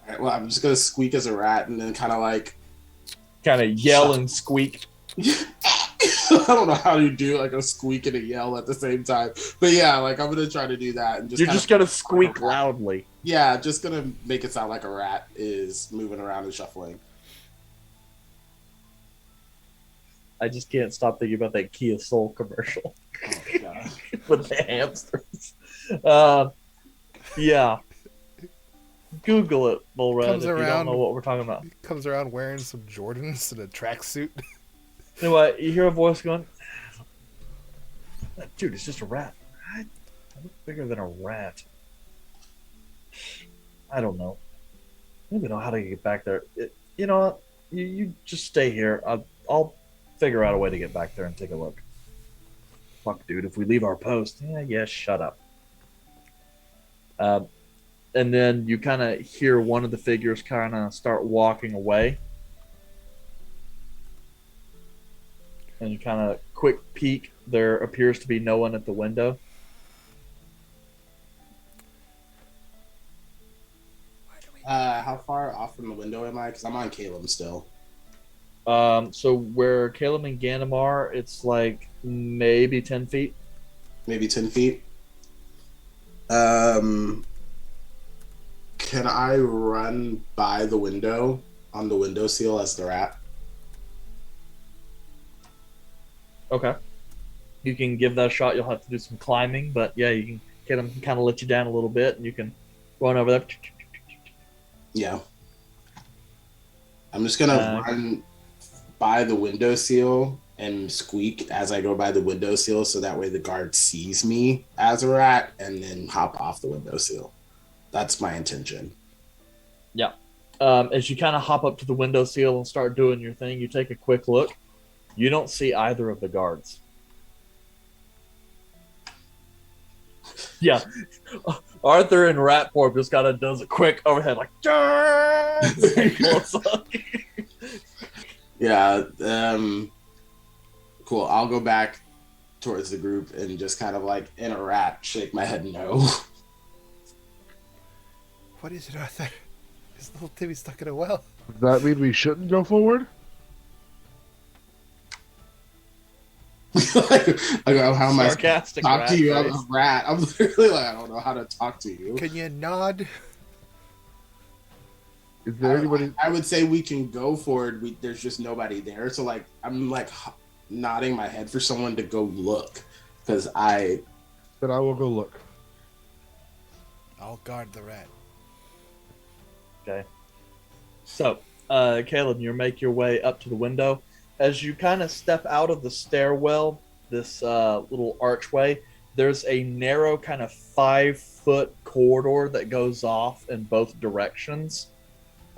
Speaker 3: right, well, I'm just gonna squeak as a rat and then kind of
Speaker 2: yell and squeak.
Speaker 3: I don't know how you do like a squeak and a yell at the same time, but yeah, like I'm gonna try to do that and
Speaker 2: you're just gonna squeak loudly.
Speaker 3: Yeah, just gonna make it sound like a rat is moving around and shuffling.
Speaker 2: I just can't stop thinking about that Kia Soul commercial.
Speaker 3: Oh, God.
Speaker 2: With the hamsters. Yeah. Google it, Bullred, if you don't know what we're talking about.
Speaker 5: Comes around wearing some Jordans and a tracksuit.
Speaker 2: You know what? You hear a voice going, "Dude, it's just a rat. I look bigger than a rat." I don't know. I don't even know how to get back there. You know what? You just stay here. I'll figure out a way to get back there and take a look. Fuck, dude. If we leave our post, shut up. And then you kind of hear one of the figures kind of start walking away. And you kind of quick peek. There appears to be no one at the window.
Speaker 3: How far off from the window am I? Because I'm on Calum still.
Speaker 2: So where Calum and Ganem are, it's like maybe 10 feet.
Speaker 3: Maybe 10 feet. Can I run by the window on the windowsill as the rat?
Speaker 2: Okay. You can give that a shot. You'll have to do some climbing, but yeah, you can get him kind of let you down a little bit, and you can run over there.
Speaker 3: Yeah. I'm just gonna run by the windowsill and squeak as I go by the windowsill, so that way the guard sees me as a rat, and then hop off the windowsill. That's my intention.
Speaker 2: Yeah. As you kind of hop up to the windowsill and start doing your thing, you take a quick look, You don't see either of the guards. Yeah, Arthur and Ratport just kind of does a quick overhead, like,
Speaker 3: Yeah. Cool. I'll go back towards the group and just kind of like in a rat shake my head no.
Speaker 5: What is it, Arthur? This little Timmy's stuck in a well.
Speaker 7: Does that mean we shouldn't go forward?
Speaker 3: Like, how am I
Speaker 2: sarcastic
Speaker 3: talk
Speaker 2: rat
Speaker 3: to you? I'm
Speaker 2: face.
Speaker 3: a rat. I'm literally like, I don't know how to talk to you.
Speaker 5: Can you nod?
Speaker 7: Is there anybody?
Speaker 3: I would say we can go forward. There's just nobody there. So like, I'm like nodding my head for someone to go look because
Speaker 7: Then I will go look.
Speaker 5: I'll guard the rat.
Speaker 2: Okay. So, Caleb, you make your way up to the window. As you kind of step out of the stairwell, this little archway, there's a narrow kind of 5-foot corridor that goes off in both directions.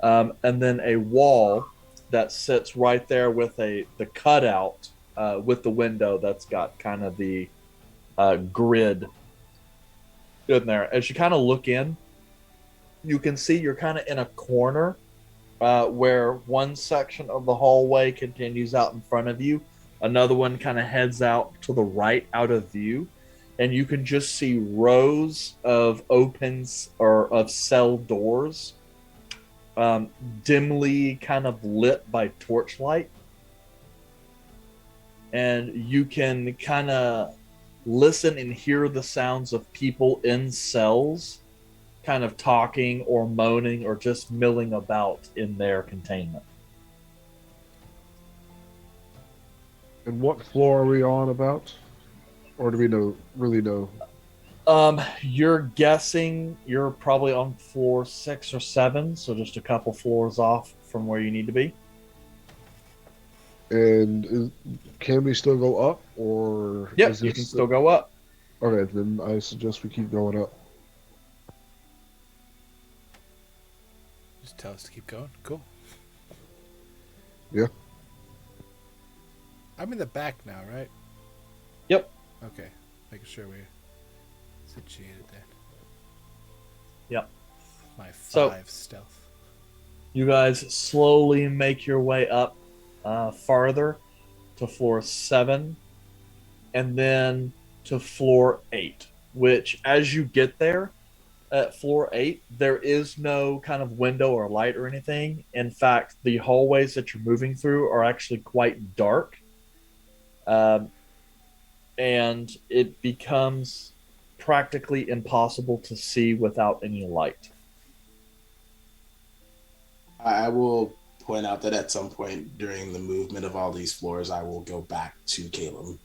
Speaker 2: And then a wall that sits right there with the cutout with the window that's got kind of the grid in there. As you kind of look in, you can see you're kind of in a corner where one section of the hallway continues out in front of you. Another one kind of heads out to the right out of view. And you can just see rows of opens or of cell doors dimly kind of lit by torchlight. And you can kind of listen and hear the sounds of people in cells kind of talking or moaning or just milling about in their containment.
Speaker 7: And what floor are we on about? Or do we really know?
Speaker 2: You're guessing you're probably on floor 6 or 7, so just a couple floors off from where you need to be.
Speaker 7: And can we still go up? Or
Speaker 2: Yep,
Speaker 7: is
Speaker 2: you
Speaker 7: this
Speaker 2: can still go up.
Speaker 7: Okay, then I suggest we keep going up.
Speaker 5: Just tell us to keep going. Cool.
Speaker 7: Yeah.
Speaker 5: I'm in the back now, right?
Speaker 2: Yep.
Speaker 5: Okay. Making sure we're situated then.
Speaker 2: Yep.
Speaker 5: My 5
Speaker 2: So-
Speaker 5: stealth.
Speaker 2: You guys slowly make your way up farther to floor 7 and then to floor 8, which as you get there at floor 8, there is no kind of window or light or anything. In fact, the hallways that you're moving through are actually quite dark. And it becomes practically impossible to see without any light.
Speaker 3: I will point out that at some point during the movement of all these floors, I will go back to Caleb.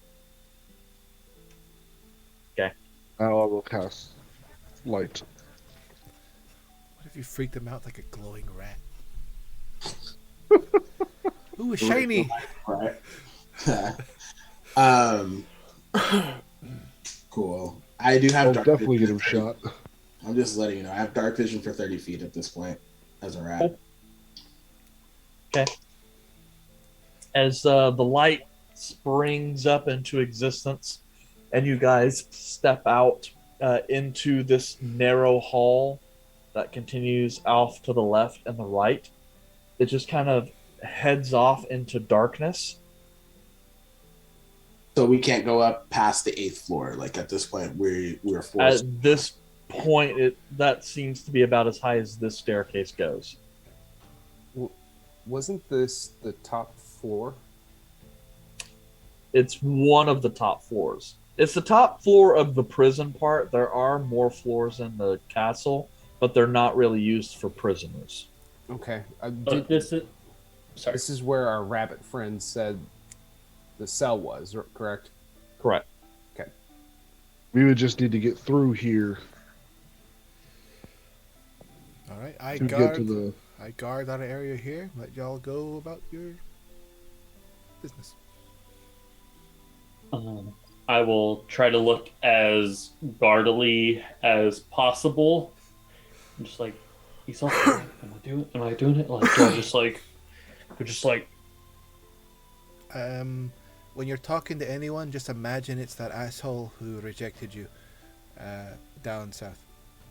Speaker 7: Now I will cast light.
Speaker 5: What if you freaked them out like a glowing rat? Ooh, a shiny!
Speaker 3: Right. Cool. I do have
Speaker 7: I'll
Speaker 3: dark
Speaker 7: definitely get
Speaker 3: vision.
Speaker 7: him shot.
Speaker 3: I'm just letting you know. I have dark vision for 30 feet at this point as a rat.
Speaker 2: Okay. As the light springs up into existence and you guys step out into this narrow hall that continues off to the left and the right, it just kind of heads off into darkness.
Speaker 3: So we can't go up past the 8th floor. Like at this point, we're forced.
Speaker 2: At this point, that seems to be about as high as this staircase goes.
Speaker 6: Wasn't this the top floor?
Speaker 2: It's one of the top floors. It's the top floor of the prison part. There are more floors in the castle, but they're not really used for prisoners.
Speaker 6: Okay.
Speaker 4: This is sorry.
Speaker 6: This is where our rabbit friend said the cell was, correct?
Speaker 2: Correct.
Speaker 7: We would just need to get through here
Speaker 5: All right, I
Speaker 7: to get to
Speaker 5: guard.
Speaker 7: the.
Speaker 5: I guard that area here. Let y'all go about your business.
Speaker 4: I will try to look as guardily as possible. I'm just like, he's all right. Am I doing it? Like, do I just like,
Speaker 5: When you're talking to anyone, just imagine it's that asshole who rejected you down south.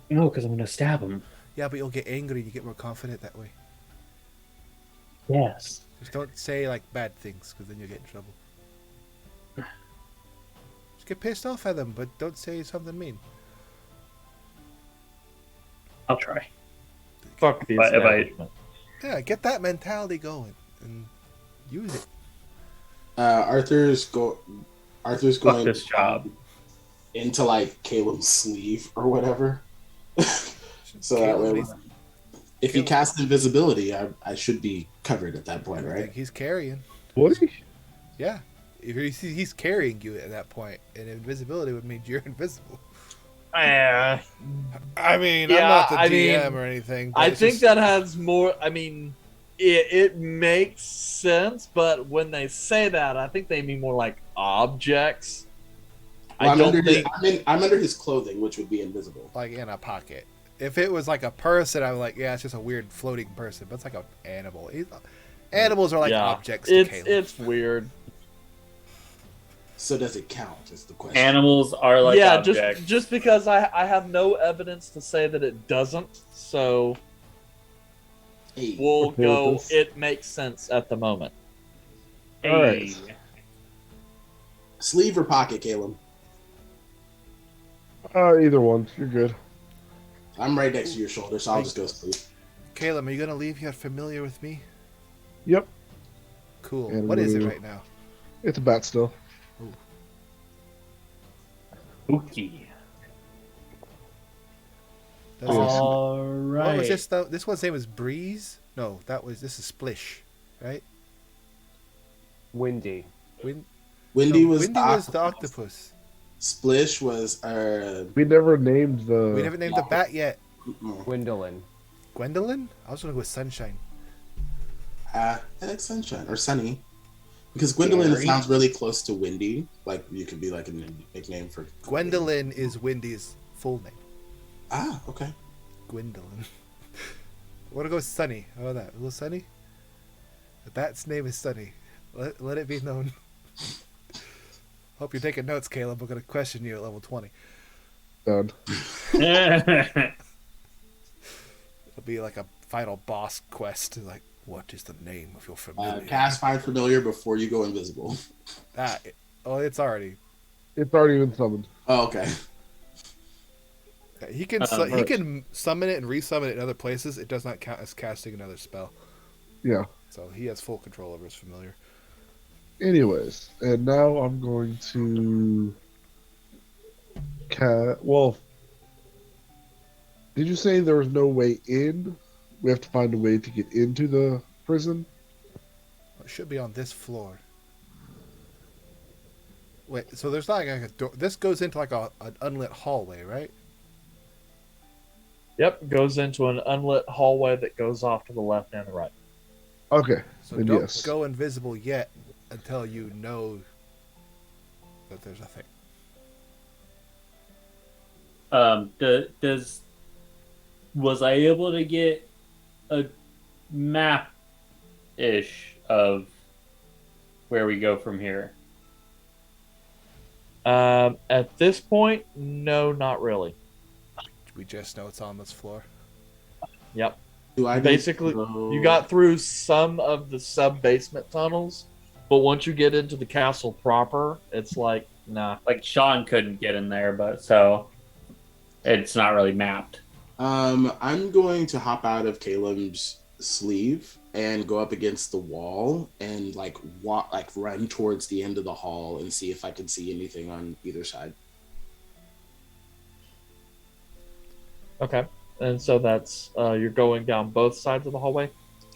Speaker 4: No, because I'm gonna stab him.
Speaker 5: Yeah, but you'll get angry and you get more confident that way.
Speaker 4: Yes.
Speaker 5: Just don't say like bad things, because then you'll get in trouble. Just get pissed off at them, but don't say something mean.
Speaker 4: I'll try.
Speaker 2: Fuck the
Speaker 4: But if I-
Speaker 2: establishment.
Speaker 5: Yeah, get that mentality going and use it.
Speaker 3: Arthur's
Speaker 4: Fuck
Speaker 3: going
Speaker 4: this job.
Speaker 3: into like Caleb's sleeve or whatever. So that way,
Speaker 5: Caleb,
Speaker 3: if he casts invisibility, I should be covered at that point,
Speaker 5: I
Speaker 3: right?
Speaker 5: think he's carrying.
Speaker 7: What?
Speaker 5: Yeah. If he's carrying you at that point, and invisibility would mean you're invisible.
Speaker 2: Eh,
Speaker 5: I mean,
Speaker 2: Yeah,
Speaker 5: I'm not the
Speaker 2: I
Speaker 5: DM
Speaker 2: mean,
Speaker 5: or anything. But
Speaker 2: I
Speaker 5: it's
Speaker 2: think
Speaker 5: just-
Speaker 2: that has more. I mean, it makes sense, but when they say that, I think they mean more like objects.
Speaker 3: Well,
Speaker 2: I
Speaker 3: I'm,
Speaker 2: don't
Speaker 3: under
Speaker 2: think.
Speaker 3: I'm under his clothing, which would be invisible.
Speaker 5: like in a pocket. If it was like a person, I'm like, yeah, it's just a weird floating person. But it's like an animal. Animals are like
Speaker 2: yeah,
Speaker 5: objects to Caleb.
Speaker 2: it's weird.
Speaker 3: So does it count? Is the question.
Speaker 4: Animals are like
Speaker 2: yeah,
Speaker 4: objects.
Speaker 2: just because I have no evidence to say that it doesn't, so
Speaker 3: Hey,
Speaker 2: we'll
Speaker 7: Okay with
Speaker 2: go.
Speaker 7: this.
Speaker 2: It makes sense at the moment.
Speaker 4: Hey.
Speaker 3: sleeve or pocket, Caleb?
Speaker 7: Either one. You're good.
Speaker 3: I'm right next to your shoulder, so I'll just go sleeve.
Speaker 5: Caleb, are you gonna leave your familiar with me?
Speaker 7: Yep.
Speaker 5: Cool.
Speaker 7: And
Speaker 5: What is it
Speaker 7: we-
Speaker 5: right now?
Speaker 7: It's a bat still.
Speaker 4: Spooky.
Speaker 5: That's
Speaker 4: All right.
Speaker 5: What was this though? This one's name was Breeze. No, this is Splish, right?
Speaker 6: Windy.
Speaker 3: Windy was
Speaker 5: Windy
Speaker 3: the
Speaker 5: was the
Speaker 3: octopus.
Speaker 5: octopus.
Speaker 3: Splish was
Speaker 7: We never named the.
Speaker 5: We haven't named the bat yet.
Speaker 6: Gwendolyn.
Speaker 5: Gwendolyn? I was gonna go with Sunshine.
Speaker 3: I like Sunshine or Sunny, because Gwendolyn
Speaker 4: Gary?
Speaker 3: sounds really close to Windy. Like you could be like a nickname for
Speaker 5: Gwendolyn is Windy's full name.
Speaker 3: Ah, okay.
Speaker 5: Gwendolyn. I want to go with Sunny. How about that? A little Sunny? The bat's name is Sunny. Let it be known. Hope you're taking notes, Caleb. I'm going to question you at level 20.
Speaker 7: Done.
Speaker 5: It'll be like a final boss quest. Like, what is the name of your familiar?
Speaker 3: Cast Find Familiar before you go invisible.
Speaker 5: It's already.
Speaker 7: It's already been summoned.
Speaker 3: Oh, okay.
Speaker 5: He can he can summon it and resummon it in other places. It does not count as casting another spell.
Speaker 7: Yeah.
Speaker 5: So he has full control over his familiar.
Speaker 7: Anyways, and now I'm going to. Well, did you say there was no way in? We have to find a way to get into the prison.
Speaker 5: It should be on this floor. Wait, so there's not like a door. This goes into like an unlit hallway, right?
Speaker 2: Yep, goes into an unlit hallway that goes off to the left and the right.
Speaker 7: Okay.
Speaker 5: So
Speaker 7: then
Speaker 5: don't
Speaker 7: yes.
Speaker 5: go invisible yet until you know that there's a thing.
Speaker 4: Was I able to get a map ish of where we go from here?
Speaker 2: At this point, no, not really.
Speaker 5: We just know it's on this floor.
Speaker 2: Yep.
Speaker 3: Do I need
Speaker 2: Basically,
Speaker 3: to go-
Speaker 2: you got through some of the sub-basement tunnels, but once you get into the castle proper, it's like, nah.
Speaker 4: Like Sean couldn't get in there, but so it's not really mapped.
Speaker 3: I'm going to hop out of Caleb's sleeve and go up against the wall and run towards the end of the hall and see if I can see anything on either side.
Speaker 2: Okay. And so that's, you're going down both sides of the hallway?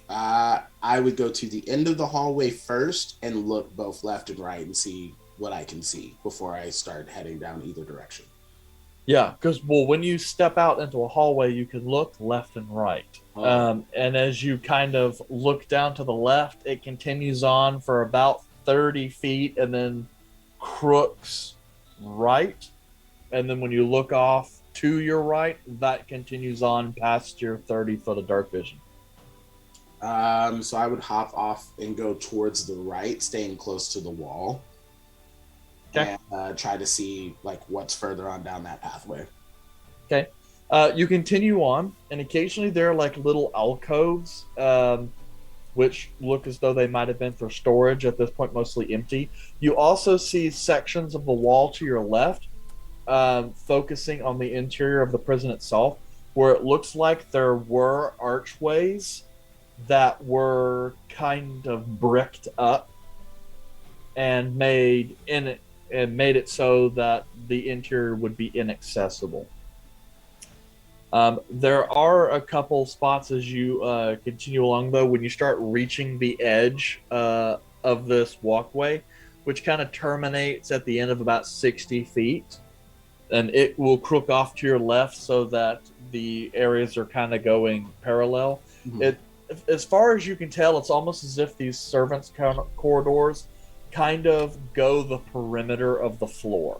Speaker 3: I would go to the end of the hallway first and look both left and right and see what I can see before I start heading down either direction.
Speaker 2: Yeah, because, well, when you step out into a hallway, you can look left and right. And as you kind of look down to the left, it continues on for about 30 feet and then crooks right. And then when you look off to your right, that continues on past your 30 foot of dark vision.
Speaker 3: So I would hop off and go towards the right, staying close to the wall.
Speaker 2: Okay.
Speaker 3: And try to see like what's further on down that pathway.
Speaker 2: Okay. You continue on, and occasionally there are like little alcoves, which look as though they might have been for storage, at this point mostly empty. You also see sections of the wall to your left, focusing on the interior of the prison itself, where it looks like there were archways that were kind of bricked up and made it so that the interior would be inaccessible. There are a couple spots as you continue along, though, when you start reaching the edge of this walkway, which kind of terminates at the end of about 60 feet. And it will crook off to your left so that the areas are kind of going parallel.
Speaker 3: Mhm.
Speaker 2: As far as you can tell, it's almost as if these servants' corridors kind of go the perimeter of the floor,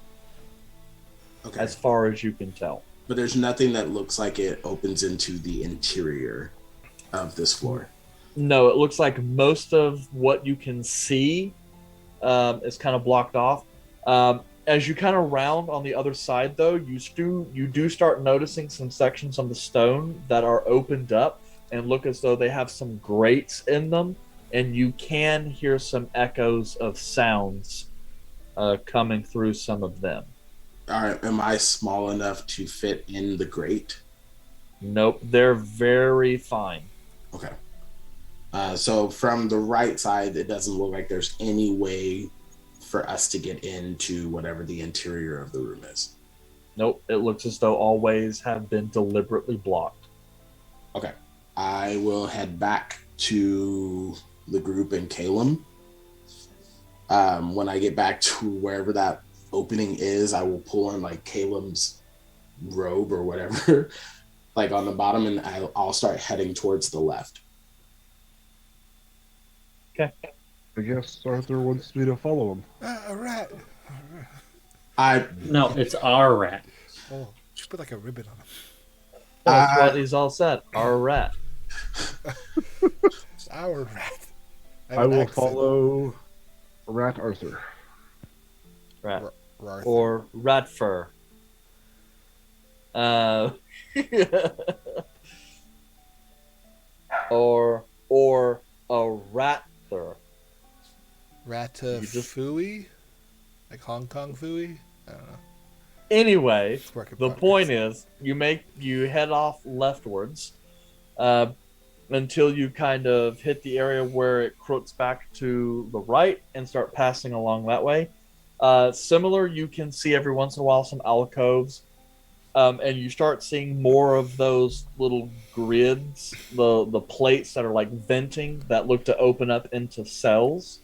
Speaker 3: Okay.
Speaker 2: as far as you can tell.
Speaker 3: But there's nothing that looks like it opens into the interior of this floor.
Speaker 2: No, it looks like most of what you can see is kind of blocked off. As you kind of round on the other side, though, you do start noticing some sections on the stone that are opened up and look as though they have some grates in them, and you can hear some echoes of sounds coming through some of them.
Speaker 3: All right, am I small enough to fit in the grate?
Speaker 2: Nope, they're very fine.
Speaker 3: Okay. So from the right side, it doesn't look like there's any way for us to get into whatever the interior of the room is.
Speaker 2: Nope, it looks as though all ways have been deliberately blocked.
Speaker 3: Okay. I will head back to the group in Calum. When I get back to wherever that opening is, I will pull on like Calum's robe or whatever, like on the bottom, and I'll start heading towards the left.
Speaker 2: Okay.
Speaker 7: I guess Arthur wants me to follow him.
Speaker 5: A rat.
Speaker 4: No, it's our rat.
Speaker 5: Oh, just put like a ribbon on him.
Speaker 2: That's what he's all said. Our rat.
Speaker 5: It's our rat.
Speaker 7: I will follow Rat Arthur.
Speaker 2: Rat.
Speaker 5: Arthur.
Speaker 2: Or rat fur. Or a rather.
Speaker 5: Ratatouille? Like Hong Kong Fooey? I don't know.
Speaker 2: Anyway,
Speaker 5: Work in
Speaker 2: the
Speaker 5: progress.
Speaker 2: point is, you head off leftwards until you kind of hit the area where it crooks back to the right and start passing along that way. Similar, you can see every once in a while some alcoves, and you start seeing more of those little grids, the plates that are like venting that look to open up into cells.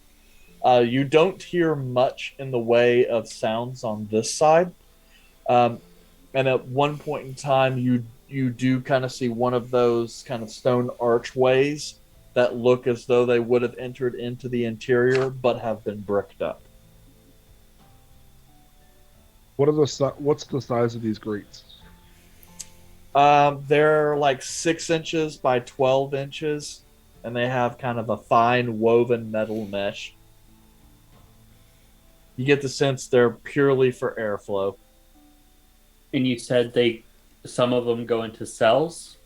Speaker 2: You don't hear much in the way of sounds on this side. And at one point in time, you do kind of see one of those kind of stone archways that look as though they would have entered into the interior but have been bricked up.
Speaker 7: What's the size of these grates?
Speaker 2: They're like 6 inches by 12 inches, and they have kind of a fine woven metal mesh. You get the sense they're purely for airflow.
Speaker 4: And you said some of them go into cells?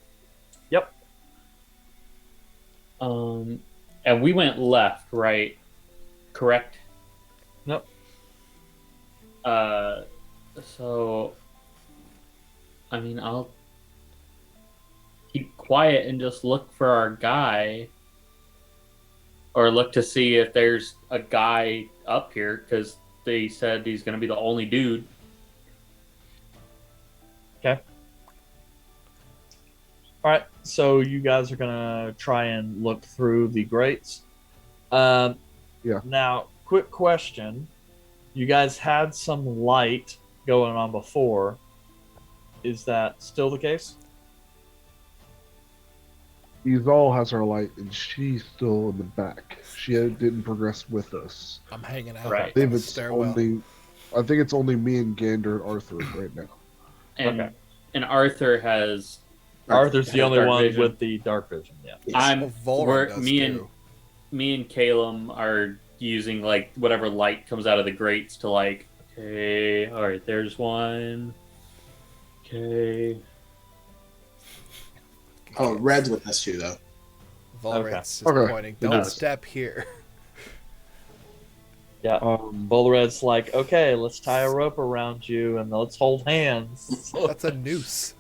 Speaker 2: Yep.
Speaker 4: And we went left, right? Correct?
Speaker 2: Nope.
Speaker 4: So, I mean, I'll keep quiet and just look for our guy, or look to see if there's a guy up here, because they said he's going to be the only dude.
Speaker 2: Okay. All right. So you guys are gonna try and look through the grates.
Speaker 7: Yeah.
Speaker 2: Now, quick question: you guys had some light going on before. Is that still the case?
Speaker 7: Izal has her light, and she's still in the back. She didn't progress with us.
Speaker 5: I'm hanging out.
Speaker 4: Right.
Speaker 7: I
Speaker 5: in
Speaker 7: think
Speaker 5: the
Speaker 7: it's
Speaker 5: stairwell.
Speaker 7: only me and Gander and Arthur right now.
Speaker 4: And,
Speaker 2: Okay.
Speaker 4: and Arthur has
Speaker 2: Arthur's the only
Speaker 4: Dark
Speaker 2: one
Speaker 4: vision.
Speaker 2: with the dark vision. Yeah.
Speaker 5: Well, Volron does too.
Speaker 4: Me and Calum are using like whatever light comes out of the grates to like, okay, all right, there's one. Okay.
Speaker 3: Oh, Red's with us too, though.
Speaker 5: Volran's just
Speaker 7: Okay.
Speaker 5: pointing.
Speaker 2: Who
Speaker 5: Don't
Speaker 2: knows?
Speaker 5: step here.
Speaker 2: Yeah. Bullred's like, okay, let's tie a rope around you and let's hold hands.
Speaker 5: That's a noose.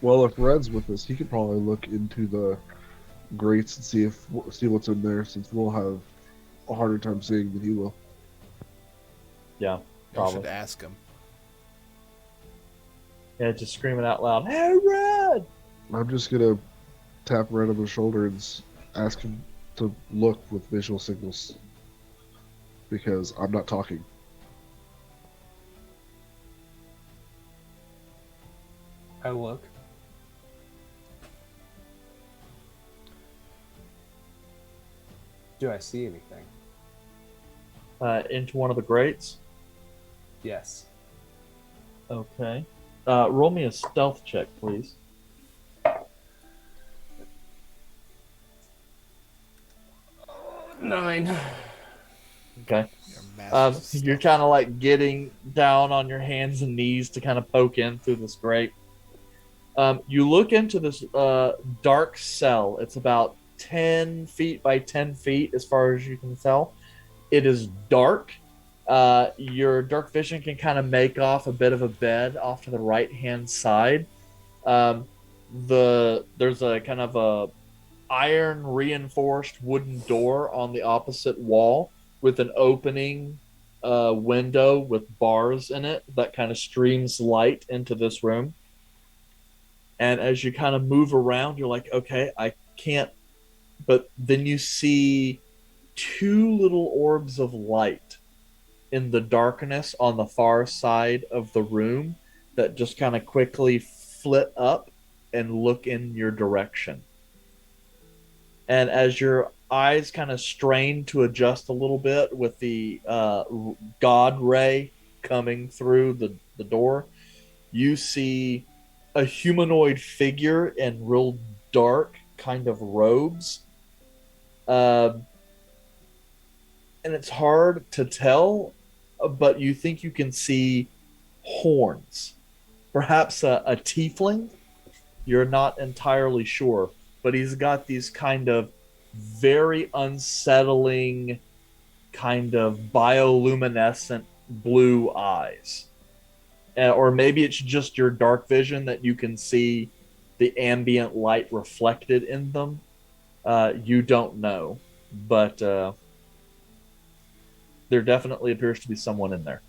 Speaker 7: Well, if Red's with us, he could probably look into the grates and see what's in there, since we'll have a harder time seeing than he will.
Speaker 2: Yeah,
Speaker 5: You
Speaker 2: probably.
Speaker 5: should ask him.
Speaker 2: Yeah, just screaming out loud, "Hey, Red!"
Speaker 7: I'm just gonna tap Red on the shoulder and ask him to look with visual signals, because I'm not talking.
Speaker 6: I look. Do I see anything?
Speaker 2: Into one of the grates.
Speaker 6: Yes.
Speaker 2: Okay. Roll me a stealth check, please.
Speaker 6: 9.
Speaker 2: Okay.
Speaker 5: You're massive
Speaker 2: You're
Speaker 5: stuff.
Speaker 2: kind of like getting down on your hands and knees to kind of poke in through this grate. You look into this dark cell. It's about 10 feet by 10 feet as far as you can tell. It is dark. Your dark vision can kind of make off a bit of a bed off to the right hand side. There's a kind of a iron reinforced wooden door on the opposite wall with an opening window with bars in it that kind of streams light into this room. And as you kind of move around, you're like, okay, I can't. But then you see two little orbs of light in the darkness on the far side of the room that just kind of quickly flit up and look in your direction. And as your eyes kind of strain to adjust a little bit with the God ray coming through the door, you see a humanoid figure in real dark kind of robes. And it's hard to tell, but you think you can see horns. Perhaps a tiefling? You're not entirely sure. But he's got these kind of very unsettling, kind of bioluminescent blue eyes. Or maybe it's just your dark vision that you can see the ambient light reflected in them. You don't know. But there definitely appears to be someone in there.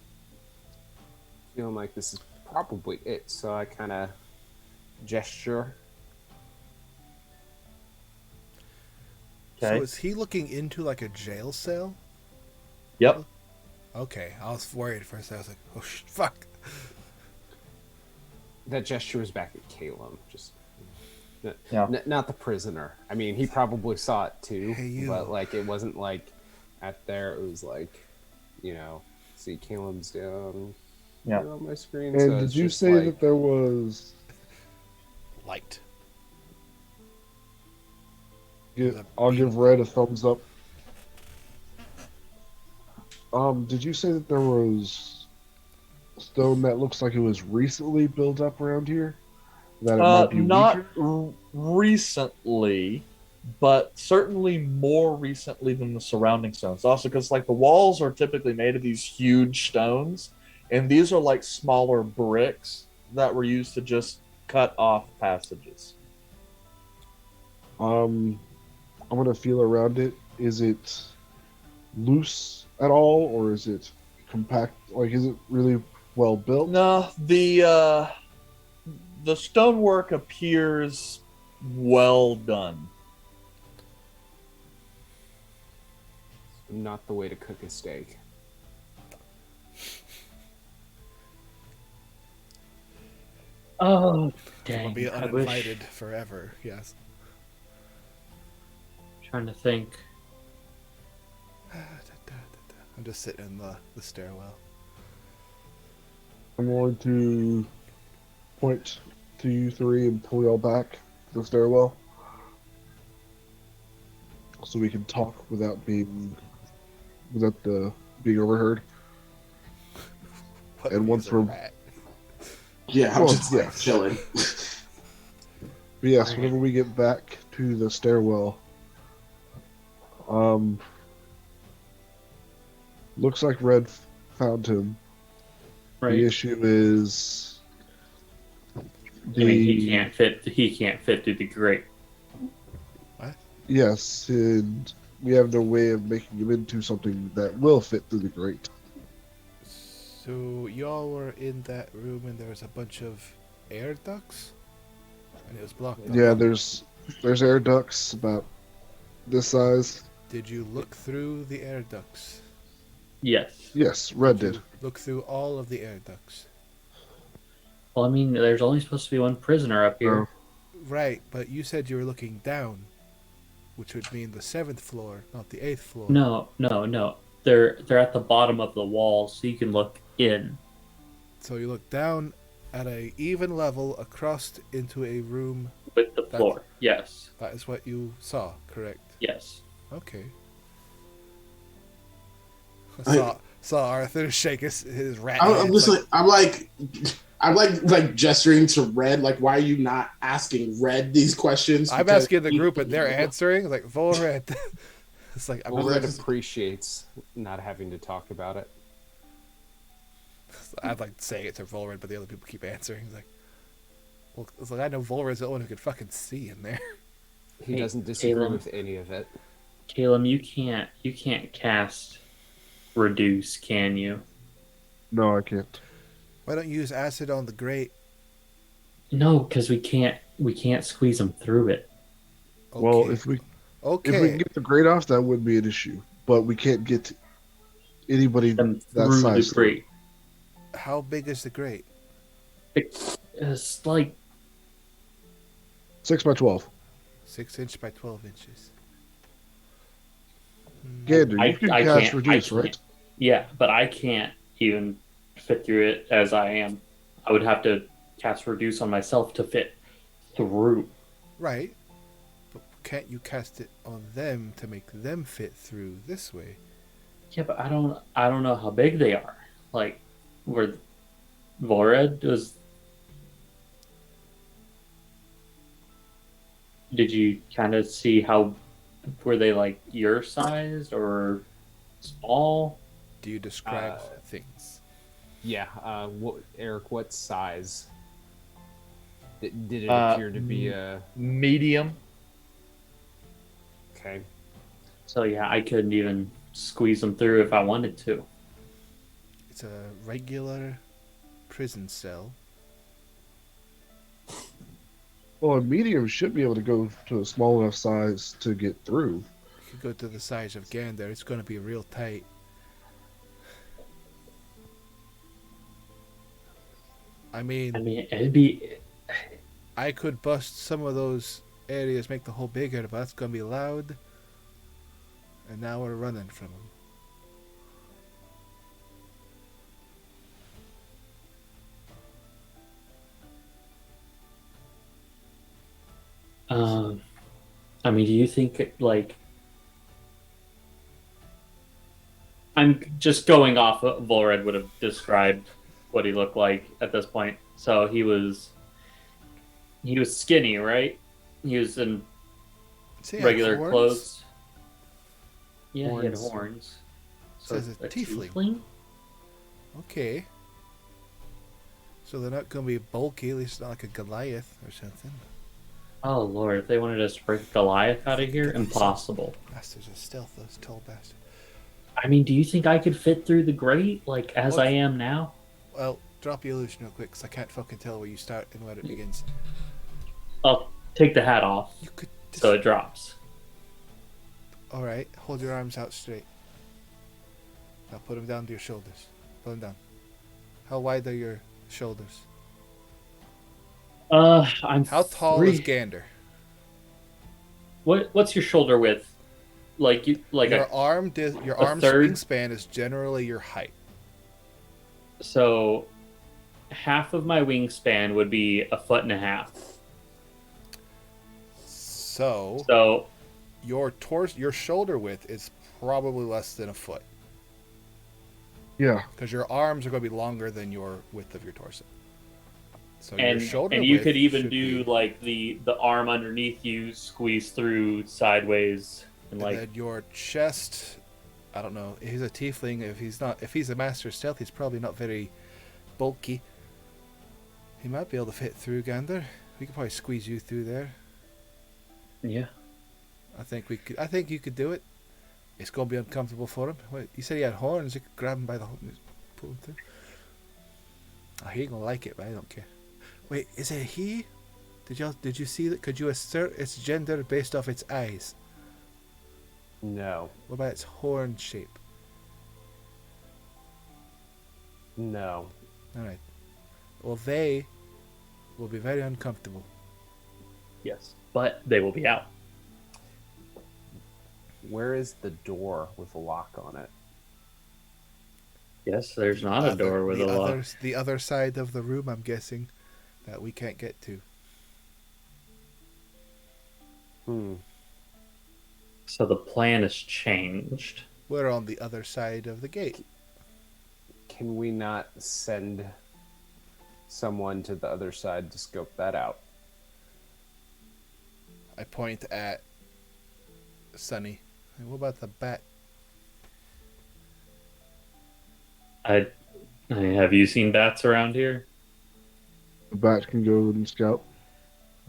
Speaker 6: Feeling like this is probably it, so I kind of gesture.
Speaker 2: Okay.
Speaker 5: So is he looking into like a jail cell?
Speaker 2: Yep.
Speaker 5: Okay, I was worried for a second. I was like, oh, fuck.
Speaker 6: That gesture was back at Calum, just
Speaker 2: Yeah.
Speaker 6: not the prisoner. I mean, he probably saw it too,
Speaker 5: Hey, you.
Speaker 6: but like it wasn't like at there. It was like, see Calum's down
Speaker 2: Yeah.
Speaker 6: here on my screen.
Speaker 7: And
Speaker 6: so
Speaker 7: did
Speaker 6: it's
Speaker 7: you
Speaker 6: just
Speaker 7: say
Speaker 6: like,
Speaker 7: that there was?
Speaker 5: Light.
Speaker 7: I'll give Red a thumbs up. Did you say that there was stone that looks like it was recently built up around here? That it might be
Speaker 2: Not
Speaker 7: weaker?
Speaker 2: recently, but certainly more recently than the surrounding stones. Also, because like the walls are typically made of these huge stones, and these are like smaller bricks that were used to just cut off passages.
Speaker 7: I'm gonna feel around it. Is it loose at all, or is it compact? Like, is it really well built?
Speaker 2: No, the stonework appears well done.
Speaker 6: not the way to cook a steak.
Speaker 4: Oh,
Speaker 5: Will
Speaker 4: dang.
Speaker 5: be
Speaker 4: I wish.
Speaker 5: uninvited forever. Yes.
Speaker 4: Trying to think.
Speaker 5: I'm just sitting in the stairwell.
Speaker 7: I'm going to point to you three and pull y'all back to the stairwell, so we can talk without being overheard.
Speaker 5: What
Speaker 7: And once
Speaker 5: is a
Speaker 7: we're-
Speaker 5: rat?
Speaker 3: Yeah, I'm
Speaker 7: Well,
Speaker 3: just like
Speaker 7: yes.
Speaker 3: chilling.
Speaker 7: But yes, whenever we get back to the stairwell, looks like Red found him.
Speaker 4: Right.
Speaker 7: The issue is
Speaker 4: I mean, he can't fit through the grate.
Speaker 7: Yes, and we have no way of making him into something that will fit through the grate.
Speaker 5: So y'all were in that room and there was a bunch of air ducts, and it was blocked off.
Speaker 7: Yeah, there's air ducts about this size.
Speaker 5: Did you look through the air ducts?
Speaker 4: Yes.
Speaker 7: Yes, Red did.
Speaker 5: Look through all of the air ducts.
Speaker 4: Well, I mean, there's only supposed to be one prisoner up here.
Speaker 5: Right, but you said you were looking down, which would mean the 7th floor, not the 8th floor.
Speaker 4: No. They're at the bottom of the wall, so you can look in.
Speaker 5: So you look down at a even level across into a room.
Speaker 4: With the floor. Yes.
Speaker 5: That is what you saw, correct?
Speaker 4: Yes.
Speaker 5: Okay.
Speaker 3: I-
Speaker 5: Saw Arthur shake his rat.
Speaker 3: I'm
Speaker 5: head,
Speaker 3: just I'm like gesturing to Red. Like, why are you not asking Red these questions?
Speaker 5: I'm
Speaker 3: Because
Speaker 5: asking the group and they're answering like Volred. It's like
Speaker 6: Well,
Speaker 3: Well,
Speaker 6: Red
Speaker 3: that's-
Speaker 6: appreciates not having to talk about it.
Speaker 5: I'd like to say it to Volred, but the other people keep answering. It's like, well, it's like I know Volred's the one who can fucking see in there.
Speaker 6: He
Speaker 4: Hey,
Speaker 6: doesn't disagree
Speaker 4: Caleb.
Speaker 6: with any of it.
Speaker 4: Caleb, you can't cast reduce, can you?
Speaker 7: No, I can't.
Speaker 5: Why don't you use acid on the grate?
Speaker 4: No, because we can't squeeze them through it.
Speaker 5: Okay.
Speaker 7: Well, if we can get the grate off, that would be an issue. But we can't get anybody
Speaker 4: Them
Speaker 7: that
Speaker 4: through
Speaker 7: size.
Speaker 4: the grate.
Speaker 5: How big is the grate?
Speaker 4: It's like
Speaker 7: 6 by 12.
Speaker 5: 6 inch by 12 inches.
Speaker 7: Gander,
Speaker 4: I
Speaker 7: you can
Speaker 4: can't-
Speaker 7: cast
Speaker 4: I
Speaker 7: reduce,
Speaker 4: can't.
Speaker 7: right?
Speaker 4: Yeah, but I can't even fit through it as I am. I would have to cast reduce on myself to fit through.
Speaker 5: Right. But can't you cast it on them to make them fit through this way?
Speaker 4: Yeah, but I don't know how big they are. Like where Vored was. Did you kind of see how were they like your size or small?
Speaker 5: Do you describe
Speaker 6: Uh,
Speaker 5: things?
Speaker 6: Yeah, Eric, what size? Did it
Speaker 2: Uh,
Speaker 6: appear to be a...
Speaker 2: Medium.
Speaker 6: Okay.
Speaker 4: So yeah, I couldn't even squeeze them through if I wanted to.
Speaker 5: It's a regular prison cell.
Speaker 7: Well, a medium should be able to go to a small enough size to get through.
Speaker 5: You could go to the size of Gander. It's going to be real tight. I mean,
Speaker 4: I mean, it'd be
Speaker 5: I could bust some of those areas, make the hole bigger, but that's going to be loud. And now we're running from them.
Speaker 4: I mean, do you think like I'm just going off what Volred would have described what he looked like at this point. So he was skinny, right? He was in
Speaker 5: See, I
Speaker 4: regular
Speaker 5: have horns.
Speaker 4: clothes. Yeah, he had
Speaker 6: Horns.
Speaker 4: horns.
Speaker 5: Says a tiefling.
Speaker 4: tiefling?
Speaker 5: Okay. So they're not going to be bulky, at least not like a Goliath or something.
Speaker 4: Oh lord, if they wanted us to break Goliath out of here, impossible.
Speaker 5: Bastards are stealth, those tall bastards.
Speaker 4: I mean, do you think I could fit through the grate like as
Speaker 5: What?
Speaker 4: I am now?
Speaker 5: Well, drop the illusion real quick, because I can't fucking tell where you start and where it begins.
Speaker 4: I'll take the hat off
Speaker 5: You could just...
Speaker 4: so it drops.
Speaker 5: Alright, hold your arms out straight. Now put them down to your shoulders. Put them down. How wide are your shoulders?
Speaker 4: I'm
Speaker 5: How tall
Speaker 4: three-
Speaker 5: is Gander?
Speaker 4: What's your shoulder width? Like you like
Speaker 5: Your
Speaker 4: a
Speaker 5: arm
Speaker 4: third?
Speaker 5: wingspan is generally your height.
Speaker 4: so half of my wingspan would be a foot and a half.
Speaker 5: So
Speaker 4: So
Speaker 5: your shoulder width is probably less than a foot
Speaker 7: Yeah.
Speaker 5: because your arms are going to be longer than your width of your torso. So your
Speaker 4: and
Speaker 5: shoulder
Speaker 4: and you
Speaker 5: width
Speaker 4: could even
Speaker 5: should
Speaker 4: do
Speaker 5: be,
Speaker 4: like the arm underneath you squeeze through sideways and
Speaker 5: and
Speaker 4: like
Speaker 5: then your chest. I don't know. He's a tiefling. If he's a master of stealth, he's probably not very bulky. He might be able to fit through Gander. We could probably squeeze you through there.
Speaker 4: yeah.
Speaker 5: I think you could do it. It's gonna be uncomfortable for him. Wait, you said he had horns. You could grab him by the horns, pull him through. Oh, he ain't gonna like it, but I don't care. Wait, is it he? Did you see that? Could you assert its gender based off its eyes?
Speaker 6: No.
Speaker 5: What about its horn shape?
Speaker 6: No.
Speaker 5: All right. Well, they will be very uncomfortable.
Speaker 4: Yes. But they will be out.
Speaker 6: Where is the door with a lock on it?
Speaker 4: Yes, there's not a door with a lock.
Speaker 5: The other side of the room, I'm guessing, that we can't get to.
Speaker 4: So the plan has changed.
Speaker 5: We're on the other side of the gate.
Speaker 6: Can we not send someone to the other side to scope that out?
Speaker 5: I point at Sunny. And what about the bat?
Speaker 4: I have you seen bats around here?
Speaker 7: The bat can go and scout.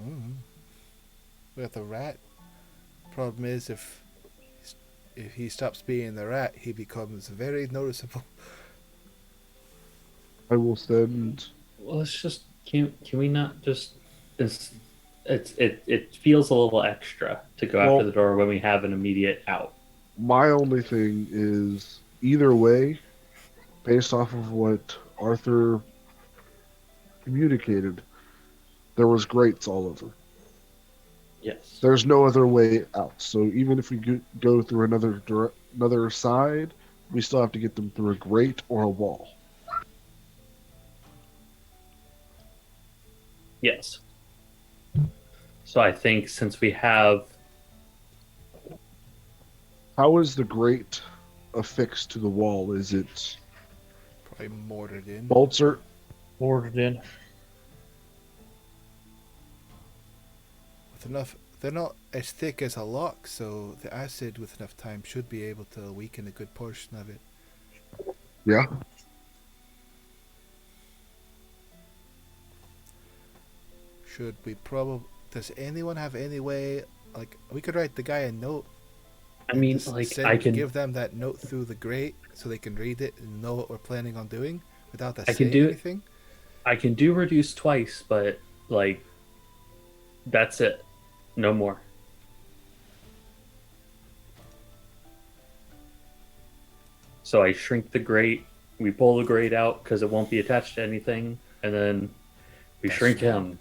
Speaker 5: Mm-hmm. We got the rat. Problem is, if he stops being the rat, he becomes very noticeable.
Speaker 7: I will send.
Speaker 4: Well, let's just can we not just it feels a little extra to go after the door when we have an immediate out.
Speaker 7: My only thing is either way, based off of what Arthur communicated, there was grates all over.
Speaker 4: Yes.
Speaker 7: There's no other way out. So even if we go through another side, we still have to get them through a grate or a wall.
Speaker 4: Yes. So I think since we have
Speaker 7: How is the grate affixed to the wall? Is it
Speaker 5: Probably mortared in.
Speaker 7: bolts or
Speaker 2: Boarded in.
Speaker 5: With enough, they're not as thick as a lock, so the acid with enough time should be able to weaken a good portion of it.
Speaker 7: yeah?
Speaker 5: Should we probably? Does anyone have any way? Like, we could write the guy a note.
Speaker 4: I mean,
Speaker 5: Just
Speaker 4: like
Speaker 5: send-
Speaker 4: I can
Speaker 5: give them that note through the grate so they can read it and know what we're planning on doing without us
Speaker 4: I
Speaker 5: saying
Speaker 4: can do it.
Speaker 5: anything.
Speaker 4: I can do reduce twice, but like that's it. No more. So I shrink the grate. We pull the grate out because it won't be attached to anything, and then we
Speaker 5: That's
Speaker 4: shrink
Speaker 5: right.
Speaker 4: him.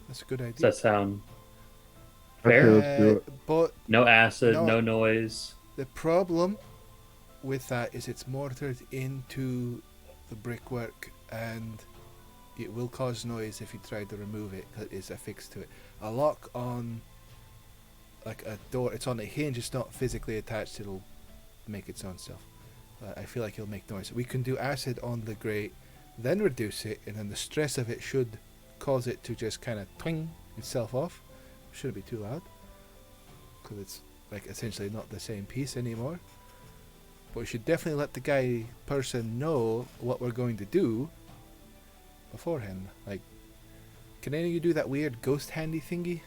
Speaker 5: That's a good idea.
Speaker 4: Does that sound
Speaker 7: Okay,
Speaker 4: fair?
Speaker 7: let's do it.
Speaker 5: But
Speaker 4: No acid,
Speaker 5: No.
Speaker 4: no noise.
Speaker 5: the problem with that is it's mortared into the brickwork and it will cause noise if you try to remove it because it's affixed to it. A lock on like a door, it's on a hinge, it's not physically attached, it'll make its own stuff. I feel like it'll make noise. We can do acid on the grate, then reduce it, and then the stress of it should cause it to just kind of twing itself off. Shouldn't be too loud because it's like essentially not the same piece anymore. But we should definitely let the person know what we're going to do beforehand. Like, can any of you do that weird ghost handy thingy?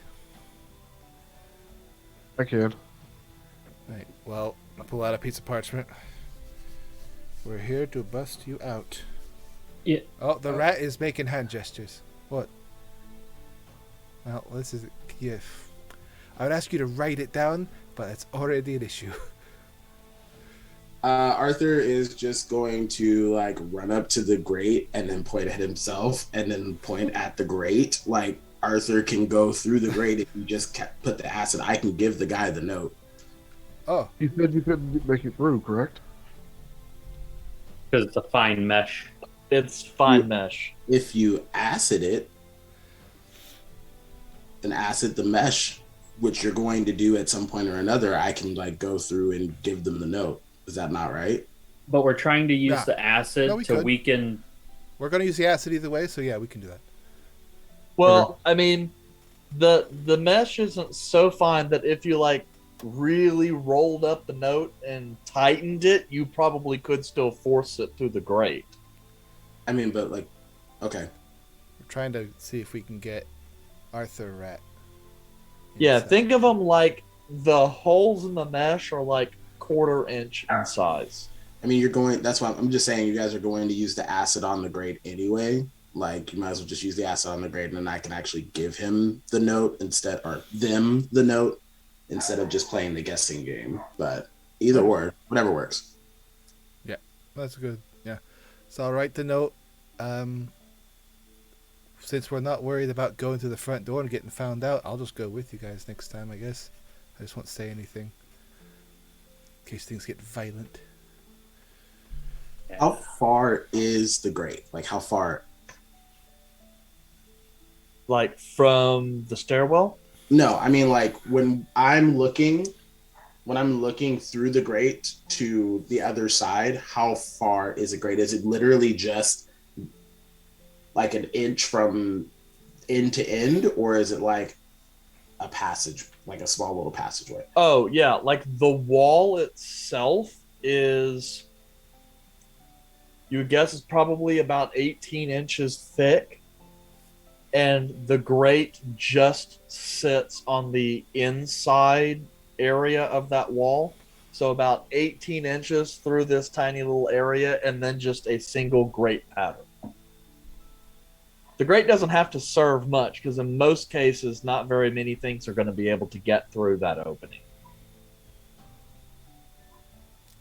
Speaker 7: I can.
Speaker 5: Right, well, I'll pull out a piece of parchment. We're here to bust you out.
Speaker 4: Yeah.
Speaker 5: Oh, the rat is making hand gestures. What? Well, this is... Yeah. I would ask you to write it down, but it's already an issue.
Speaker 3: Arthur is just going to like run up to the grate and then point at himself and then point at the grate. Like Arthur can go through the grate if you just put the acid. I can give the guy the note.
Speaker 5: Oh,
Speaker 7: You said you couldn't make it through, correct?
Speaker 4: because it's a fine mesh.
Speaker 2: It's fine mesh.
Speaker 3: If you acid it, and acid the mesh, which you're going to do at some point or another, I can like go through and give them the note. Is that not right?
Speaker 4: But we're trying to use
Speaker 5: Yeah.
Speaker 4: the acid
Speaker 5: No, we
Speaker 4: to
Speaker 5: could.
Speaker 4: weaken.
Speaker 5: We're gonna use the acid either way, so yeah, we can do that.
Speaker 2: Well, I mean, the mesh isn't so fine that if you like really rolled up the note and tightened it, you probably could still force it through the grate.
Speaker 3: I mean, but like, okay.
Speaker 5: We're trying to see if we can get Arthur Rat.
Speaker 2: Yeah,
Speaker 5: inside.
Speaker 2: think of them like the holes in the mesh are like 1/4 inch in size.
Speaker 3: I mean, you're going. That's why I'm just saying you guys are going to use the acid on the grade anyway. Like, you might as well just use the acid on the grade, and then I can actually give him the note instead, or them the note instead of just playing the guessing game. But either or, whatever works.
Speaker 5: That's good. Yeah. So I'll write the note. Since we're not worried about going to the front door and getting found out, I'll just go with you guys next time, I guess. I just won't say anything. In case things get violent.
Speaker 3: How far is the grade? Like, how far?
Speaker 2: Like from the stairwell?
Speaker 3: No, I mean, like when I'm looking through the grate to the other side, how far is it grate? Is it literally just like an inch from end to end, or is it like a passage, like a small little passageway?
Speaker 2: Oh, yeah, like the wall itself is, you would guess, is probably about 18 inches thick, and the grate just sits on the inside area of that wall. So about 18 inches through this tiny little area, and then just a single grate pattern. The grate doesn't have to serve much, because in most cases, not very many things are going to be able to get through that opening.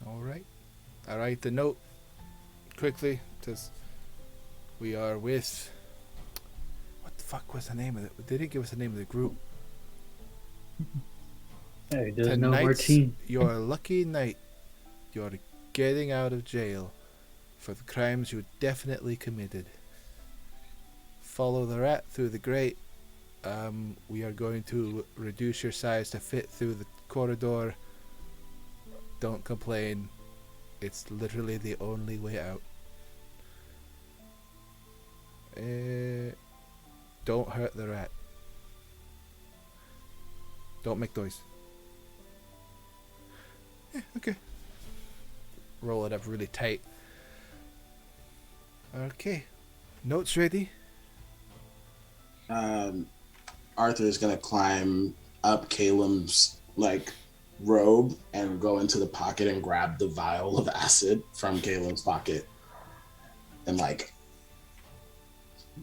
Speaker 5: Alright. I write the note quickly. Says we are with. What the fuck was the name of it? They didn't give us the name of the group.
Speaker 4: Hey, doesn't know our
Speaker 5: Tonight's
Speaker 4: team.
Speaker 5: your lucky night. You're getting out of jail for the crimes you definitely committed. Follow the rat through the grate. We are going to reduce your size to fit through the corridor. Don't complain. It's literally the only way out. Don't hurt the rat. Don't make noise. Yeah, okay. Roll it up really tight. Okay. Notes ready?
Speaker 3: Arthur is gonna climb up Caleb's like robe and go into the pocket and grab the vial of acid from Caleb's pocket, and like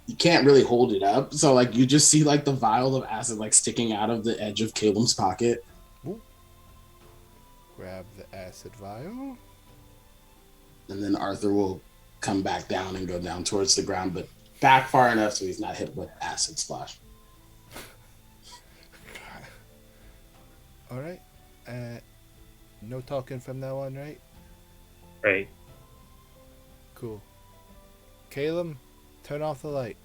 Speaker 3: you can't really hold it up, so like you just see like the vial of acid like sticking out of the edge of Caleb's pocket.
Speaker 5: Ooh. Grab the acid vial.
Speaker 3: And then Arthur will come back down and go down towards the ground, but back far enough so he's not hit with acid splash.
Speaker 5: Alright. No talking from now on, right?
Speaker 4: Right.
Speaker 5: Cool. Caleb, turn off the light.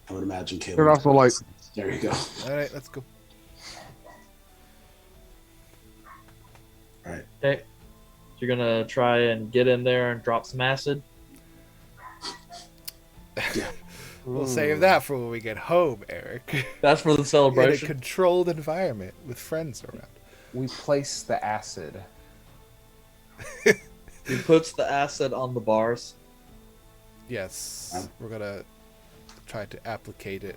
Speaker 3: I would imagine Caleb.
Speaker 7: Turn off the light.
Speaker 3: There you go.
Speaker 5: Alright, let's go.
Speaker 3: All right.
Speaker 2: Okay. So you're gonna try and get in there and drop some acid?
Speaker 5: We'll save that for when we get home, Eric.
Speaker 2: That's for the
Speaker 5: In a
Speaker 2: celebration.
Speaker 5: controlled environment with friends around.
Speaker 6: We place the acid.
Speaker 2: He puts the acid on the bars.
Speaker 5: Yes. We're gonna try to applicate it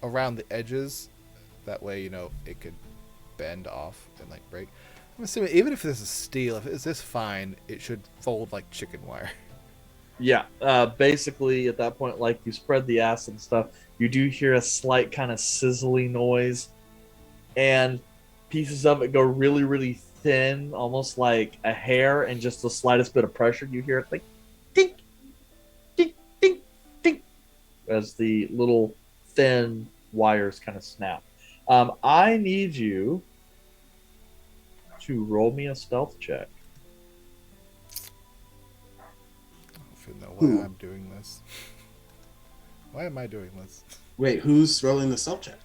Speaker 5: around the edges. That way, you know, it could bend off and like break. I'm assuming even if this is steel, if it's this fine, it should fold like chicken wire.
Speaker 2: Yeah, basically at that point, like you spread the acid and stuff, you do hear a slight kind of sizzling noise, and pieces of it go really, really thin, almost like a hair, and just the slightest bit of pressure, you hear it like dink, dink, dink, dink, as the little thin wires kind of snap. I need you to roll me a stealth check.
Speaker 5: why
Speaker 3: Who?
Speaker 5: I'm doing this. Why am I doing this?
Speaker 3: Wait, who's rolling the stealth check?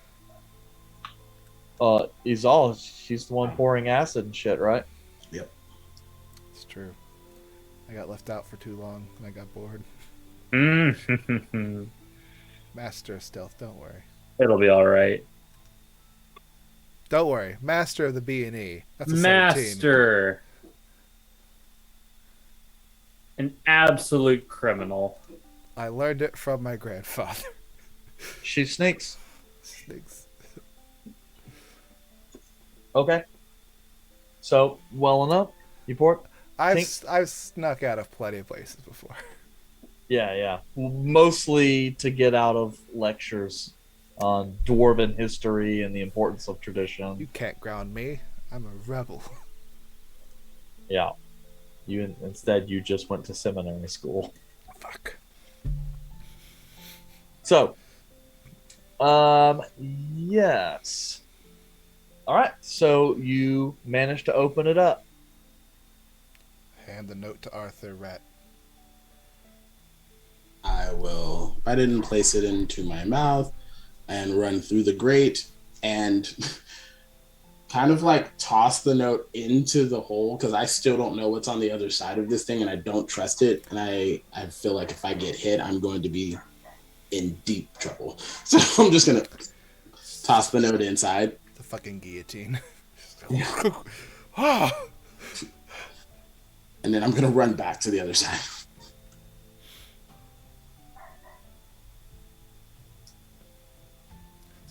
Speaker 2: Izal, she's the one pouring acid and shit, right?
Speaker 3: Yep.
Speaker 5: It's true. I got left out for too long and I got bored. Master of stealth, don't worry.
Speaker 4: It'll be all right.
Speaker 5: Don't worry. Master of the B&E. That's a 17.
Speaker 4: Master. An absolute criminal.
Speaker 5: I learned it from my grandfather.
Speaker 2: She sneaks.
Speaker 5: Snakes.
Speaker 2: Okay. So, well enough. You port?
Speaker 5: I've snuck out of plenty of places before.
Speaker 2: Yeah. Mostly to get out of lectures on dwarven history and the importance of tradition.
Speaker 5: You can't ground me. I'm a rebel.
Speaker 2: Yeah. Instead, you just went to seminary school.
Speaker 5: Fuck.
Speaker 2: So, yes. All right. So you managed to open it up.
Speaker 5: Hand the note to Arthur, rat.
Speaker 3: I will. I didn't place it into my mouth and run through the grate and kind of like toss the note into the hole because I still don't know what's on the other side of this thing and I don't trust it. And I feel like if I get hit, I'm going to be in deep trouble. So I'm just going to toss the note inside.
Speaker 5: The fucking guillotine.
Speaker 3: And then I'm going to run back to the other side.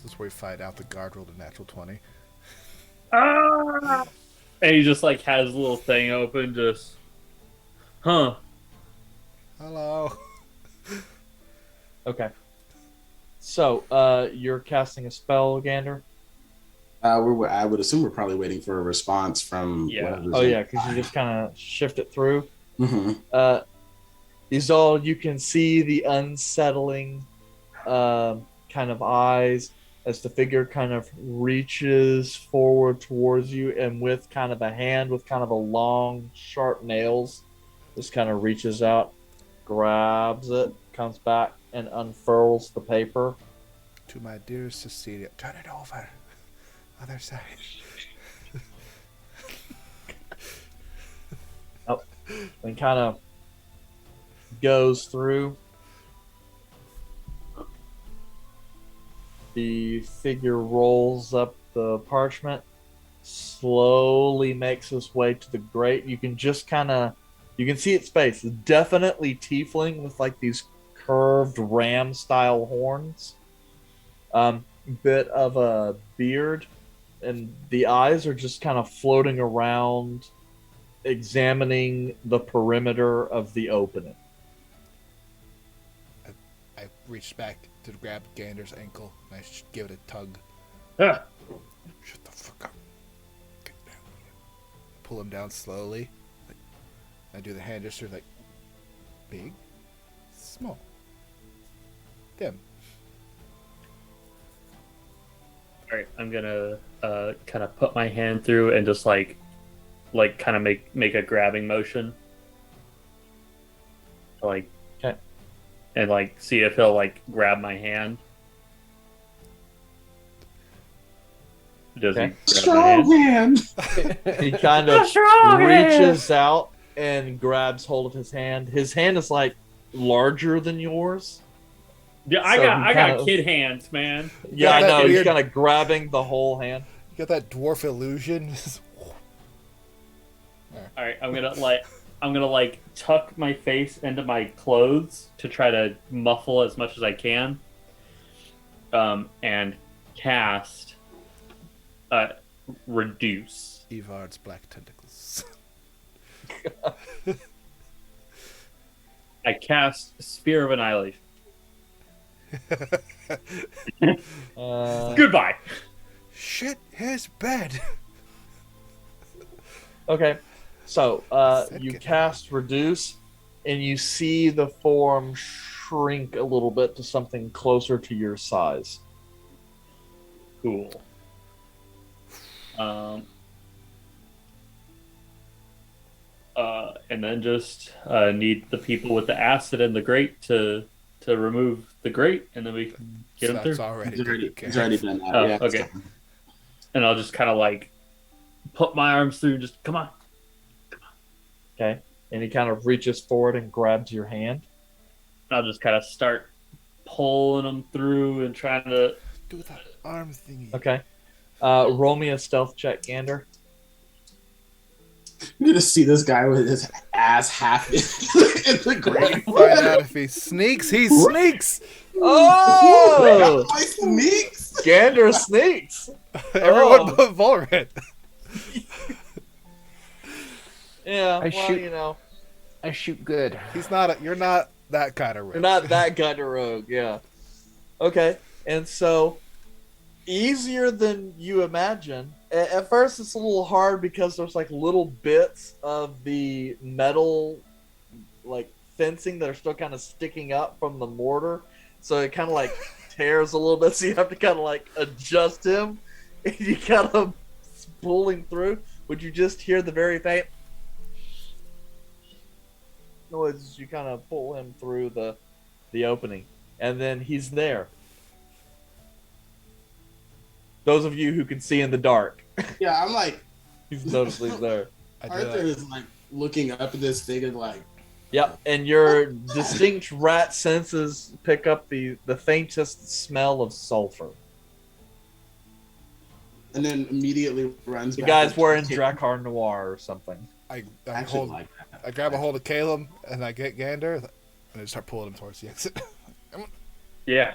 Speaker 5: This is where we find out the guard rolled a natural 20.
Speaker 4: Ah! And he just like has a little thing open, just, huh?
Speaker 5: Hello.
Speaker 2: Okay. So, you're casting a spell, Gander?
Speaker 3: I would assume we're probably waiting for a response from whatever's
Speaker 2: Oh,
Speaker 3: in-
Speaker 2: yeah, because you just kind of shift it through.
Speaker 3: Mhm.
Speaker 2: Izal, you can see the unsettling kind of eyes as the figure kind of reaches forward towards you, and with kind of a hand with kind of a long, sharp nails, just kind of reaches out, grabs it, comes back, and unfurls the paper.
Speaker 5: To my dear Cecilia. Turn it over. Other side.
Speaker 2: And kind of goes through. The figure rolls up the parchment, slowly makes its way to the grate. You can just you can see its face. It's definitely tiefling with like these curved ram style horns. Bit of a beard, and the eyes are just kind of floating around, examining the perimeter of the opening.
Speaker 5: I reached back to grab Gander's ankle and I give it a tug.
Speaker 4: Ah.
Speaker 5: Shut the fuck up. Get down. Pull him down slowly. I do the hand gesture like big, small, dim.
Speaker 4: All right, I'm gonna kind of put my hand through and just like kind of make a grabbing motion, like,
Speaker 2: okay,
Speaker 4: and like see if he'll like grab my hand. Does
Speaker 2: Okay.
Speaker 4: he grab my hand?
Speaker 3: hand.
Speaker 2: He kind of reaches out and grabs hold of his hand. His hand is like larger than yours.
Speaker 4: Yeah,
Speaker 2: So
Speaker 4: I
Speaker 2: he
Speaker 4: got
Speaker 2: kinda-
Speaker 4: kid hands, man.
Speaker 2: Yeah, I
Speaker 5: that
Speaker 2: know. He's
Speaker 5: weird-
Speaker 2: kind of grabbing the whole hand.
Speaker 5: You got that dwarf illusion?
Speaker 4: All right, I'm gonna tuck my face into my clothes to try to muffle as much as I can, and cast reduce.
Speaker 5: Evard's black tentacles.
Speaker 4: I cast Spear of Annihilation. Goodbye.
Speaker 5: Shit his bed.
Speaker 2: Okay, so
Speaker 5: Said
Speaker 2: you
Speaker 5: get
Speaker 2: cast reduce, and you see the form shrink a little bit to something closer to your size.
Speaker 4: Cool. And then just need the people with the acid and the grate to remove the grate, and then we can get them
Speaker 5: That's
Speaker 4: through.
Speaker 5: already
Speaker 3: He's already done that.
Speaker 4: Oh,
Speaker 3: yeah, it's
Speaker 4: okay.
Speaker 3: fine.
Speaker 4: And I'll just kind of like put my arms through. Just come on.
Speaker 2: Okay. And he kind of reaches forward and grabs your hand.
Speaker 4: And I'll just kind of start pulling them through and trying to.
Speaker 5: Do that arm thingy.
Speaker 2: Okay. Roll me a stealth check, Gander.
Speaker 3: You're gonna see this guy with his ass half in the grave.
Speaker 5: Find out if he sneaks. He sneaks.
Speaker 2: Oh!
Speaker 3: My sneaks.
Speaker 2: Gander sneaks.
Speaker 5: Everyone but Volrit.
Speaker 2: Yeah,
Speaker 6: I
Speaker 2: well,
Speaker 6: shoot.
Speaker 2: you know,
Speaker 6: I shoot good.
Speaker 5: He's not. You're not that kind of rogue.
Speaker 2: you're not that kind of rogue. Yeah. Okay. And so, easier than you imagine. At first, it's a little hard because there's like little bits of the metal, like fencing that are still kind of sticking up from the mortar. So it kind of like tears a little bit. So you have to kind of like adjust him, and you kind of pull him through. Would you just hear the very faint noise as you kind of pull him through the opening, and then he's there. Those of you who can see in the dark,
Speaker 3: Yeah, I'm like,
Speaker 2: he's noticeably there.
Speaker 5: I do
Speaker 3: Arthur
Speaker 5: that.
Speaker 3: is like looking up at this thing and like,
Speaker 2: Yep, and your distinct rat senses pick up the faintest smell of sulfur.
Speaker 3: and then immediately runs.
Speaker 2: The
Speaker 3: back
Speaker 2: guy's
Speaker 3: up
Speaker 2: wearing
Speaker 3: to-
Speaker 2: Drakkar Noir or something.
Speaker 5: I
Speaker 3: Actually,
Speaker 5: hold.
Speaker 3: like that.
Speaker 5: I grab a hold of Caleb and I get Gander and I start pulling him towards the exit.
Speaker 4: Yeah,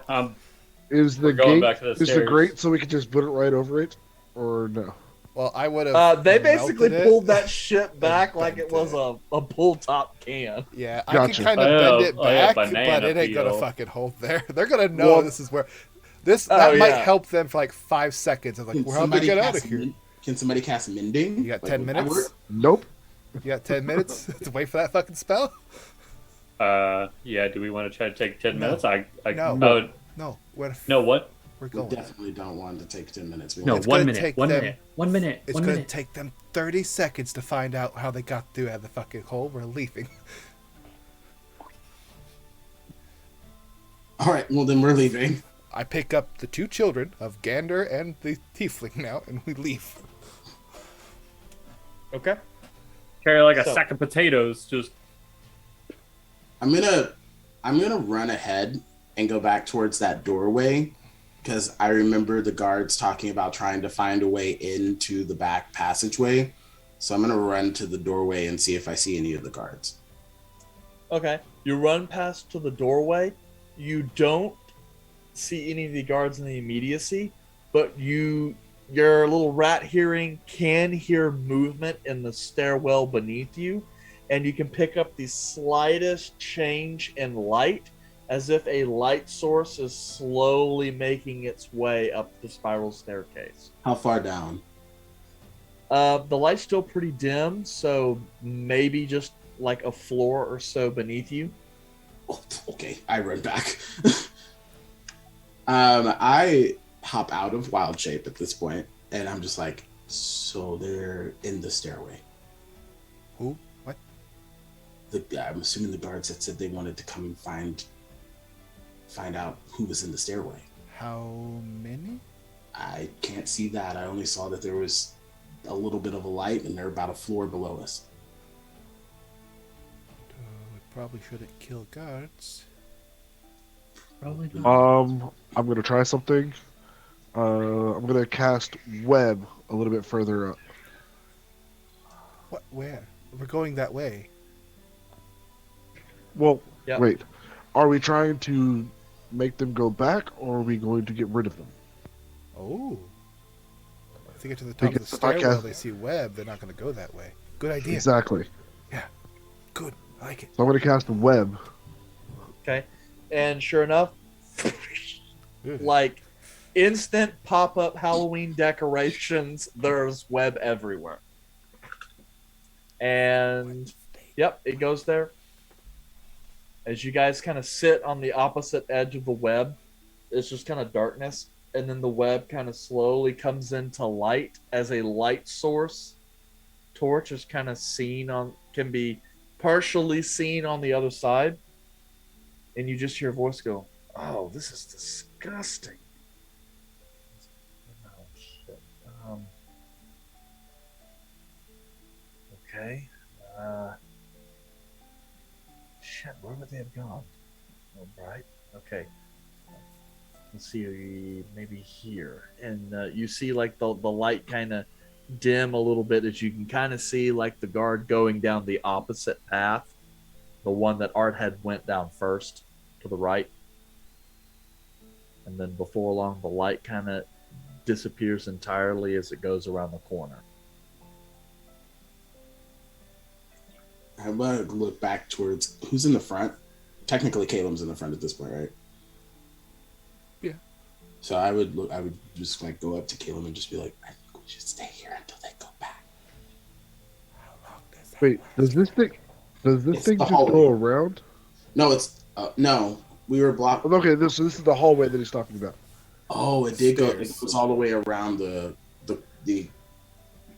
Speaker 7: Is the
Speaker 4: We're going
Speaker 7: gate
Speaker 4: back to the
Speaker 7: is the
Speaker 4: stairs.
Speaker 7: grate so we can just put it right over it, or no?
Speaker 5: Well, I would have.
Speaker 2: They basically
Speaker 5: melted it.
Speaker 2: pulled that shit back like it
Speaker 5: bent
Speaker 2: was a pull top can.
Speaker 5: Yeah, I
Speaker 7: Gotcha.
Speaker 5: can kind of
Speaker 4: Oh,
Speaker 5: bend it
Speaker 4: oh, yeah,
Speaker 5: back,
Speaker 4: banana
Speaker 5: but it ain't gonna
Speaker 4: peel.
Speaker 5: fucking hold there. They're gonna know
Speaker 2: Well-
Speaker 5: this is where. That
Speaker 2: Oh,
Speaker 5: might
Speaker 2: yeah.
Speaker 5: help them for like 5 seconds. Of like,
Speaker 3: Can
Speaker 5: well, how do we
Speaker 3: somebody
Speaker 5: get out
Speaker 3: cast
Speaker 5: of here?
Speaker 3: Can somebody cast mending?
Speaker 5: You got
Speaker 3: Like,
Speaker 5: 10
Speaker 3: would that
Speaker 5: minutes.
Speaker 3: work?
Speaker 7: Nope.
Speaker 5: You got 10 minutes to wait for that fucking spell.
Speaker 4: yeah. Do we want to try to take 10
Speaker 5: No.
Speaker 4: minutes? I
Speaker 5: No.
Speaker 4: Oh,
Speaker 5: No, we're
Speaker 4: no. What?
Speaker 5: we're
Speaker 3: We
Speaker 5: going.
Speaker 3: definitely don't want to take 10 minutes. We
Speaker 4: No.
Speaker 3: want
Speaker 5: It's
Speaker 4: 1
Speaker 5: gonna
Speaker 4: minute.
Speaker 5: take
Speaker 4: 1
Speaker 5: them-
Speaker 4: minute. 1 minute.
Speaker 5: It's
Speaker 4: 1
Speaker 5: gonna
Speaker 4: minute.
Speaker 5: take them 30 seconds to find out how they got through at the fucking hole. We're leaving.
Speaker 3: All right, well then we're leaving.
Speaker 5: I pick up the 2 children of Gander and the tiefling now, and we leave.
Speaker 2: Okay.
Speaker 4: Carry like a
Speaker 2: So-
Speaker 4: sack of potatoes. Just
Speaker 3: I'm gonna run ahead and go back towards that doorway because I remember the guards talking about trying to find a way into the back passageway. So I'm gonna run to the doorway and see if I see any of the guards.
Speaker 2: Okay. You run past to the doorway. You don't see any of the guards in the immediacy, but your little rat hearing can hear movement in the stairwell beneath you, and you can pick up the slightest change in light as if a light source is slowly making its way up the spiral staircase.
Speaker 3: How far down?
Speaker 2: The light's still pretty dim, so maybe just like a floor or so beneath you.
Speaker 3: Oh, okay, I run back. I hop out of wild shape at this point, and I'm just like, so they're in the stairway.
Speaker 5: Who? What?
Speaker 3: I'm assuming the guards that said they wanted to come and find out who was in the stairway.
Speaker 5: How many?
Speaker 3: I can't see that. I only saw that there was a little bit of a light, and they're about a floor below us.
Speaker 5: We probably shouldn't kill guards.
Speaker 4: probably not.
Speaker 7: I'm gonna try something. I'm gonna cast web a little bit further up.
Speaker 5: What? Where? We're going that way.
Speaker 7: Well,
Speaker 2: Yeah.
Speaker 7: wait. Are we trying to make them go back, or are we going to get rid of them?
Speaker 5: Oh. If they get to the top of the
Speaker 7: Because if I
Speaker 5: stairwell,
Speaker 7: cast-
Speaker 5: they see web, they're not going to go that way. Good idea.
Speaker 7: Exactly.
Speaker 5: Good. I like it.
Speaker 7: So I'm gonna cast web.
Speaker 2: Okay. And sure enough,
Speaker 5: Good.
Speaker 2: like instant pop-up Halloween decorations, there's web everywhere. And yep, it goes there. As you guys kind of sit on the opposite edge of the web, it's just kind of darkness, and then the web kind of slowly comes into light as a light source. Torch is kind of can be partially seen on the other side, and you just hear a voice go, "Oh, this is disgusting." Oh, shit. Okay. Shit, where would they have gone? Oh, right. Okay. Let's see, maybe here. And you see like the light kind of dim a little bit as you can kind of see like the guard going down the opposite path, the one that Art had went down first to the right. And then before long, the light kind of disappears entirely as it goes around the corner.
Speaker 3: How about I look back towards who's in the front? Technically, Caleb's in the front at this point, right?
Speaker 5: Yeah.
Speaker 3: So I would just like go up to Caleb and just be like, I think we should stay here until they go back.
Speaker 7: Wait, does this thing
Speaker 3: It's
Speaker 7: just
Speaker 3: the hallway.
Speaker 7: go around?
Speaker 3: No, it's no. We were blocked.
Speaker 7: Okay, this is the hallway that he's talking about.
Speaker 3: Oh, it did go. It
Speaker 5: Stairs.
Speaker 3: goes all the way around the.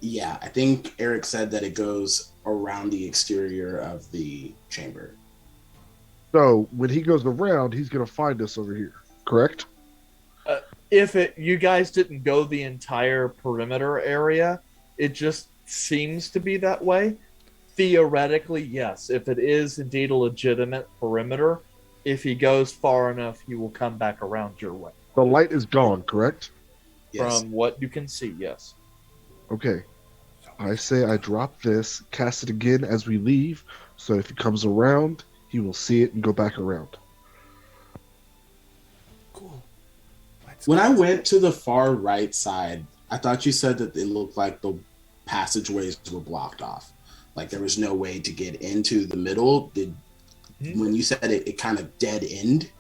Speaker 3: Yeah, I think Eric said that it goes around the exterior of the chamber.
Speaker 7: So when he goes around, he's gonna find us over here. Correct?
Speaker 2: If you guys didn't go the entire perimeter area, it just seems to be that way. Theoretically, yes. If it is indeed a legitimate perimeter, if he goes far enough, he will come back around your way.
Speaker 7: The light is gone. Correct?
Speaker 3: Yes.
Speaker 2: From what you can see, yes.
Speaker 7: Okay. I say I drop this, cast it again as we leave, so if he comes around, he will see it and go back around.
Speaker 5: Cool. Let's
Speaker 3: When
Speaker 5: go.
Speaker 3: I went to the far right side, I thought you said that it looked like the passageways were blocked off. Like there was no way to get into the middle. When you said it kind of dead end,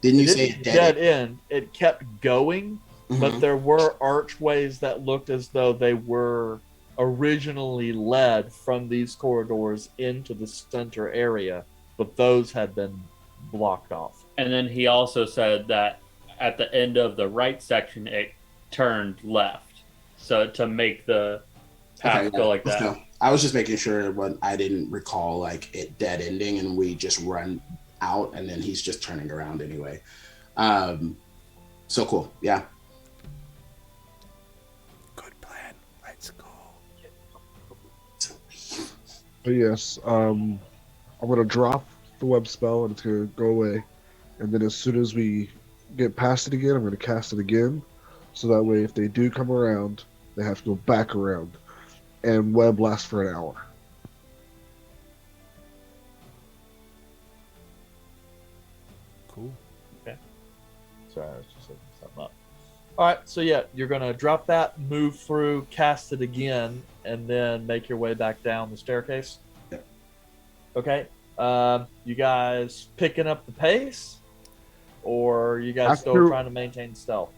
Speaker 3: didn't you
Speaker 2: It
Speaker 3: say
Speaker 2: didn't
Speaker 3: it
Speaker 2: dead end. It kept going, but
Speaker 3: Mhm.
Speaker 2: there were archways that looked as though they were originally led from these corridors into the center area, but those had been blocked off.
Speaker 4: And then he also said that at the end of the right section, it turned left. So to make the path
Speaker 3: Okay,
Speaker 4: go
Speaker 3: yeah,
Speaker 4: like
Speaker 3: let's
Speaker 4: that.
Speaker 3: go. I was just making sure when I didn't recall like it dead ending and we just run out and then he's just turning around anyway. So cool. Yeah.
Speaker 5: Good plan. Let's go.
Speaker 7: But yes, I'm gonna drop the web spell and it's gonna go away. And then as soon as we get past it again, I'm gonna cast it again. So that way if they do come around, they have to go back around. And web lasts for an hour.
Speaker 5: Cool.
Speaker 2: Sorry, I was just looking something up. All right, so yeah, you're gonna drop that, move through, cast it again, and then make your way back down the staircase.
Speaker 3: Yep.
Speaker 2: Okay. You guys picking up the pace, or you guys still
Speaker 7: After-
Speaker 2: trying to maintain stealth?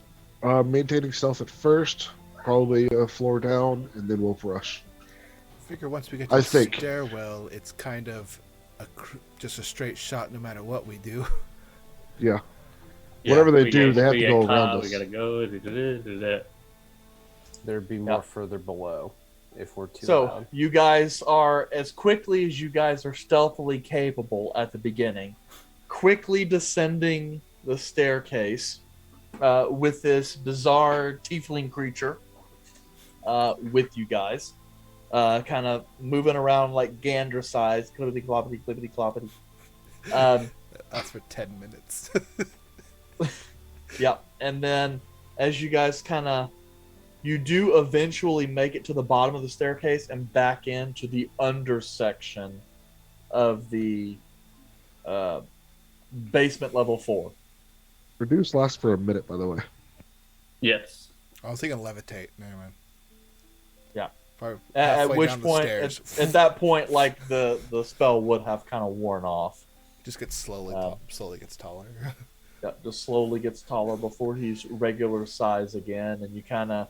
Speaker 7: Maintaining stealth at first, probably a floor down, and then we'll rush.
Speaker 5: Figure once we get to
Speaker 7: I
Speaker 5: the
Speaker 7: think-
Speaker 5: stairwell, it's kind of just a straight shot no matter what we do.
Speaker 7: Yeah. Whatever they
Speaker 4: We
Speaker 7: do,
Speaker 4: get-
Speaker 7: they have
Speaker 4: we
Speaker 7: to
Speaker 4: get
Speaker 7: go
Speaker 4: caught,
Speaker 7: around
Speaker 4: We
Speaker 7: us.
Speaker 4: gotta go. Da-da-da-da-da.
Speaker 6: There'd be more
Speaker 2: Yep.
Speaker 6: further below if we're too
Speaker 2: So
Speaker 6: loud.
Speaker 2: you guys are, as quickly as you guys are stealthily capable at the beginning, quickly descending the staircase with this bizarre tiefling creature with you guys, kind of moving around like gander size, clippity cloppity, clippity cloppity.
Speaker 5: That's for 10 minutes.
Speaker 2: Yep. And then as you guys you do eventually make it to the bottom of the staircase and back into the undersection of the basement level 4.
Speaker 7: Reduce lasts for a minute, by the way.
Speaker 4: Yes.
Speaker 5: I was thinking levitate. Never mind.
Speaker 2: Yeah.
Speaker 5: Probably
Speaker 2: At
Speaker 5: halfway
Speaker 2: which
Speaker 5: down the
Speaker 2: point,
Speaker 5: stairs.
Speaker 2: at that point, like the spell would have kind of worn off.
Speaker 5: Just gets slowly gets taller.
Speaker 2: Yeah, just slowly gets taller before he's regular size again, and you kind of,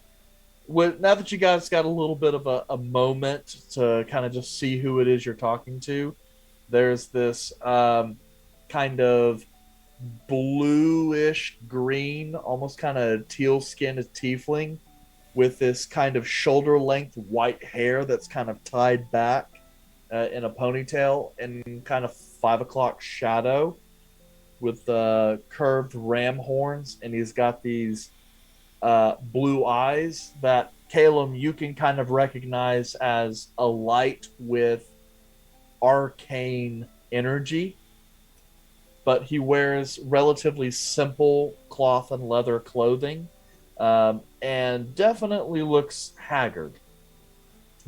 Speaker 2: now that you guys got a little bit of a moment to kind of just see who it is you're talking to, there's this kind of bluish green, almost kind of teal skinned tiefling with this kind of shoulder length white hair that's kind of tied back in a ponytail and kind of 5 o'clock shadow with curved ram horns, and he's got these blue eyes that Calum you can kind of recognize as a light with arcane energy. But he wears relatively simple cloth and leather clothing, and definitely looks haggard.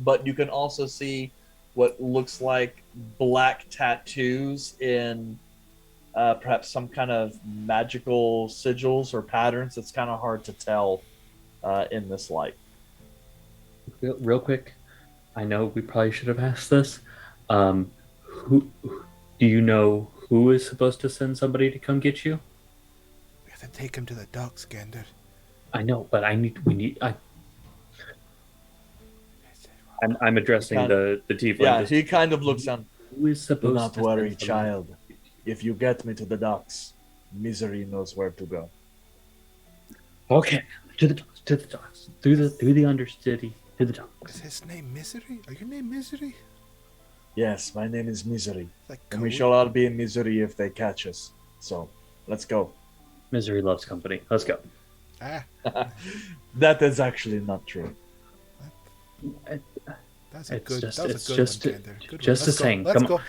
Speaker 2: But you can also see what looks like black tattoos in perhaps some kind of magical sigils or patterns. It's kind of hard to tell in this light.
Speaker 4: Real quick, I know we probably should have asked this. Who do you know who is supposed to send somebody to come get you?
Speaker 5: We have to take him to the docks, Gander.
Speaker 4: I know, but I'm addressing the tiefling.
Speaker 2: Yeah, he kind of looks down.
Speaker 4: Who is supposed
Speaker 2: Do not
Speaker 4: to
Speaker 2: worry,
Speaker 4: send somebody?
Speaker 2: child. If you get me to the docks, Misery knows where to go.
Speaker 4: Okay, to the docks, through the undercity, to the docks.
Speaker 5: Is his name Misery? Are your name Misery?
Speaker 2: Yes, my name is Misery,
Speaker 5: Like
Speaker 2: and we
Speaker 5: code?
Speaker 2: shall all be in misery if they catch us. So, let's go.
Speaker 4: Misery loves company. Let's go.
Speaker 5: Ah,
Speaker 2: That is actually not true.
Speaker 5: that's a
Speaker 4: It's
Speaker 5: good.
Speaker 4: just-
Speaker 5: that was
Speaker 4: it's
Speaker 5: a good
Speaker 4: just
Speaker 5: one,
Speaker 4: a-
Speaker 5: Gander. Good
Speaker 4: just
Speaker 5: one. Let's
Speaker 4: a saying,
Speaker 5: Go. Let's
Speaker 4: come
Speaker 5: go.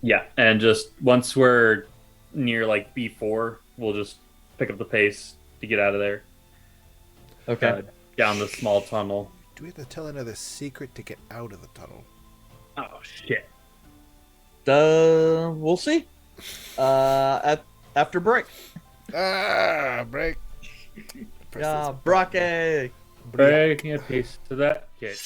Speaker 4: Yeah, and just once we're near like B4, we'll just pick up the pace to get out of there.
Speaker 2: Okay.
Speaker 4: Down the small tunnel.
Speaker 5: Do we have to tell another secret to get out of the tunnel?
Speaker 4: Oh shit!
Speaker 2: We'll see. After break.
Speaker 5: Ah, break. Press
Speaker 2: Yeah,
Speaker 5: this
Speaker 2: Brake.
Speaker 4: Breaking a pace to that kid.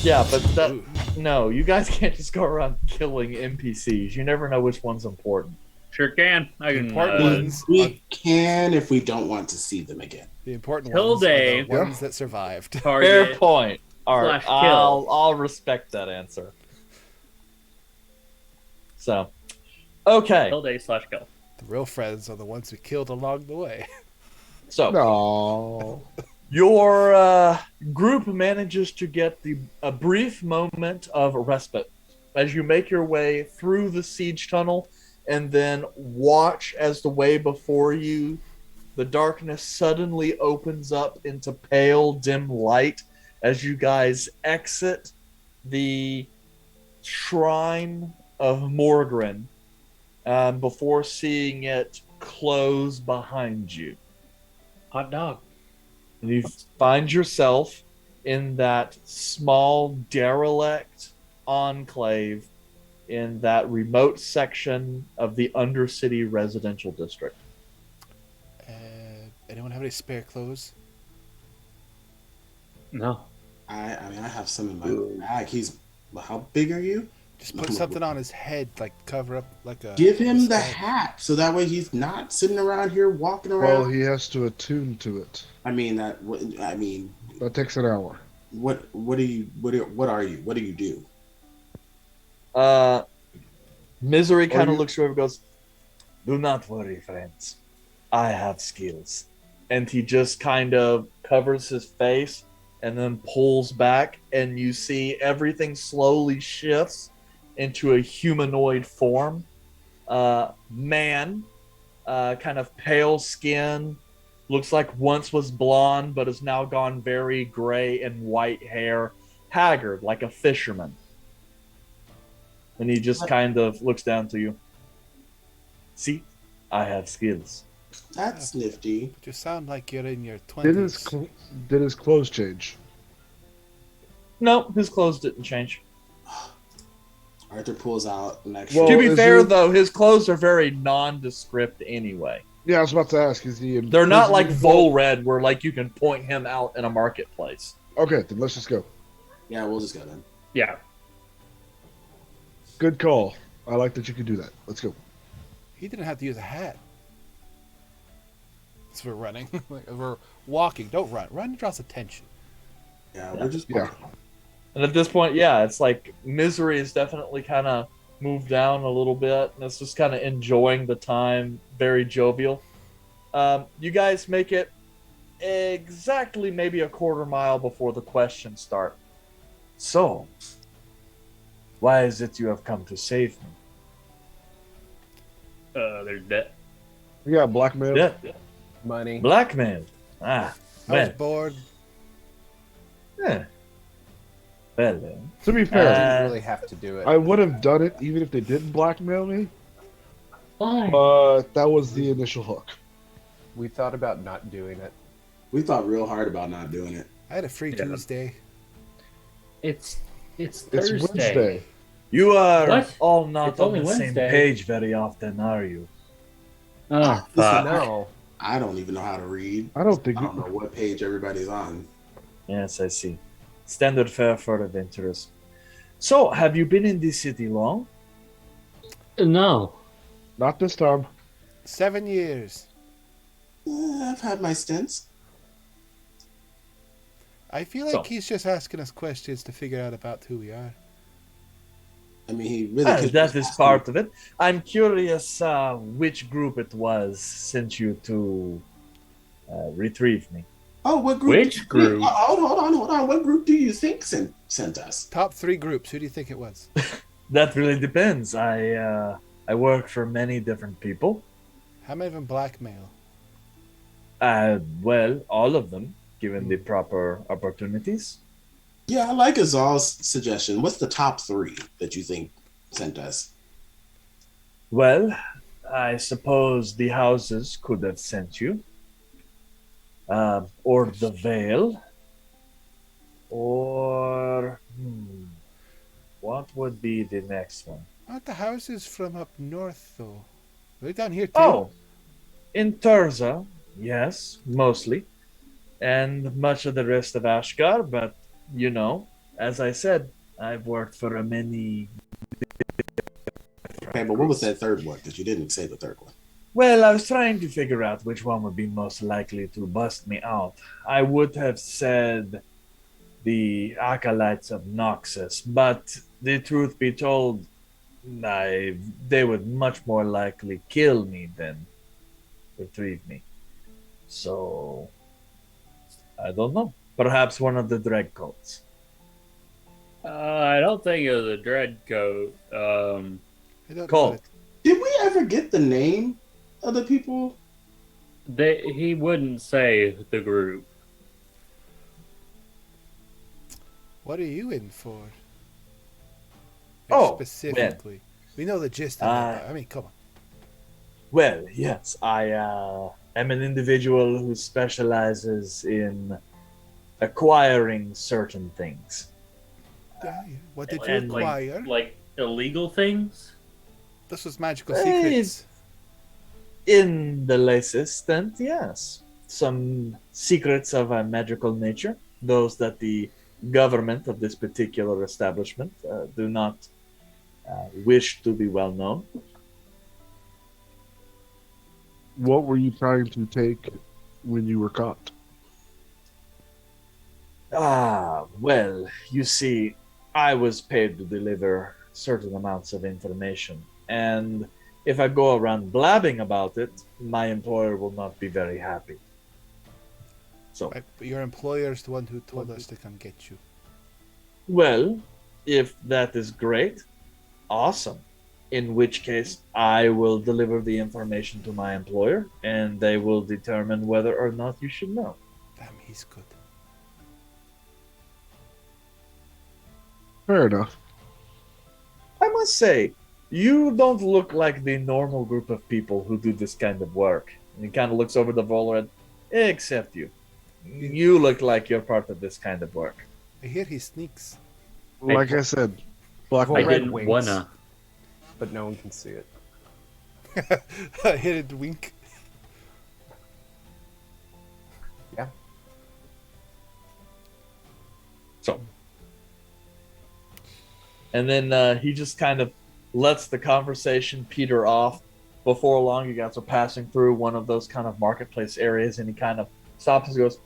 Speaker 2: Yeah, but that
Speaker 5: Ooh.
Speaker 2: no, you guys can't just go around killing NPCs. You never know which one's important.
Speaker 4: Sure can. I can.
Speaker 5: Important ones.
Speaker 3: We can if we don't want to see them again.
Speaker 5: The important
Speaker 4: Tilde.
Speaker 5: ones are the ones that survived.
Speaker 2: Fair
Speaker 4: Target.
Speaker 2: point. All right,
Speaker 4: Slash kill.
Speaker 2: I'll respect that answer. So, okay.
Speaker 4: Tilde/kill.
Speaker 5: The real friends are the ones we killed along the way.
Speaker 2: So
Speaker 7: No.
Speaker 2: your group manages to get a brief moment of respite as you make your way through the siege tunnel, and then watch as the way before you, the darkness suddenly opens up into pale, dim light as you guys exit the shrine of Morgren before seeing it close behind you.
Speaker 4: Hot dog.
Speaker 2: And you find yourself in that small derelict enclave in that remote section of the Undercity residential district.
Speaker 5: Anyone have any spare clothes?
Speaker 4: No.
Speaker 3: I mean, I have some in my bag. How big are you?
Speaker 5: Just put something on his head, like cover up like a.
Speaker 3: Give him the
Speaker 5: skull.
Speaker 3: hat so that way he's not sitting around here walking around.
Speaker 7: Well, he has to attune to it.
Speaker 3: I mean that. I mean,
Speaker 7: That takes an hour.
Speaker 3: what are you? What are you? What do you do?
Speaker 2: Misery kind
Speaker 7: you-
Speaker 2: of looks over and goes, "Do not worry, friends. I have skills." And he just kind of covers his face and then pulls back, and you see everything slowly shifts into a humanoid form. Man, kind of pale skin, looks like once was blonde but has now gone very gray and white hair, haggard like a fisherman. And he just kind of looks down to you. See, I have skills.
Speaker 3: That's nifty.
Speaker 5: You sound like you're in your
Speaker 7: Did his
Speaker 5: 20s.
Speaker 7: did his clothes change?
Speaker 2: No, his clothes didn't change.
Speaker 3: Arthur pulls out an extra.
Speaker 7: Well,
Speaker 2: To be
Speaker 7: is
Speaker 2: fair,
Speaker 7: he-
Speaker 2: though, his clothes are very nondescript anyway.
Speaker 7: Yeah, I was about to ask. Is he?
Speaker 2: They're not like
Speaker 7: invisible?
Speaker 2: Volred, where like you can point him out in a marketplace.
Speaker 7: Okay, then let's just go.
Speaker 3: Yeah, we'll just go then.
Speaker 4: Yeah.
Speaker 7: Good call. I like that you could do that. Let's go.
Speaker 5: He didn't have to use a hat. So we're running. Like, we're walking. Don't run. Run draws attention.
Speaker 3: Yeah, we're just.
Speaker 7: Yeah.
Speaker 2: And at this point, yeah, it's like Misery is definitely kind of moved down a little bit, and it's just kind of enjoying the time, very jovial. You guys make it exactly maybe a quarter mile before the questions start. So, why is it you have come to save me?
Speaker 4: They're dead.
Speaker 7: We got blackmail.
Speaker 2: Yeah,
Speaker 6: Money.
Speaker 2: blackmail. Ah,
Speaker 5: I was
Speaker 2: well,
Speaker 5: bored.
Speaker 2: yeah. Well, then.
Speaker 7: To be
Speaker 6: I
Speaker 7: fair,
Speaker 6: didn't really have to do it.
Speaker 7: I would have done it even if they didn't blackmail me.
Speaker 4: Why?
Speaker 7: But that was the initial hook.
Speaker 6: We thought about not doing it.
Speaker 3: We thought real hard about not doing it.
Speaker 5: I had a free
Speaker 4: Yeah.
Speaker 5: Tuesday.
Speaker 4: It's
Speaker 7: It's
Speaker 4: Thursday.
Speaker 7: Wednesday.
Speaker 2: You are
Speaker 4: What?
Speaker 2: all not
Speaker 4: It's
Speaker 2: on
Speaker 4: only
Speaker 2: the same
Speaker 4: Wednesday.
Speaker 2: page very often, are you?
Speaker 4: Oh,
Speaker 3: Listen,
Speaker 4: fuck.
Speaker 6: No.
Speaker 3: I don't even know how to read.
Speaker 7: I don't think
Speaker 3: I don't
Speaker 7: you.
Speaker 3: know what page everybody's on.
Speaker 2: Yes, I see. Standard fare for adventurers. So, have you been in this city long?
Speaker 4: No.
Speaker 7: Not this time.
Speaker 5: 7 years.
Speaker 3: I've had my stints.
Speaker 5: I feel like
Speaker 2: So-
Speaker 5: he's just asking us questions to figure out about who we are.
Speaker 3: I mean, he really. could
Speaker 2: That
Speaker 3: just
Speaker 2: is
Speaker 3: ask
Speaker 2: part
Speaker 3: me.
Speaker 2: of it. I'm curious which group it was sent you to retrieve me.
Speaker 3: Oh, what group?
Speaker 4: Which group?
Speaker 3: Hold on. What group do you think sent us?
Speaker 5: Top 3 groups. Who do you think it was?
Speaker 2: That really depends. I work for many different people.
Speaker 5: How many of them blackmail?
Speaker 2: Well, all of them, given the proper opportunities.
Speaker 3: Yeah, I like Azal's suggestion. What's the top 3 that you think sent us?
Speaker 2: Well, I suppose the houses could have sent you. Or the Veil. Or... what would be the next one?
Speaker 5: Aren't the houses from up north, though? They're down here, too.
Speaker 2: Oh! In Terza, yes, mostly. And much of the rest of Ashgar, but, you know, as I said, I've worked for a many.
Speaker 3: Okay, but what was that third one? Because you didn't say the third one.
Speaker 2: Well, I was trying to figure out which one would be most likely to bust me out. I would have said the acolytes of Noxus, but the truth be told, they would much more likely kill me than retrieve me. So, I don't know. Perhaps one of the Dread cults.
Speaker 4: I don't think it was a dread coat.
Speaker 5: I don't
Speaker 2: Cole.
Speaker 5: know it.
Speaker 3: Did we ever get the name of the people?
Speaker 4: He wouldn't say the group.
Speaker 5: What are you in for?
Speaker 2: Oh,
Speaker 5: Specifically. We know the gist of it, but I mean, come on.
Speaker 2: Well, yes, I am an individual who specializes in acquiring certain things.
Speaker 5: Yeah. What did you
Speaker 2: And,
Speaker 5: acquire?
Speaker 4: Like illegal things?
Speaker 5: This was magical
Speaker 2: Hey,
Speaker 5: secrets.
Speaker 2: In the lesser extent, yes. Some secrets of a magical nature, those that the government of this particular establishment do not wish to be well known.
Speaker 7: What were you trying to take when you were caught?
Speaker 2: Well, you see, I was paid to deliver certain amounts of information, and if I go around blabbing about it, my employer will not be very happy. So,
Speaker 5: Right, but your employer is the one who told us to come get you.
Speaker 2: well, if that is great, awesome. In which case, I will deliver the information to my employer, and they will determine whether or not you should know.
Speaker 5: Damn, he's good.
Speaker 7: Fair enough.
Speaker 2: I must say, you don't look like the normal group of people who do this kind of work. And he kind of looks over the roller and, except you. You look like you're part of this kind of work.
Speaker 5: I hear he sneaks.
Speaker 7: Like I said, Black
Speaker 6: Well,
Speaker 4: I
Speaker 6: red
Speaker 4: didn't
Speaker 6: wings.
Speaker 4: wanna.
Speaker 6: But no one can see it.
Speaker 5: I hear it wink.
Speaker 6: Yeah.
Speaker 2: So. And then he just kind of lets the conversation peter off. Before long, you guys are passing through one of those kind of marketplace areas, and he kind of stops and goes,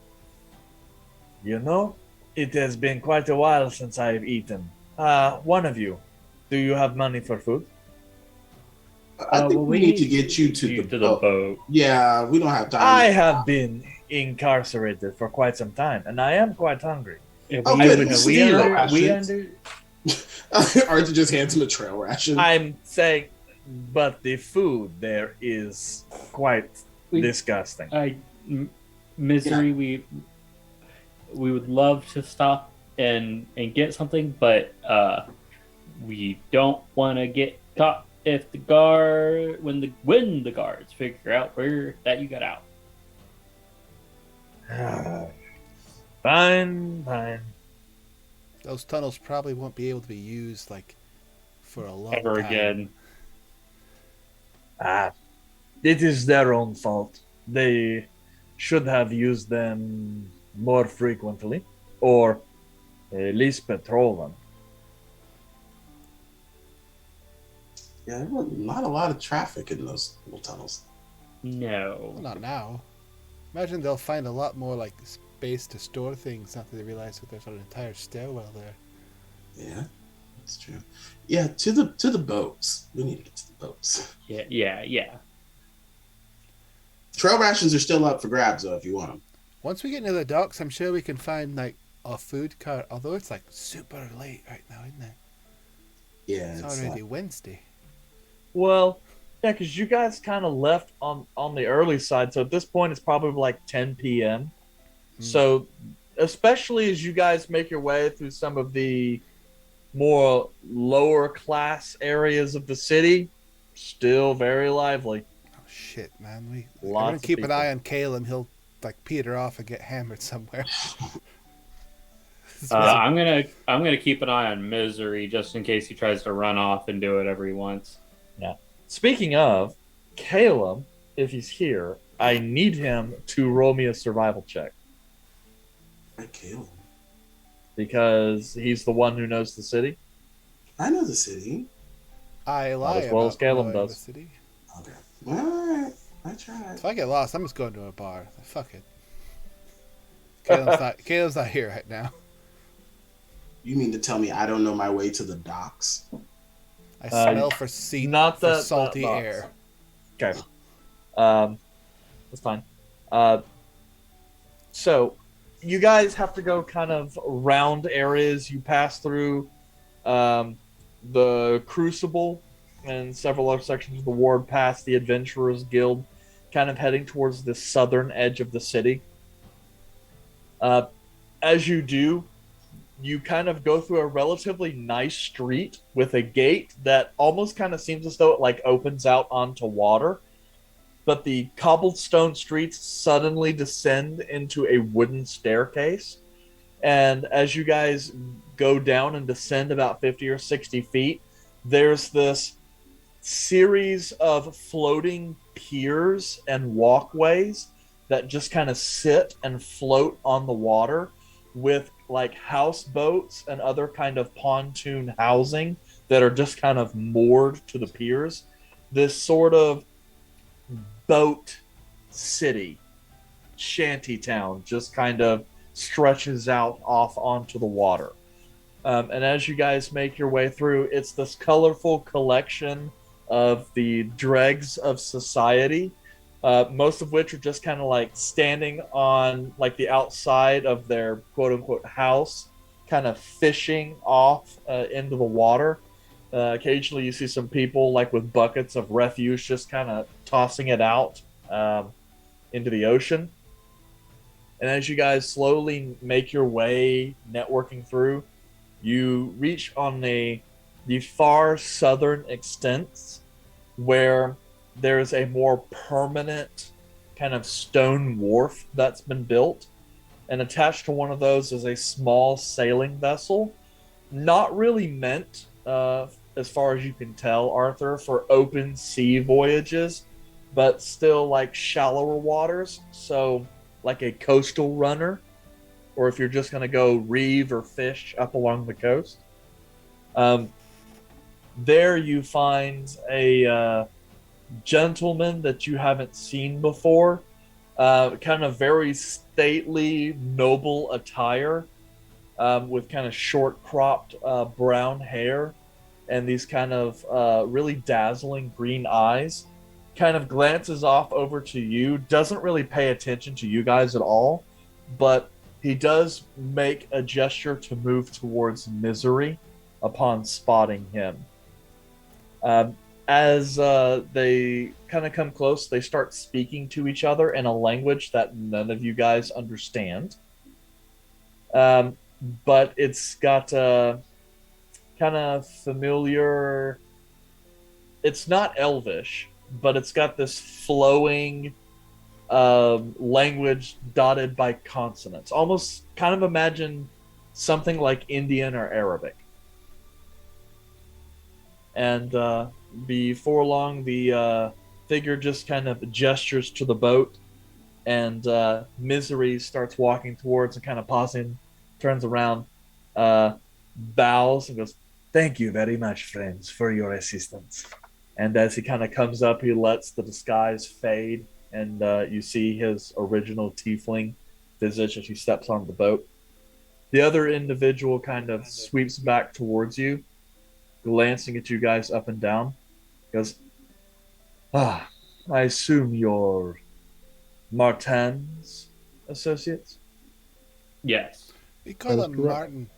Speaker 2: "You know, it has been quite a while since I have eaten. One of you, do you have money for food?"
Speaker 3: I think we need to get you to
Speaker 4: You
Speaker 3: the
Speaker 4: to the
Speaker 3: boat.
Speaker 4: boat.
Speaker 3: Yeah, we don't have time.
Speaker 2: I have been incarcerated for quite some time, and I am quite hungry.
Speaker 3: Oh,
Speaker 4: we,
Speaker 3: good.
Speaker 4: we,
Speaker 3: Steal
Speaker 4: we
Speaker 3: rations.
Speaker 4: under
Speaker 3: Arthur just hands him a trail ration.
Speaker 2: I'm saying, but the food there is quite
Speaker 4: We-
Speaker 2: disgusting.
Speaker 4: Misery. We would love to stop and get something, but we don't want to get caught if the when the guards figure out where that you got out.
Speaker 2: Fine.
Speaker 5: Those tunnels probably won't be able to be used like for a long
Speaker 4: Ever
Speaker 5: time.
Speaker 4: again.
Speaker 2: It is their own fault. They should have used them more frequently, or at least patrol them.
Speaker 3: Yeah, there was not a lot of traffic in those little tunnels.
Speaker 4: No.
Speaker 5: Well, not now. Imagine they'll find a lot more like space to store things after they realize that there's an entire stairwell there.
Speaker 3: Yeah, that's true. Yeah, to the boats. We need to get to the boats.
Speaker 4: Yeah.
Speaker 3: Trail rations are still up for grabs though if you want them.
Speaker 5: Once we get near the docks, I'm sure we can find like a food cart. Although it's like super late right now, isn't it?
Speaker 3: Yeah,
Speaker 5: It's
Speaker 3: it's
Speaker 5: already Wednesday.
Speaker 2: Well, yeah, because you guys kind of left on the early side, so at this point it's probably like 10 p.m. So, especially as you guys make your way through some of the more lower class areas of the city, still very lively.
Speaker 5: Oh shit, man! We're
Speaker 2: Lots
Speaker 5: gonna
Speaker 2: of
Speaker 5: keep an
Speaker 2: people.
Speaker 5: eye on Caleb. He'll like peter off and get hammered somewhere.
Speaker 4: I'm gonna keep an eye on Misery just in case he tries to run off and do whatever he wants.
Speaker 2: Speaking of, Caleb, if he's here, I need him to roll me a survival check.
Speaker 3: I kill him.
Speaker 2: because he's the one who knows the city.
Speaker 3: I know the city.
Speaker 5: I lie
Speaker 2: as well
Speaker 5: about
Speaker 2: as Caleb
Speaker 5: knowing
Speaker 2: does.
Speaker 5: the city.
Speaker 3: Okay. All right. I tried.
Speaker 5: If I get lost, I'm just going to a bar. Fuck it. Caleb's not here right now.
Speaker 3: You mean to tell me I don't know my way to the docks?
Speaker 5: I smell for salty
Speaker 2: box.
Speaker 5: air.
Speaker 2: Okay. That's fine. So, you guys have to go kind of round areas. You pass through the Crucible and several other sections of the ward, past the Adventurers Guild, kind of heading towards the southern edge of the city. As you do, you kind of go through a relatively nice street with a gate that almost kind of seems as though it like opens out onto water. But the cobblestone streets suddenly descend into a wooden staircase. And as you guys go down and descend about 50 or 60 feet, there's this series of floating piers and walkways that just kind of sit and float on the water, with like houseboats and other kind of pontoon housing that are just kind of moored to the piers. This sort of boat city, shanty town, just kind of stretches out off onto the water. And as you guys make your way through, it's this colorful collection of the dregs of society, most of which are just kind of like standing on like the outside of their quote-unquote house, kind of fishing off into the water. Occasionally you see some people like with buckets of refuse just kind of tossing it out into the ocean. And as you guys slowly make your way networking through, you reach on the far southern extents where there's a more permanent kind of stone wharf that's been built. And attached to one of those is a small sailing vessel, not really meant, as far as you can tell, Arthur, for open sea voyages, but still like shallower waters. So like a coastal runner, or if you're just going to go reeve or fish up along the coast. There you find a gentleman that you haven't seen before, kind of very stately, noble attire, with kind of short cropped brown hair and these kind of really dazzling green eyes. Kind of glances off over to you, doesn't really pay attention to you guys at all, but he does make a gesture to move towards Misery upon spotting him. As they kind of come close, they start speaking to each other in a language that none of you guys understand. But it's got a kind of familiar... It's not Elvish, but it's got this flowing language dotted by consonants. Almost kind of imagine something like Indian or Arabic. And before long, the figure just kind of gestures to the boat, and Misery starts walking towards and kind of pausing, turns around, bows, and goes, "Thank you very much, friends, for your assistance." And as he kind of comes up, he lets the disguise fade, and you see his original tiefling visage as he steps onto the boat. The other individual kind of sweeps back towards you, glancing at you guys up and down. Goes, "I assume you're Martin's associates?"
Speaker 4: Yes.
Speaker 5: We call
Speaker 7: That is
Speaker 5: him
Speaker 7: correct.
Speaker 5: Martin.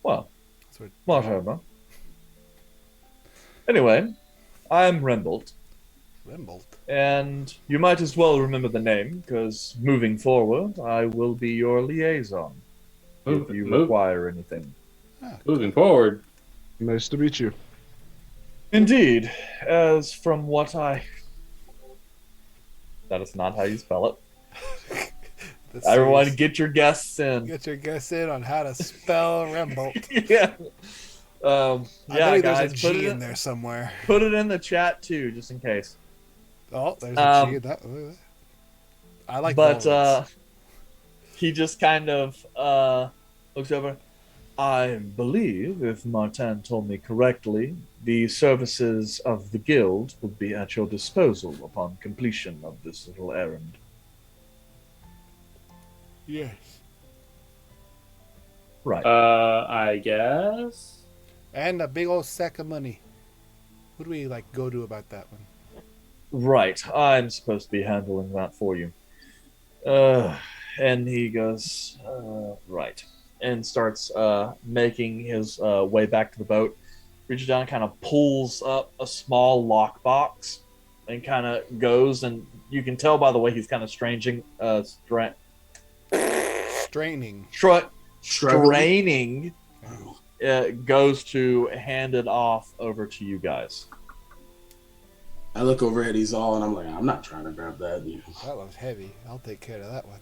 Speaker 2: Well,
Speaker 5: That's what-
Speaker 2: whatever. Anyway, I'm Rembold,
Speaker 5: Rimbold.
Speaker 2: and you might as well remember the name, because moving forward, I will be your liaison if you require anything.
Speaker 4: Moving forward.
Speaker 7: Nice to meet you.
Speaker 2: Indeed, as from what I... That is not how you spell it.
Speaker 5: That's
Speaker 2: Everyone,
Speaker 5: serious.
Speaker 2: get your guests in.
Speaker 5: Get your guess in on how to spell Rimbold.
Speaker 2: Yeah.
Speaker 5: I
Speaker 2: Yeah,
Speaker 5: bet
Speaker 2: guys,
Speaker 5: there's
Speaker 2: put
Speaker 5: a G
Speaker 2: it
Speaker 5: in there somewhere.
Speaker 2: Put it in the chat too, just in case.
Speaker 5: Oh, there's a G in that. I like
Speaker 2: But
Speaker 5: Volans.
Speaker 2: he just kind of looks over. I believe, if Martin told me correctly, the services of the guild would be at your disposal upon completion of this little errand.
Speaker 5: Yes.
Speaker 2: Right.
Speaker 4: I guess.
Speaker 5: And a big old sack of money. Who do we go to about that one?
Speaker 2: Right. I'm supposed to be handling that for you. And he goes, right. And starts making his way back to the boat. Reaches down, kind of pulls up a small lockbox, and kind of goes. And you can tell by the way he's kind of straining, goes to hand it off over to you guys.
Speaker 3: I look over at Izal and I'm like, I'm not trying to grab that.
Speaker 5: That one's heavy. I'll take care of that one.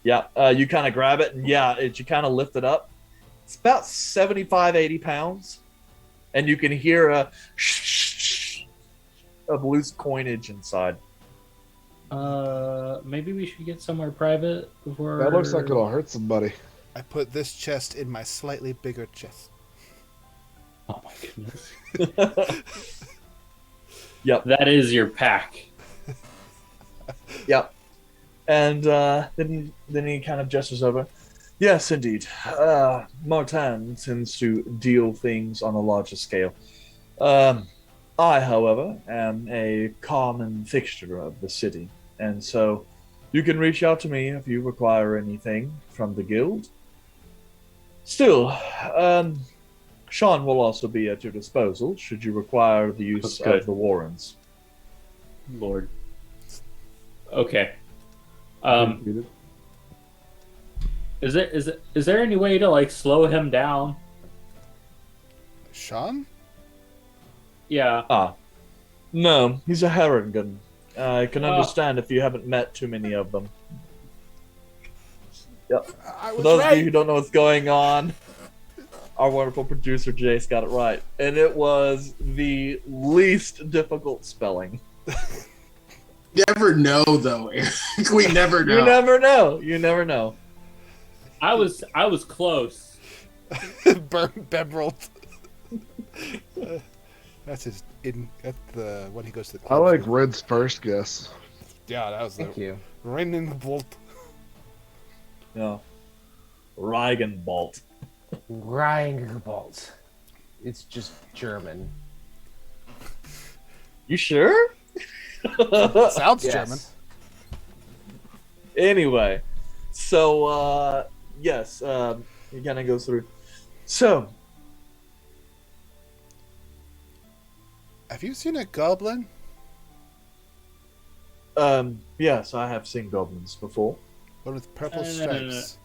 Speaker 2: Yeah, you kind of grab it, and you kind of lift it up. It's about 75, 80 pounds, and you can hear a of loose coinage inside.
Speaker 4: Maybe we should get somewhere private before.
Speaker 7: That looks like it'll hurt somebody.
Speaker 5: I put this chest in my slightly bigger chest.
Speaker 4: Oh my goodness.
Speaker 2: Yep.
Speaker 4: That is your pack.
Speaker 2: Yep. And then he kind of gestures over. Yes, indeed. Martin tends to deal things on a larger scale. I, however, am a common fixture of the city, and so you can reach out to me if you require anything from the guild. Still, Sean will also be at your disposal should you require the use of the Warrens.
Speaker 4: Lord. Okay. Is there any way to slow him down?
Speaker 5: Sean?
Speaker 4: Yeah.
Speaker 2: No, he's a Harrigan. I can understand if you haven't met too many of them. Yep. For those of you who don't know what's going on, our wonderful producer Jace got it right. And it was the least difficult spelling.
Speaker 3: Never know, though, Eric. We never know.
Speaker 2: You never know. You never know.
Speaker 4: I was close.
Speaker 5: Bebrald. That's the when he goes to the
Speaker 7: I
Speaker 5: club.
Speaker 7: like Red's first guess.
Speaker 5: Yeah, that was
Speaker 6: Thank you.
Speaker 5: Ren in the bolt.
Speaker 2: No. Reigenbolt.
Speaker 6: Rheingold. It's just German.
Speaker 2: You sure?
Speaker 5: Sounds
Speaker 6: Yes.
Speaker 5: German.
Speaker 2: Anyway, so yes, he kind of goes through. So,
Speaker 5: Have you seen a goblin?
Speaker 2: yes, I have seen goblins before.
Speaker 5: One with purple
Speaker 4: No.
Speaker 5: stripes.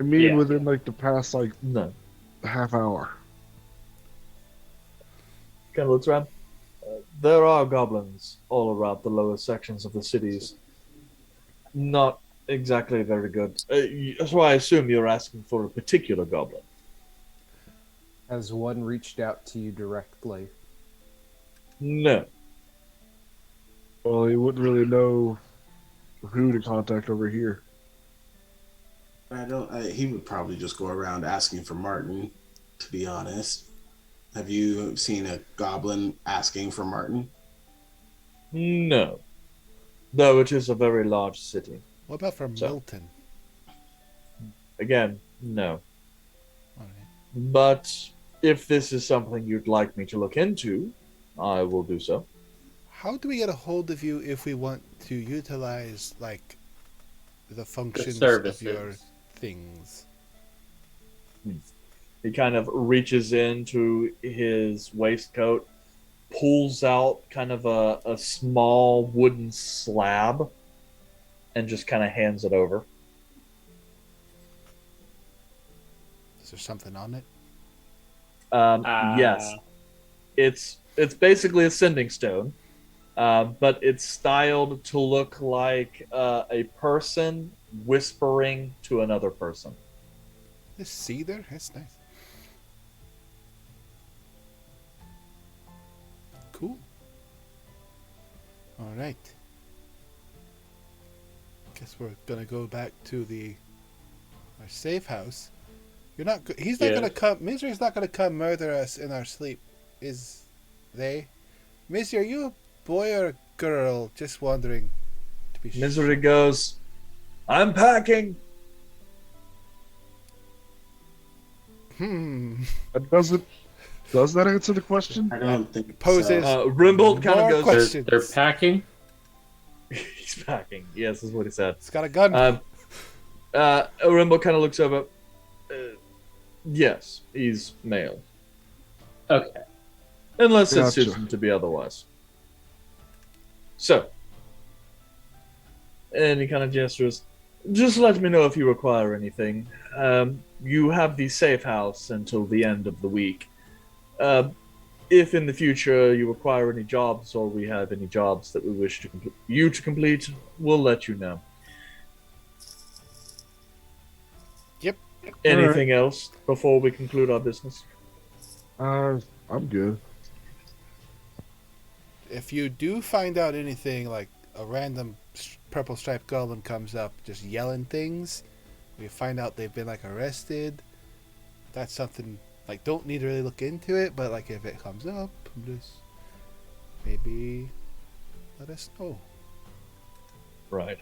Speaker 7: I mean,
Speaker 4: Yeah.
Speaker 7: within the past
Speaker 2: No.
Speaker 7: half hour.
Speaker 2: Kind of looks around. There are goblins all around the lower sections of the cities. Not exactly very good. So I assume you're asking for a particular goblin.
Speaker 6: Has one reached out to you directly?
Speaker 2: No.
Speaker 7: Well, he wouldn't really know who to contact over here.
Speaker 3: He would probably just go around asking for Martin, to be honest. Have you seen a goblin asking for Martin?
Speaker 2: No. Though it is a very large city.
Speaker 5: What about for Milton?
Speaker 2: Again, no.
Speaker 5: Alright.
Speaker 2: But if this is something you'd like me to look into, I will do so.
Speaker 5: How do we get a hold of you if we want to utilize the functions of your
Speaker 4: services.
Speaker 5: things?
Speaker 2: He kind of reaches into his waistcoat, pulls out kind of a small wooden slab, and just kind of hands it over.
Speaker 5: Is there something on it?
Speaker 2: Yes. It's basically a sending stone, but it's styled to look like a person whispering to another person.
Speaker 5: This cedar? That's nice. Cool. Alright. Guess we're gonna go back to the Our safe house. You're not. He's not
Speaker 4: Yeah.
Speaker 5: gonna come. Misery's not gonna come murder us in our sleep, is they? Misery, are you a boy or a girl? Just wondering. To be
Speaker 2: Misery goes, I'm packing.
Speaker 7: That does that answer the question?
Speaker 3: I don't think
Speaker 5: Poses.
Speaker 3: so.
Speaker 2: Rimbold kind
Speaker 5: More
Speaker 2: of goes,
Speaker 5: questions.
Speaker 4: They're packing.
Speaker 2: he's packing. Yes, is what he said.
Speaker 5: It's got a gun.
Speaker 2: Rimbold kind of looks over. Yes, he's male.
Speaker 4: Okay.
Speaker 2: Unless it
Speaker 7: Gotcha.
Speaker 2: suits him to be otherwise. So. And he kind of gestures. Just let me know if you require anything. You have the safe house until the end of the week. If in the future you require any jobs or we have any jobs that we wish to complete, we'll let you know.
Speaker 5: Yep.
Speaker 2: Anything else before we conclude our business?
Speaker 7: I'm good.
Speaker 5: If you do find out anything like a random purple striped goblin comes up just yelling things, we find out they've been like arrested, that's something like don't need to really look into it, but like if it comes up, just maybe let us know.
Speaker 2: Right.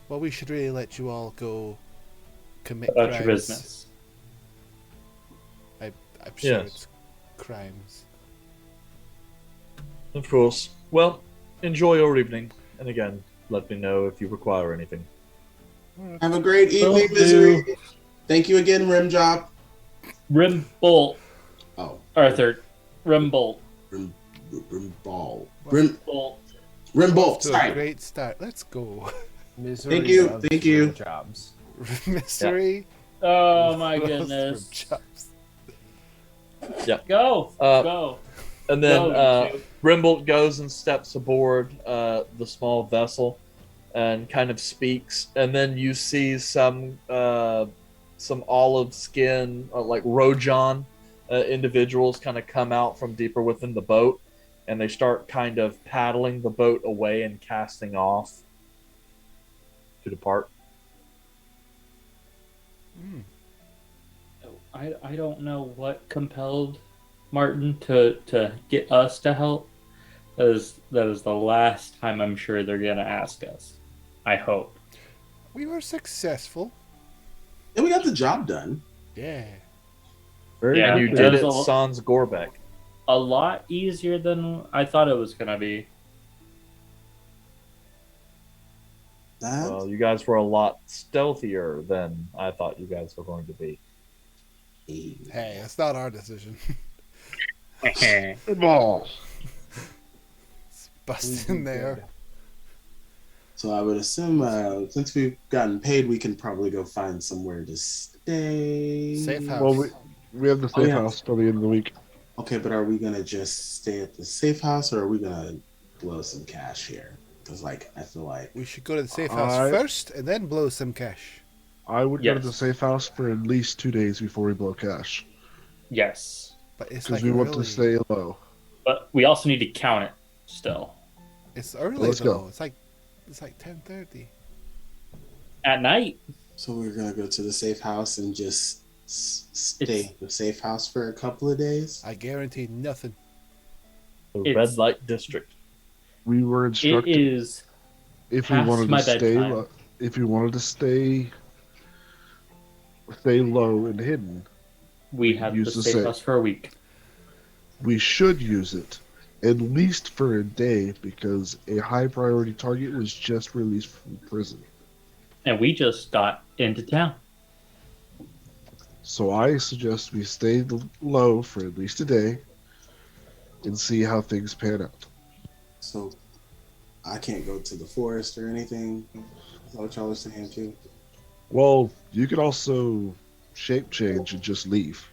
Speaker 5: Well, we should really let you all go commit
Speaker 4: About
Speaker 5: crimes.
Speaker 4: your business.
Speaker 5: I'm sure
Speaker 2: Yes.
Speaker 5: it's crimes.
Speaker 2: Of course. Well, enjoy your evening. And again, let me know if you require anything.
Speaker 3: Have a great evening,
Speaker 4: Will do.
Speaker 3: Misery. Thank you again, Rimjob.
Speaker 4: Rimbolt.
Speaker 3: Oh,
Speaker 4: Arthur. Rimbolt.
Speaker 3: Rimball.
Speaker 4: Bolt.
Speaker 3: Rimbolt.
Speaker 5: To a
Speaker 3: Sorry.
Speaker 5: great start. Let's go.
Speaker 6: Misery
Speaker 3: Thank you,
Speaker 6: loves
Speaker 3: thank you.
Speaker 6: rim jobs.
Speaker 5: Mystery.
Speaker 4: Oh my
Speaker 5: loves
Speaker 4: goodness.
Speaker 5: rim jobs.
Speaker 4: Go. Go.
Speaker 2: And then
Speaker 4: Go, you two.
Speaker 2: Rimbold goes and steps aboard the small vessel and kind of speaks. And then you see some olive skin, like Rojan individuals kind of come out from deeper within the boat. And they start kind of paddling the boat away and casting off to depart.
Speaker 4: I don't know what compelled Martin to get us to help. That is the last time I'm sure they're gonna ask us. I hope.
Speaker 5: We were successful.
Speaker 3: And we got the job done.
Speaker 5: Yeah.
Speaker 7: Very
Speaker 4: Yeah,
Speaker 2: And you
Speaker 7: good.
Speaker 2: did
Speaker 4: there's
Speaker 2: it
Speaker 4: a-
Speaker 2: sans Gorbeck.
Speaker 4: A lot easier than I thought it was gonna be.
Speaker 3: That
Speaker 2: Well, you guys were a lot stealthier than I thought you guys were going to be.
Speaker 5: Hey, it's not our decision.
Speaker 7: Ball.
Speaker 5: It's busting there.
Speaker 3: So I would assume since we've gotten paid, we can probably go find somewhere to stay.
Speaker 5: Safe house.
Speaker 7: Well, we have the safe
Speaker 3: yeah.
Speaker 7: house till the end of the week.
Speaker 3: Okay, but are we gonna just stay at the safe house, or are we gonna blow some cash here? Because like I feel like
Speaker 5: We should go to the safe house first and then blow some cash.
Speaker 7: I would go to
Speaker 4: Yes.
Speaker 7: the safe house for at least 2 days before we blow cash.
Speaker 4: Yes,
Speaker 5: But it's
Speaker 7: Because
Speaker 5: like
Speaker 7: we want
Speaker 5: early.
Speaker 7: to stay low.
Speaker 4: but we also need to count it still
Speaker 5: It's early
Speaker 7: Let's
Speaker 5: though.
Speaker 7: go.
Speaker 5: It's like 10:30.
Speaker 4: at night.
Speaker 3: so we're gonna go to the safe house and just stay
Speaker 4: It's-
Speaker 3: in the safe house for a couple of days.
Speaker 5: I guarantee nothing.
Speaker 2: The
Speaker 4: It's-
Speaker 2: red light district.
Speaker 7: We were
Speaker 4: It
Speaker 7: instructed
Speaker 4: is
Speaker 7: if we
Speaker 4: past
Speaker 7: wanted
Speaker 4: my
Speaker 7: to stay
Speaker 4: bedtime.
Speaker 7: if we wanted to stay low and hidden,
Speaker 4: we have the
Speaker 7: Use the
Speaker 4: safe
Speaker 7: safe.
Speaker 4: house for a week.
Speaker 7: we should use it at least for a day because a high priority target was just released from prison.
Speaker 4: And we just got into town.
Speaker 7: So I suggest we stay low for at least a day and see how things pan out.
Speaker 3: So I can't go to the forest or anything. Is that what y'all are saying too?
Speaker 7: Well, you could also shape change and just leave.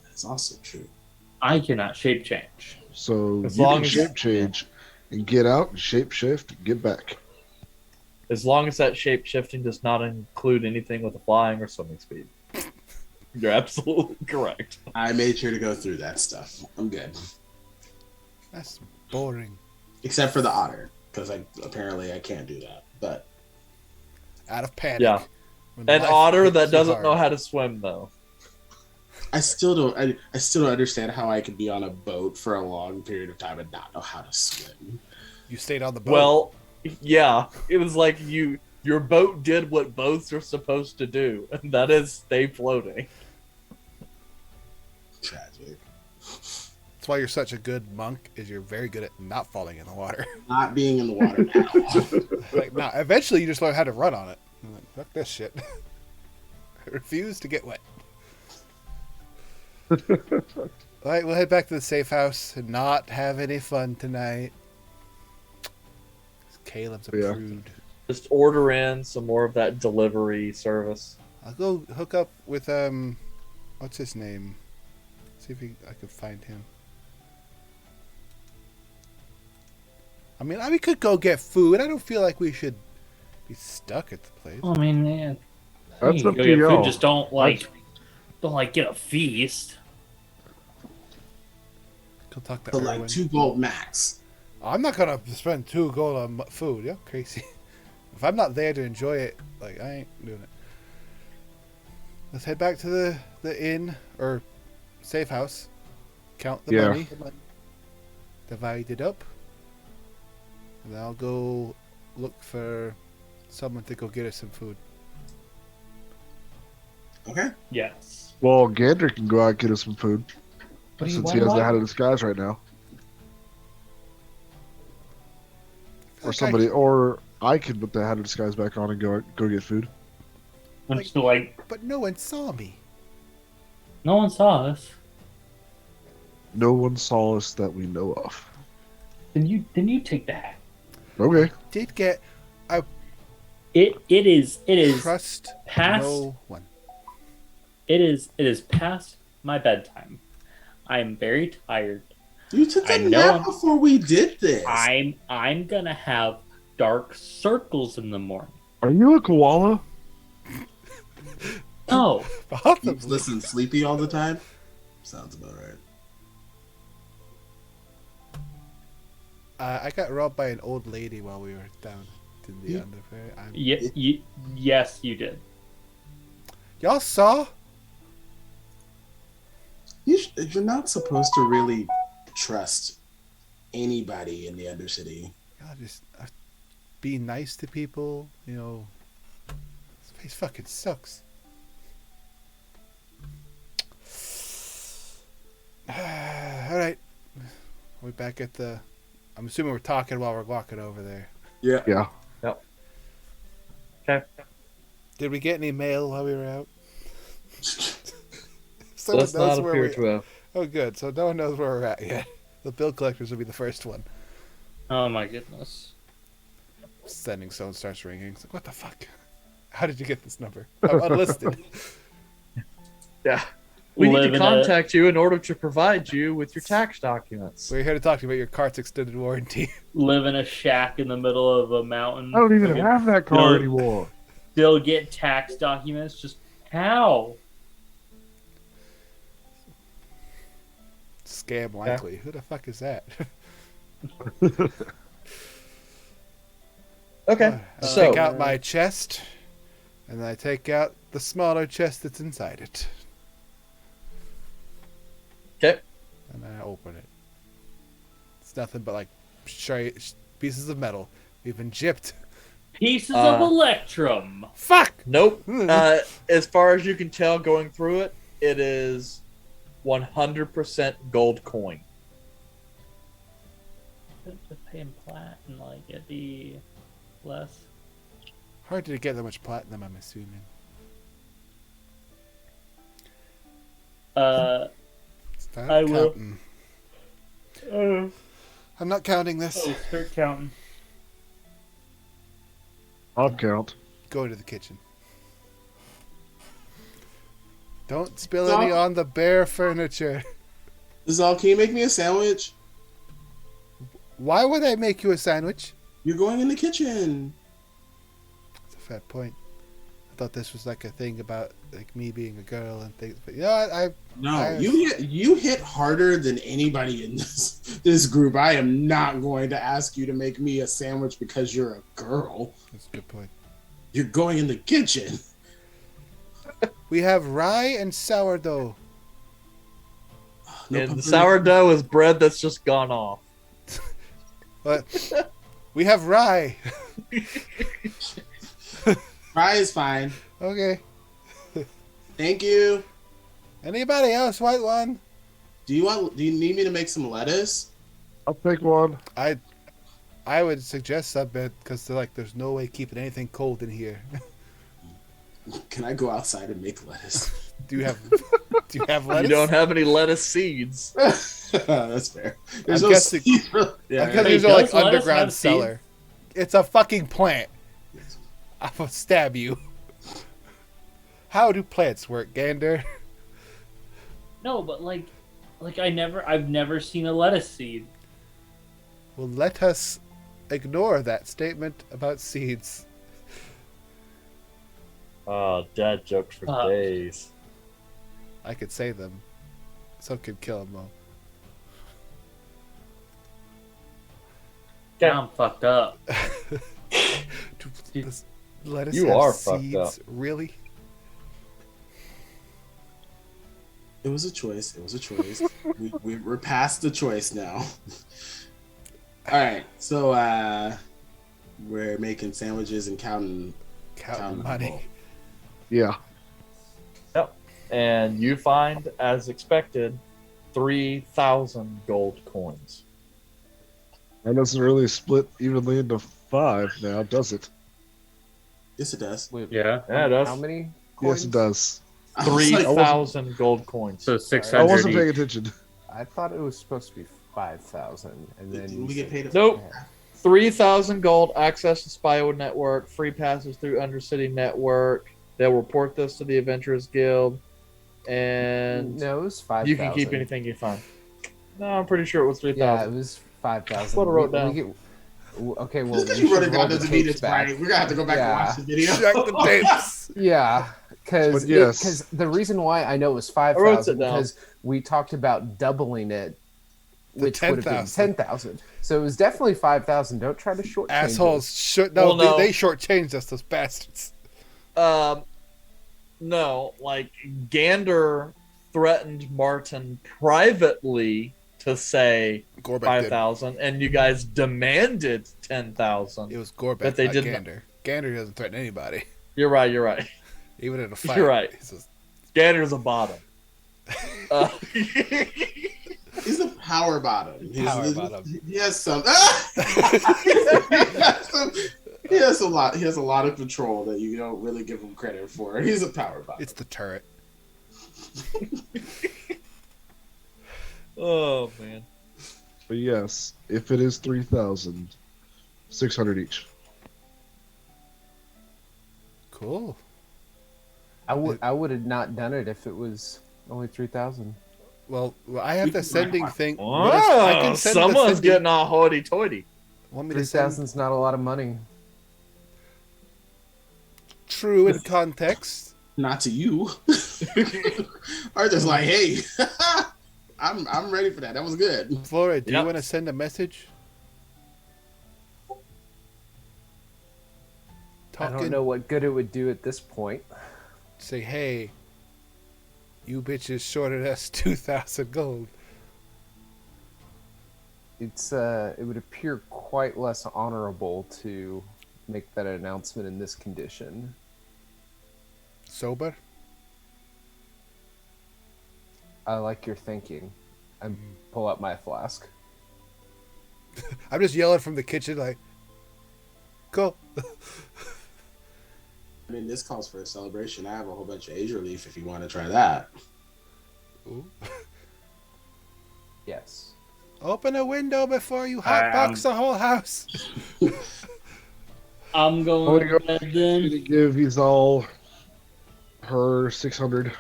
Speaker 3: That's also true.
Speaker 4: I cannot shape change.
Speaker 7: So
Speaker 2: As
Speaker 7: you
Speaker 2: long
Speaker 7: can
Speaker 2: as-
Speaker 7: shape change and get out and shape shift and get back.
Speaker 2: As long as that shape shifting does not include anything with a flying or swimming speed. You're absolutely correct.
Speaker 3: I made sure to go through that stuff. I'm good,
Speaker 5: That's boring.
Speaker 3: except for the otter, because apparently I can't do that. But
Speaker 5: out of panic.
Speaker 2: Yeah.
Speaker 5: when
Speaker 2: An
Speaker 5: life
Speaker 2: otter
Speaker 5: hits
Speaker 2: that
Speaker 5: you
Speaker 2: doesn't
Speaker 5: hard.
Speaker 2: know how to swim, though.
Speaker 3: I still don't. I still don't understand how I could be on a boat for a long period of time and not know how to swim.
Speaker 5: You stayed on the boat.
Speaker 2: Well, yeah, it was like your boat did what boats are supposed to do, and that is stay floating.
Speaker 3: Tragic.
Speaker 5: That's why you're such a good monk. Is you're very good at not falling in the water.
Speaker 3: Not being in the water at all.
Speaker 5: Like, now, eventually you just learn how to run on it. I'm like, fuck this shit. I refuse to get wet. All right, we'll head back to the safe house and not have any fun tonight. Caleb's a
Speaker 7: Yeah.
Speaker 5: prude.
Speaker 2: Just order in some more of that delivery service.
Speaker 5: I'll go hook up with what's his name? See if I can find him. I mean, we could go get food. I don't feel like we should be stuck at the place.
Speaker 4: I mean, man,
Speaker 7: That's
Speaker 4: you
Speaker 7: up
Speaker 4: go
Speaker 7: to
Speaker 4: get food,
Speaker 7: y'all.
Speaker 4: just don't get a feast.
Speaker 5: Go talk to
Speaker 3: For
Speaker 5: Erwin.
Speaker 3: like 2 gold max.
Speaker 5: I'm not gonna spend 2 gold on food. You're crazy. If I'm not there to enjoy it, like, I ain't doing it. Let's head back to the inn or safe house. Count the
Speaker 7: Yeah.
Speaker 5: money. Divide it up. And I'll go look for someone to go get us some food.
Speaker 3: Okay.
Speaker 4: Yes.
Speaker 7: Well, Gander can go out and get us some food.
Speaker 4: What do you
Speaker 7: Since
Speaker 4: want,
Speaker 7: he has the
Speaker 4: Mike?
Speaker 7: hat of disguise right now. Or
Speaker 5: Okay.
Speaker 7: somebody, or I can put the hat of disguise back on and go get food.
Speaker 4: I'm just like,
Speaker 5: But no one saw me.
Speaker 4: no one saw us.
Speaker 7: No one saw us that we know of.
Speaker 4: Then you take the hat.
Speaker 7: Okay.
Speaker 5: Did get
Speaker 4: It is
Speaker 5: trust
Speaker 4: past-
Speaker 5: no one.
Speaker 4: it is past my bedtime. I'm very tired.
Speaker 3: You took
Speaker 4: I
Speaker 3: a
Speaker 4: know
Speaker 3: nap
Speaker 4: I'm-
Speaker 3: before we did this.
Speaker 4: I'm gonna have dark circles in the morning.
Speaker 7: Are you a koala?
Speaker 4: No,
Speaker 3: You
Speaker 5: Possibly.
Speaker 3: listen sleepy all the time? Sounds about right.
Speaker 5: I got robbed by an old lady while we were down in the underfair.
Speaker 4: yes, you did.
Speaker 5: Y'all saw?
Speaker 3: You're not supposed to really trust anybody in the Undercity.
Speaker 5: Y'all just be nice to people. You know, this place fucking sucks. All right, we're back at the. I'm assuming we're talking while we're walking over there.
Speaker 3: Yeah.
Speaker 7: Yeah.
Speaker 2: Okay.
Speaker 5: Did we get any mail while we were out? Someone
Speaker 2: Does not
Speaker 5: knows where
Speaker 2: appear
Speaker 5: we.
Speaker 2: to have.
Speaker 5: Oh, good. So no one knows where we're at yet. The bill collectors will be the first one.
Speaker 4: Oh my goodness.
Speaker 5: Sending phone starts ringing. It's like, what the fuck? How did you get this number? I'm unlisted.
Speaker 2: Yeah. We need
Speaker 4: Live
Speaker 2: to
Speaker 4: in
Speaker 2: contact you in order to provide you with your tax documents.
Speaker 5: We're here to talk to you about your cart's extended warranty.
Speaker 4: Live in a shack in the middle of a mountain.
Speaker 7: I don't even
Speaker 4: Still
Speaker 7: have that car
Speaker 4: No.
Speaker 7: anymore.
Speaker 4: Still get tax documents. Just how?
Speaker 5: Scam likely. Who the fuck is that?
Speaker 2: Okay.
Speaker 5: I
Speaker 2: So
Speaker 5: take out my chest, and then I take out the smaller chest that's inside it,
Speaker 2: okay.
Speaker 5: and I open it. It's nothing but like pieces of metal. We've been gypped.
Speaker 4: Pieces of electrum.
Speaker 5: Fuck!
Speaker 2: Nope. As far as you can tell going through it, it is 100% gold coin.
Speaker 4: Just pay him plat and like it'd be less.
Speaker 5: Hard to get that much platinum, I'm assuming. Start
Speaker 4: I will.
Speaker 5: counting.
Speaker 4: Oh,
Speaker 5: I'm not counting this.
Speaker 4: start counting.
Speaker 7: I'll count.
Speaker 5: Go to the kitchen. Don't spill any on the bare furniture.
Speaker 3: Zal, can you make me a sandwich?
Speaker 5: Why would I make you a sandwich?
Speaker 3: You're going in the kitchen.
Speaker 5: That's a fair point. I thought this was like a thing about like me being a girl and things, but you know what?
Speaker 3: No, you hit harder than anybody in this group. I am not going to ask you to make me a sandwich because you're a girl.
Speaker 5: That's a good point.
Speaker 3: You're going in the kitchen.
Speaker 5: We have rye and sourdough.
Speaker 3: No
Speaker 2: And the
Speaker 3: pumpernickel?
Speaker 2: sourdough is bread that's just gone off.
Speaker 5: But we have rye.
Speaker 3: Fry is fine.
Speaker 5: Okay.
Speaker 3: Thank you.
Speaker 5: Anybody else want one?
Speaker 3: Do you need me to make some lettuce?
Speaker 7: I'll take one.
Speaker 5: I would suggest Subbed because there's no way keeping anything cold in here.
Speaker 3: Can I go outside and make lettuce?
Speaker 5: Do you have lettuce?
Speaker 2: You don't have any lettuce seeds.
Speaker 3: That's fair. There's
Speaker 5: I'm
Speaker 3: no
Speaker 5: guessing-
Speaker 3: seeds for-
Speaker 2: Yeah,
Speaker 5: Because
Speaker 4: Hey,
Speaker 5: there's no
Speaker 4: does lettuce
Speaker 5: underground
Speaker 4: have seeds?
Speaker 5: cellar. It's a fucking plant. I will stab you. How do plants work, Gander?
Speaker 4: No, but I've never seen a lettuce seed.
Speaker 5: Well, let us ignore that statement about seeds.
Speaker 2: Oh, dad jokes for
Speaker 4: Fuck.
Speaker 2: days.
Speaker 5: I could say them. Some could kill them though.
Speaker 2: Okay.
Speaker 4: Now I'm fucked up.
Speaker 5: Does lettuce
Speaker 2: You
Speaker 5: have
Speaker 2: are fucked
Speaker 5: seeds?
Speaker 2: up.
Speaker 5: Really?
Speaker 3: It was a choice. It was a choice. We're past the choice now. All right. So we're making sandwiches and counting
Speaker 5: Counting money.
Speaker 7: Yeah.
Speaker 2: Yep. And you find, as expected, 3,000 gold coins.
Speaker 7: That doesn't really split evenly into 5 now, does it?
Speaker 3: Yes, it does.
Speaker 6: Wait,
Speaker 4: Yeah.
Speaker 2: Yeah, it does.
Speaker 6: how many?
Speaker 7: Yes, it does.
Speaker 3: I was like,
Speaker 2: 3,000 gold coins.
Speaker 4: So
Speaker 7: I
Speaker 4: 600
Speaker 7: wasn't paying
Speaker 4: each.
Speaker 7: attention.
Speaker 6: I thought it was supposed to be 5,000, and then
Speaker 3: Did
Speaker 6: you
Speaker 3: we get
Speaker 6: said-
Speaker 3: paid?
Speaker 2: Nope. 3,000 gold, access to Spywood Network, free passes through Undercity Network. They'll report this to the Adventurers Guild, and
Speaker 6: No, it was 5,000.
Speaker 2: you can keep anything you find. No, I'm pretty sure it was
Speaker 6: Yeah,
Speaker 2: 3,000.
Speaker 6: it was 5,000.
Speaker 2: That's what I wrote down.
Speaker 6: Okay, well,
Speaker 3: Just because
Speaker 6: we
Speaker 3: you wrote
Speaker 6: should
Speaker 3: it
Speaker 6: roll
Speaker 3: down
Speaker 6: the
Speaker 3: doesn't mean
Speaker 6: tapes
Speaker 3: it's
Speaker 6: back.
Speaker 3: right. We're gonna have to go back and watch the video.
Speaker 5: Check the tapes.
Speaker 6: Yeah, because
Speaker 7: But yes.
Speaker 6: the reason why I know it was
Speaker 2: wrote it
Speaker 6: 5,000
Speaker 2: down.
Speaker 6: because we talked about doubling it,
Speaker 5: To
Speaker 6: which would have been
Speaker 5: 10,000.
Speaker 6: 10,000. So it was definitely 5,000. Don't try to shortchange
Speaker 5: Assholes
Speaker 6: us.
Speaker 5: should no.
Speaker 2: Well, no.
Speaker 5: They shortchanged us, those bastards.
Speaker 2: No, like Gander threatened Martin privately to say
Speaker 5: Gorbeck did.
Speaker 2: 5,000, and you guys demanded
Speaker 5: It
Speaker 2: 10,000.
Speaker 5: was Gorbeck,
Speaker 2: But they
Speaker 5: not
Speaker 2: didn't-
Speaker 5: Gander. Gander doesn't threaten anybody,
Speaker 2: You're right. You're right.
Speaker 5: even in a fight.
Speaker 2: You're right.
Speaker 5: He's just-
Speaker 2: Gander's a bottom. Uh,
Speaker 3: He's a power bottom.
Speaker 5: Power bottom.
Speaker 3: He has some. He has a lot. He has a lot of control that you don't really give him credit for. He's a power bottom.
Speaker 5: It's the turret.
Speaker 2: oh man.
Speaker 7: But yes, if it is 3,000, 600 each.
Speaker 5: Cool.
Speaker 6: I would have not done it if it was only 3,000.
Speaker 5: Well, I have
Speaker 3: We
Speaker 5: the
Speaker 3: can
Speaker 5: sending
Speaker 3: find
Speaker 5: thing.
Speaker 2: Oh,
Speaker 5: I can send the
Speaker 2: someone's
Speaker 5: sending-
Speaker 2: getting all hoity-toity.
Speaker 5: Want me to send
Speaker 6: 3,000's not a lot of money.
Speaker 5: true in context?
Speaker 3: Not to you. Arthur's like, hey, I'm ready for that. That was good.
Speaker 5: Flora, do
Speaker 2: Yep.
Speaker 5: you want to send a message?
Speaker 6: I don't know what good it would do at this point.
Speaker 5: Say, hey, you bitches shorted us 2,000 gold.
Speaker 6: It would appear quite less honorable to make that announcement in this condition.
Speaker 5: Sober?
Speaker 6: I like your thinking. I pull out my flask.
Speaker 5: I'm just yelling from the kitchen like, go.
Speaker 3: I mean, this calls for a celebration. I have a whole bunch of Azure Leaf if you want to try that.
Speaker 5: Ooh.
Speaker 6: Yes.
Speaker 5: Open a window before you hotbox the whole house.
Speaker 4: I'm
Speaker 7: I'm
Speaker 4: going
Speaker 7: gonna go
Speaker 4: to bed then.
Speaker 7: to give Isal her 600.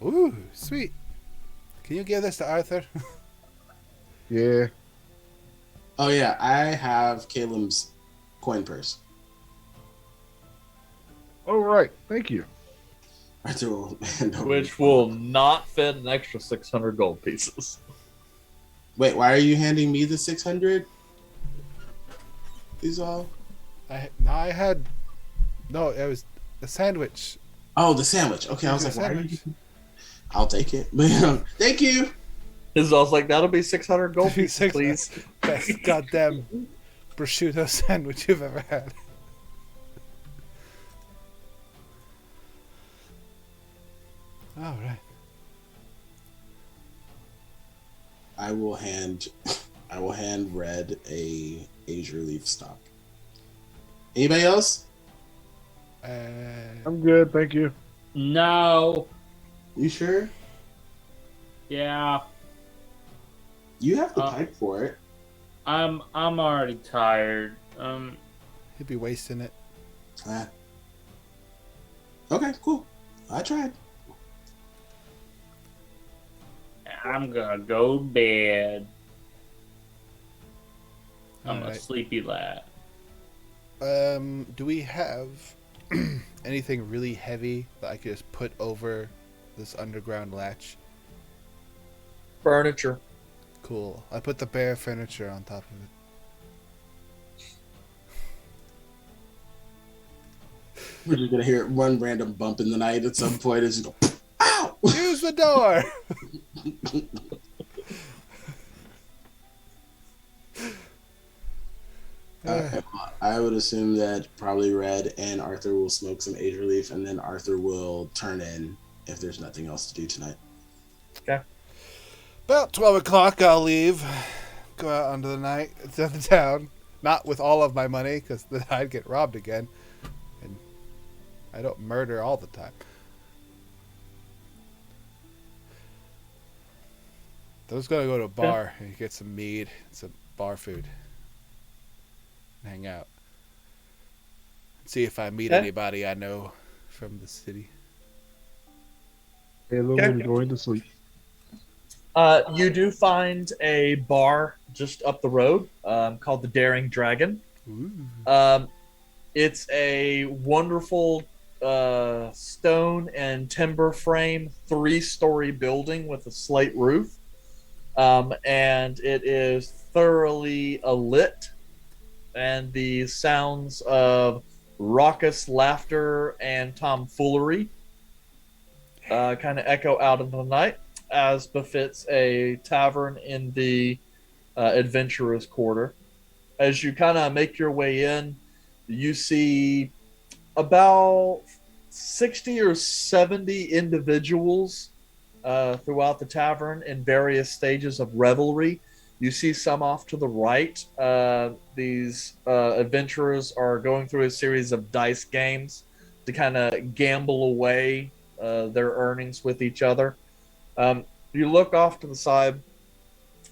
Speaker 5: Ooh, sweet. Can you give this to Arthur?
Speaker 7: Yeah.
Speaker 3: Oh yeah, I have Caleb's coin purse.
Speaker 7: All right. Thank you.
Speaker 3: Arthur will hand over
Speaker 2: Which
Speaker 3: the
Speaker 2: will
Speaker 3: coin.
Speaker 2: not fit an extra 600 gold pieces.
Speaker 3: Wait, why are you handing me the 600? These all?
Speaker 5: I had No, it was the sandwich.
Speaker 3: Oh, the sandwich. Okay, I was
Speaker 5: Here's
Speaker 3: like,
Speaker 5: your
Speaker 3: why are you?
Speaker 5: sandwich.
Speaker 3: I'll take it. But, thank you.
Speaker 2: His was like, that'll be 600 gold pieces,
Speaker 5: 600.
Speaker 2: please.
Speaker 5: Best goddamn prosciutto sandwich you've ever had. All right.
Speaker 3: I will hand Red a Age Relief stock. Anybody else?
Speaker 7: I'm good, thank you.
Speaker 4: No.
Speaker 3: You sure?
Speaker 4: Yeah.
Speaker 3: You have to pipe for it.
Speaker 4: I'm already tired.
Speaker 5: He'd be wasting it.
Speaker 3: Okay, cool. I tried.
Speaker 4: I'm gonna go to bed. I'm a
Speaker 5: Alright.
Speaker 4: sleepy lad.
Speaker 5: Do we have anything really heavy that I could just put over this underground latch?
Speaker 2: Furniture.
Speaker 5: Cool. I put the bare furniture on top of it.
Speaker 3: We're just gonna hear one random bump in the night at some point. It's just go, ow!
Speaker 5: Use the door!
Speaker 3: I would assume that probably Red and Arthur will smoke some Age Relief, and then Arthur will turn in if there's nothing else to do tonight.
Speaker 2: Okay.
Speaker 5: About 12 o'clock, I'll leave. Go out onto the night to the town. Not with all of my money, because then I'd get robbed again. And I don't murder all the time. I was going to go to a bar and get some mead, some bar food. And hang out. See if I meet anybody I know from the city.
Speaker 7: Halo will be going to sleep.
Speaker 2: You do find a bar just up the road called the Daring Dragon.
Speaker 5: Ooh.
Speaker 2: It's a wonderful stone and timber frame 3-story building with a slate roof. And it is thoroughly lit, and the sounds of raucous laughter and tomfoolery kind of echo out into the night, as befits a tavern in the adventurers' quarter. As you kind of make your way in, you see about 60 or 70 individuals throughout the tavern in various stages of revelry. You see some off to the right. These adventurers are going through a series of dice games to kind of gamble away their earnings with each other. You look off to the side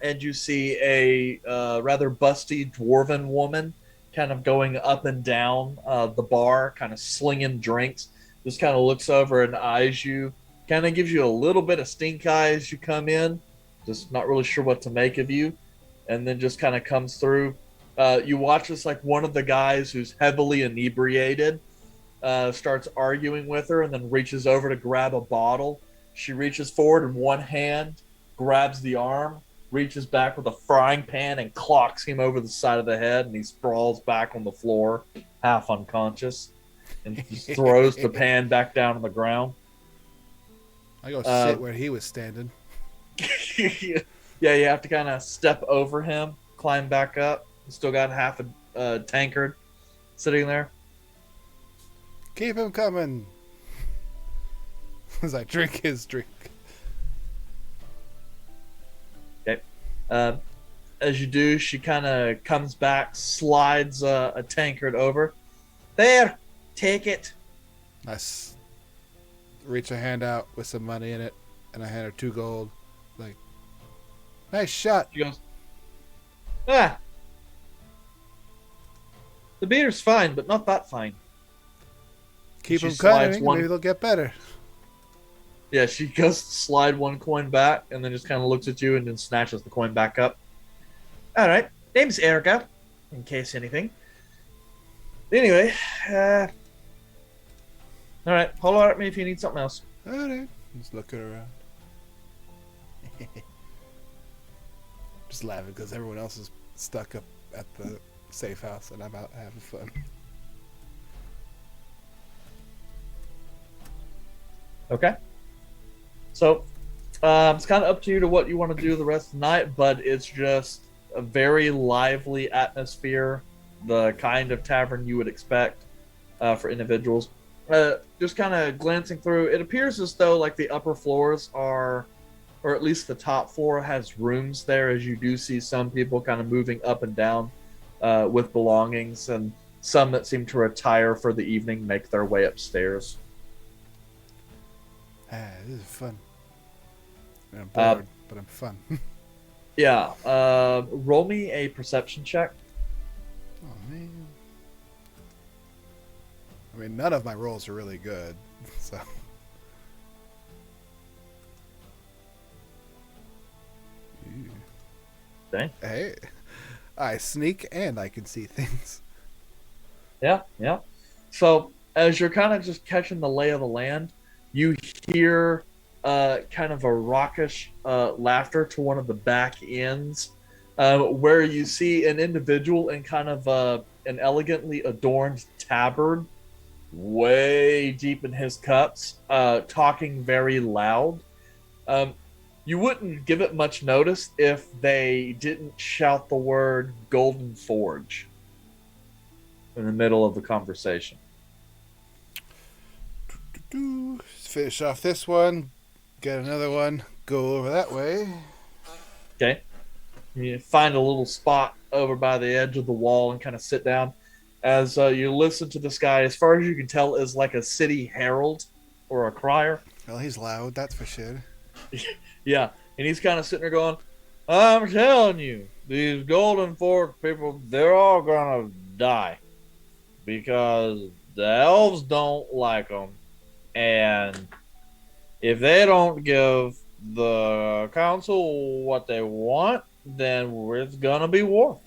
Speaker 2: and you see a rather busty dwarven woman kind of going up and down the bar, kind of slinging drinks. Just kind of looks over and eyes you. Kind of gives you a little bit of stink eye as you come in, just not really sure what to make of you, and then just kind of comes through. You watch as like one of the guys who's heavily inebriated starts arguing with her, and then reaches over to grab a bottle. She reaches forward in one hand, grabs the arm, reaches back with a frying pan and clocks him over the side of the head, and he sprawls back on the floor, half unconscious, and just throws the pan back down on the ground.
Speaker 5: I go sit where he was standing.
Speaker 2: Yeah, you have to kind of step over him, climb back up. Still got half a tankard sitting there.
Speaker 5: Keep him coming. As I drink his drink.
Speaker 2: Okay. As you do, she kind of comes back, slides a tankard over. There, take it.
Speaker 5: Nice. Reach a hand out with some money in it, and I hand her 2 gold. Like, nice shot.
Speaker 2: She goes, the beer's fine, but not that fine.
Speaker 5: Keep
Speaker 2: She
Speaker 5: them
Speaker 2: slides
Speaker 5: coming.
Speaker 2: one-
Speaker 5: Maybe they'll get better.
Speaker 2: Yeah, she goes to slide one coin back, and then just kind of looks at you and then snatches the coin back up. All right, name's Erica, in case anything. Anyway, all right, holler at me if you need something else.
Speaker 5: Alright. Just looking around. Just laughing because everyone else is stuck up at the safe house and I'm out having fun.
Speaker 2: Okay. So it's kind of up to you to what you want to do the rest of the night, but it's just a very lively atmosphere, the kind of tavern you would expect for individuals. Just kind of glancing through, it appears as though like the upper floors are, or at least the top floor has rooms there, as you do see some people kind of moving up and down with belongings, and some that seem to retire for the evening make their way upstairs.
Speaker 5: This is fun. I'm bored, but I'm fun.
Speaker 2: Yeah. Roll me a perception check.
Speaker 5: Oh man. I mean, none of my rolls are really good, so.
Speaker 2: Okay.
Speaker 5: Hey, I sneak and I can see things.
Speaker 2: Yeah, yeah. So as you're kind of just catching the lay of the land, you hear kind of a raucous laughter to one of the back ends, where you see an individual in kind of an elegantly adorned tabard, way deep in his cups, talking very loud. You wouldn't give it much notice if they didn't shout the word Golden Forge in the middle of the conversation.
Speaker 5: Let's finish off this one, get another one, go over that way.
Speaker 2: Okay. You find a little spot over by the edge of the wall and kind of sit down as you listen to this guy. As far as you can tell, is like a city herald or a crier.
Speaker 5: Well, he's loud, that's for sure.
Speaker 2: Yeah, and he's kind of sitting there going, I'm telling you, these Golden Forge people, they're all gonna die because the elves don't like them, and if they don't give the council what they want, then it's gonna be war.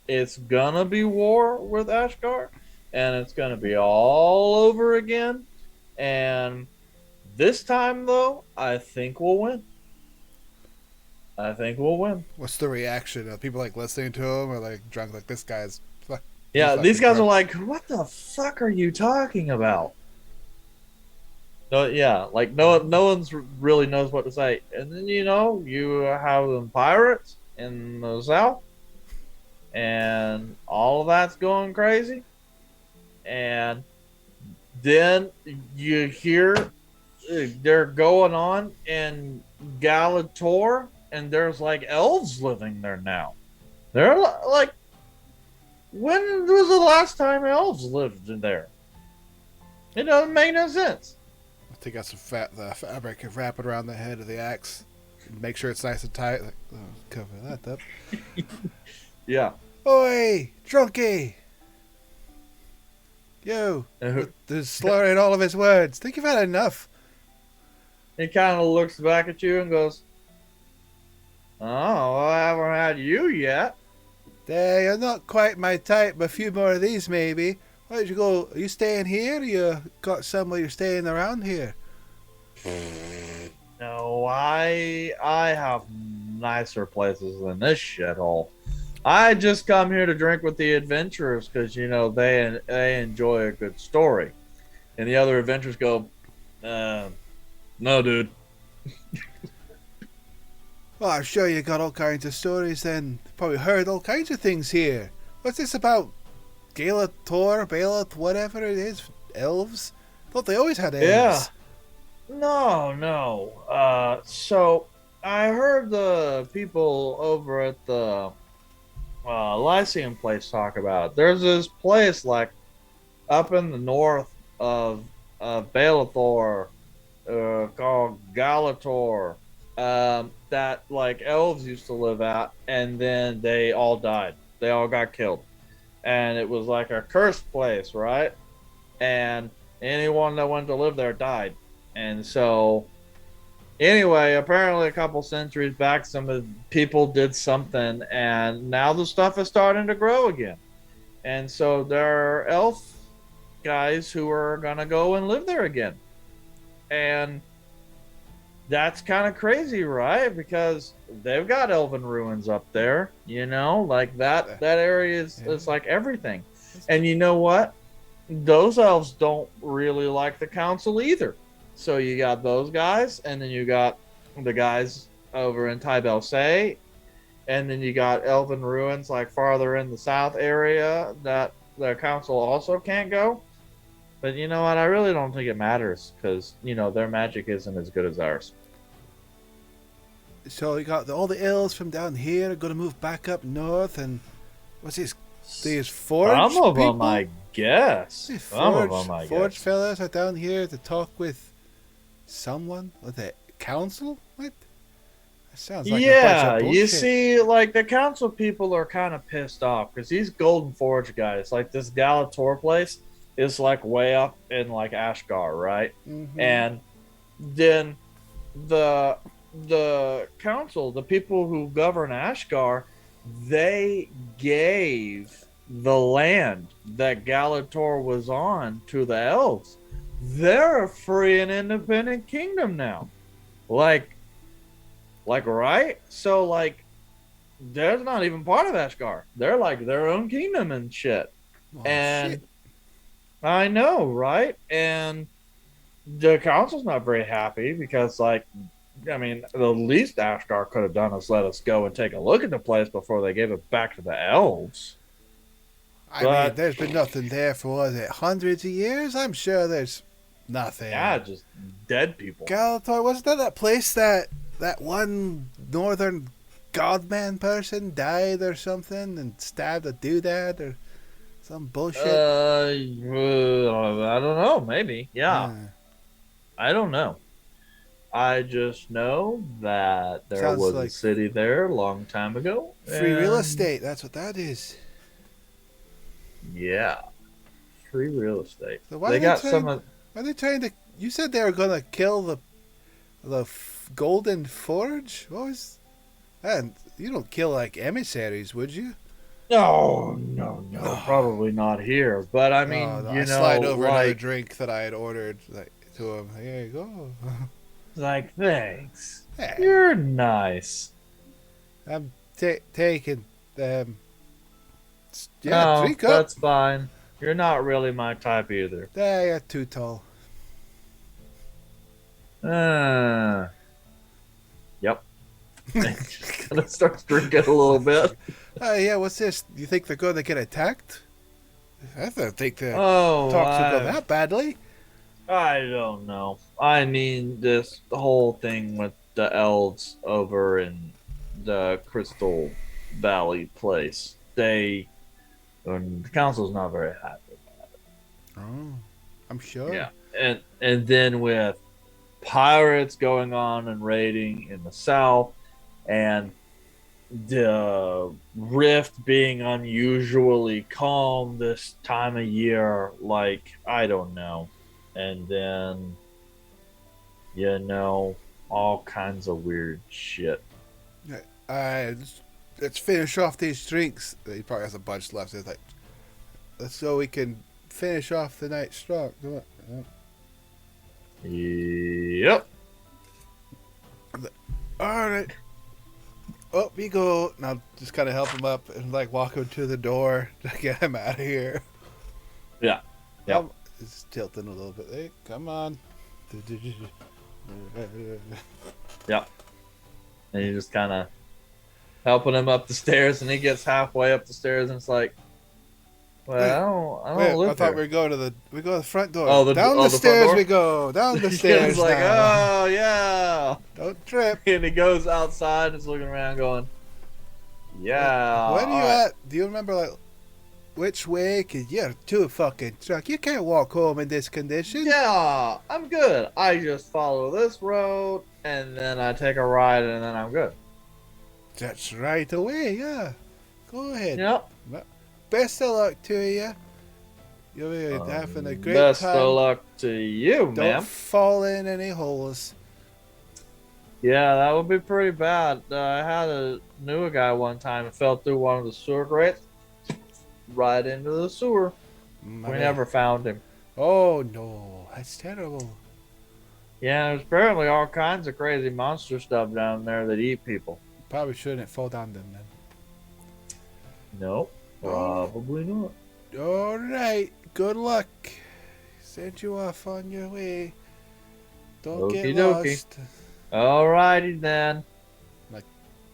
Speaker 2: It's gonna be war with Ashgar, and it's gonna be all over again. And this time, though, I think we'll win. I think we'll win.
Speaker 5: What's the reaction? Are people like listening to him or like drunk? Like this guy's.
Speaker 2: Yeah, these guys
Speaker 5: drunk.
Speaker 2: are like, "What the fuck are you talking about?" No, yeah, like no one's really knows what to say. And then you have them pirates in the south, and all of that's going crazy. And then you hear they're going on in Galator, and there's like elves living there now. They're like, when was the last time elves lived in there? It doesn't make no sense.
Speaker 5: Take out some fabric and wrap it around the head of the axe. Make sure it's nice and tight. Like, oh, cover that up.
Speaker 2: Yeah.
Speaker 5: Oi, drunkie! Yo, there's slurring all of his words. Think you've had enough.
Speaker 2: He kind of looks back at you and goes, "Oh, well, I haven't had you yet."
Speaker 5: You're not quite my type, but a few more of these maybe. Why don't you go? Are you staying here? Or you got somewhere you're staying around here?
Speaker 2: No, I have nicer places than this shithole. I just come here to drink with the adventurers because they enjoy a good story, and the other adventurers go, "No, dude."
Speaker 5: Well, I'm sure you got all kinds of stories then. Probably heard all kinds of things here. What's this about? Galator, Baalath, whatever it is? Elves? Thought they always had elves.
Speaker 2: Yeah. No. So I heard the people over at the Lyceum place talk about it. There's this place like up in the north of Baalathor called Galator that like elves used to live at, and then they all died. They all got killed. And it was like a cursed place, right? And anyone that went to live there died. And so, anyway, apparently a couple centuries back, some of the people did something, and now the stuff is starting to grow again. And so there are elf guys who are going to go and live there again. And that's kind of crazy, right? Because they've got elven ruins up there, like that area is like everything. And you know what? Those elves don't really like the council either. So you got those guys, and then you got the guys over in Tybel Say, and then you got Elven Ruins like farther in the south area that the council also can't go. But you know what? I really don't think it matters because their magic isn't as good as ours.
Speaker 5: So you got all the elves from down here are going to move back up north, and what's this? These forge
Speaker 2: Some of
Speaker 5: people?
Speaker 2: them, I guess.
Speaker 5: These
Speaker 2: Some of
Speaker 5: forge,
Speaker 2: them, I
Speaker 5: forge
Speaker 2: guess.
Speaker 5: fellas are down here to talk with someone, with the council. What? That sounds like a
Speaker 2: Yeah,
Speaker 5: bunch of
Speaker 2: you
Speaker 5: bullshit.
Speaker 2: see, like the council people are kind of pissed off because these Golden Forge guys, like this Galator place, is like way up in like Ashgar, right?
Speaker 5: Mhm.
Speaker 2: And then the council, the people who govern Ashgar, they gave the land that Galator was on to the elves. They're a free and independent kingdom now. Like right? So like they're not even part of Ashgar. They're like their own kingdom and shit.
Speaker 5: Oh,
Speaker 2: And
Speaker 5: shit.
Speaker 2: I know, right? And the council's not very happy because, like, I mean, the least Ashgar could have done is let us go and take a look at the place before they gave it back to the elves.
Speaker 5: I mean,
Speaker 2: but-
Speaker 5: there's been nothing there for, what is it, hundreds of years? I'm sure there's nothing.
Speaker 2: Yeah, just dead people.
Speaker 5: Galator, wasn't that place that one northern godman person died or something and stabbed a doodad or some bullshit?
Speaker 2: I don't know. Maybe. Yeah. I don't know. I just know that there
Speaker 5: Sounds
Speaker 2: was
Speaker 5: like-
Speaker 2: a city there a long time ago.
Speaker 5: Free real
Speaker 2: and-
Speaker 5: estate, that's what that is.
Speaker 2: Yeah. Free real estate.
Speaker 5: So why
Speaker 2: They
Speaker 5: are they
Speaker 2: got
Speaker 5: trying-
Speaker 2: some of.
Speaker 5: Are they trying to... You said they were going to kill the Golden Forge? What was... And you don't kill, like, emissaries, would you?
Speaker 2: No, probably not here. But I mean,
Speaker 5: Oh, no,
Speaker 2: you
Speaker 5: I
Speaker 2: know,
Speaker 5: slide over another
Speaker 2: like,
Speaker 5: drink that I had ordered to him. Here you go.
Speaker 2: like, thanks.
Speaker 5: Yeah,
Speaker 2: You're nice.
Speaker 5: I'm taking... yeah,
Speaker 2: No,
Speaker 5: drink up.
Speaker 2: that's fine. You're not really my type either.
Speaker 5: You're too tall.
Speaker 2: Yep. Just gonna start drinking a little bit.
Speaker 5: Yeah, what's this? You think they're going to get attacked? I don't think the
Speaker 2: Oh,
Speaker 5: talks will go that badly.
Speaker 2: I don't know. I mean, this whole thing with the elves over in the Crystal Valley place. The council's not very happy.
Speaker 5: Oh, I'm sure.
Speaker 2: Yeah, and then with pirates going on and raiding in the south, and the rift being unusually calm this time of year, like I don't know, and then all kinds of weird shit.
Speaker 5: Let's finish off these drinks. He probably has a bunch left. It's like, let's go. We can finish off the night strong. Come on.
Speaker 2: Yep.
Speaker 5: All right. Up we go. Now just kind of help him up and like walk him to the door to get him out of here.
Speaker 2: Yeah. Yep.
Speaker 5: It's tilting a little bit. Hey, come on.
Speaker 2: Yep. And you just kind of helping him up the stairs, and he gets halfway up the stairs, and it's like, well, I don't live
Speaker 5: I thought
Speaker 2: here.
Speaker 5: we go to the front door.
Speaker 2: Oh,
Speaker 5: down
Speaker 2: the
Speaker 5: the
Speaker 2: front
Speaker 5: stairs
Speaker 2: door?
Speaker 5: we go. Down the
Speaker 2: He's
Speaker 5: stairs.
Speaker 2: like,
Speaker 5: now.
Speaker 2: oh yeah,
Speaker 5: Don't trip.
Speaker 2: and he goes outside, and is looking around, going, yeah.
Speaker 5: Where are you
Speaker 2: all right.
Speaker 5: at? Do you remember like which way? Cause you're too fucking drunk. You can't walk home in this condition.
Speaker 2: Yeah, I'm good. I just follow this road, and then I take a ride, and then I'm good.
Speaker 5: That's right away. Yeah. Go ahead.
Speaker 2: Yep.
Speaker 5: Best of luck to you. You're having a great
Speaker 2: Best
Speaker 5: time.
Speaker 2: of luck to you,
Speaker 5: Don't
Speaker 2: ma'am.
Speaker 5: fall in any holes.
Speaker 2: Yeah, that would be pretty bad. I knew a guy one time and fell through one of the sewer grates, right into the sewer. We never found him.
Speaker 5: Oh no, that's terrible.
Speaker 2: Yeah, there's apparently all kinds of crazy monster stuff down there that eat people.
Speaker 5: Probably shouldn't fall down them then.
Speaker 2: Nope, probably not.
Speaker 5: All right. Good luck. Send you off on your way. Don't get
Speaker 2: Okie dokie.
Speaker 5: lost.
Speaker 2: Alrighty then.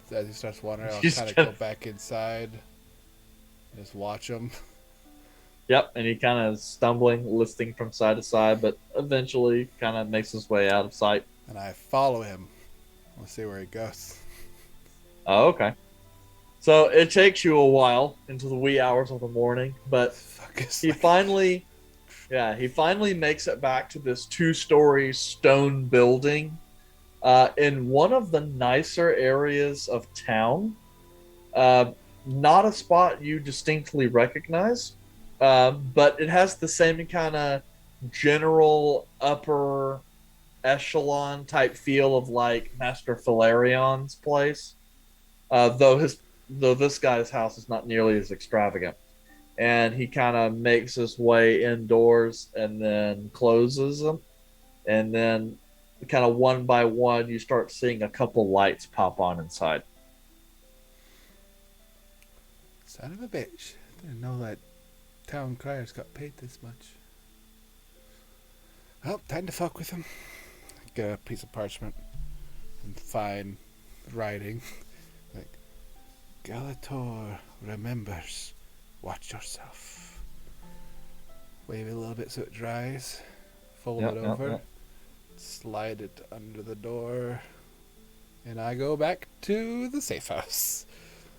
Speaker 5: As he starts wandering, I'll
Speaker 2: Just
Speaker 5: kind of
Speaker 2: gonna-
Speaker 5: go back inside. Just watch him.
Speaker 2: Yep, and he kind of stumbling, listing from side to side, but eventually kind of makes his way out of sight.
Speaker 5: And I follow him. We'll see where he goes.
Speaker 2: Oh, okay. So it takes you a while into the wee hours of the morning, but
Speaker 5: Fuck is
Speaker 2: he finally makes it back to this 2-story stone building in one of the nicer areas of town. Not a spot you distinctly recognize, but it has the same kind of general upper echelon type feel of like Master Philarion's place. Though this guy's house is not nearly as extravagant. And he kind of makes his way indoors and then closes them. And then kind of one by one, you start seeing a couple lights pop on inside.
Speaker 5: Son of a bitch. Didn't know that town criers got paid this much. Well, time to fuck with him. Get a piece of parchment and fine writing. Like, Galator remembers. Watch yourself. Wave it a little bit so it dries. Fold it over.
Speaker 2: Yep.
Speaker 5: Slide it under the door. And I go back to the safe house.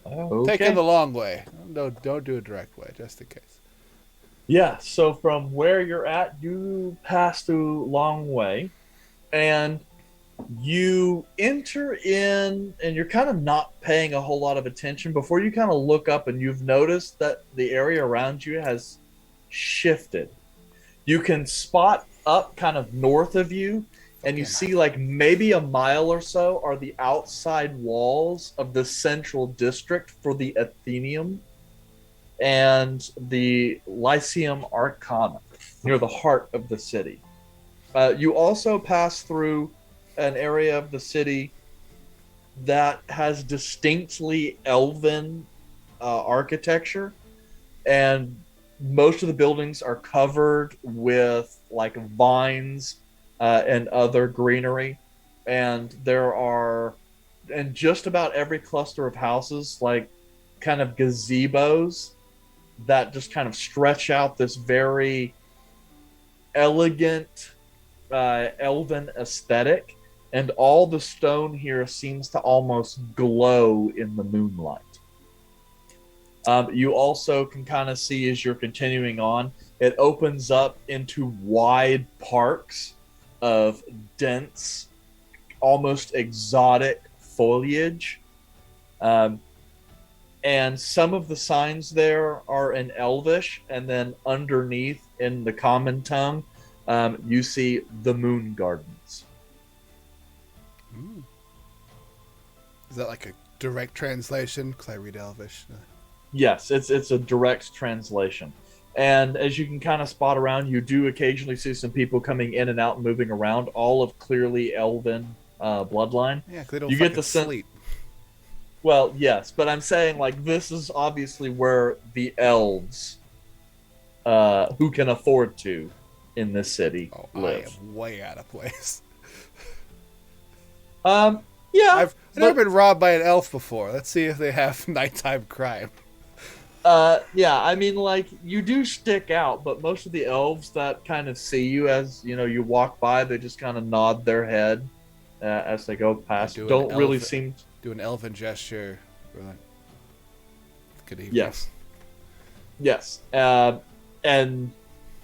Speaker 2: Okay.
Speaker 5: Taking the long way. Don't do a direct way, just in case.
Speaker 2: Yeah, so from where you're at, you pass through Long Way, and you enter in, and you're kind of not paying a whole lot of attention before you kind of look up, and you've noticed that the area around you has shifted. You can spot up kind of north of you, and you see like maybe a mile or so are the outside walls of the central district for the Athenaeum and the Lyceum Arcana near the heart of the city. You also pass through an area of the city that has distinctly elven architecture, and most of the buildings are covered with like vines and other greenery, and there are in just about every cluster of houses like kind of gazebos that just kind of stretch out this very elegant elven aesthetic, and all the stone here seems to almost glow in the moonlight. You also can kind of see as you're continuing on, it opens up into wide parks of dense, almost exotic foliage. And some of the signs there are in Elvish, and then underneath in the common tongue, you see the Moon Gardens.
Speaker 5: Ooh. Is that like a direct translation? Because I read Elvish.
Speaker 2: Yes, it's a direct translation. And as you can kind of spot around, you do occasionally see some people coming in and out and moving around, all of clearly elven bloodline.
Speaker 5: Yeah, because they don't
Speaker 2: You
Speaker 5: fucking
Speaker 2: get the sense-
Speaker 5: sleep.
Speaker 2: Well, yes, but I'm saying like this is obviously where the elves, who can afford to, in this city
Speaker 5: I
Speaker 2: live.
Speaker 5: am way out of place.
Speaker 2: Yeah,
Speaker 5: I've never been robbed by an elf before. Let's see if they have nighttime crime.
Speaker 2: yeah. I mean, like you do stick out, but most of the elves that kind of see you as you walk by, they just kind of nod their head as they go past.
Speaker 5: Do an
Speaker 2: Don't really
Speaker 5: elf-
Speaker 2: seem.
Speaker 5: Do an elven gesture. Or like, good evening.
Speaker 2: Yes, and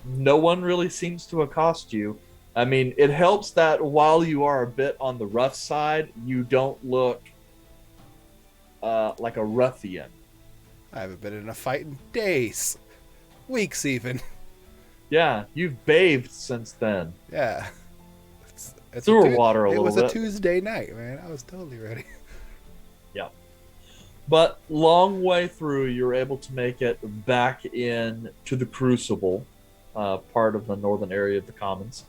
Speaker 2: no one really seems to accost you. I mean, it helps that while you are a bit on the rough side, you don't look like a ruffian.
Speaker 5: I haven't been in a fight in days. Weeks even.
Speaker 2: Yeah, you've bathed since then.
Speaker 5: Yeah. It's
Speaker 2: Sewer water a
Speaker 5: It
Speaker 2: little
Speaker 5: was
Speaker 2: bit.
Speaker 5: a Tuesday night, man. I was totally ready.
Speaker 2: Yeah. But long way through, you're able to make it back in to the Crucible, part of the northern area of the Commons,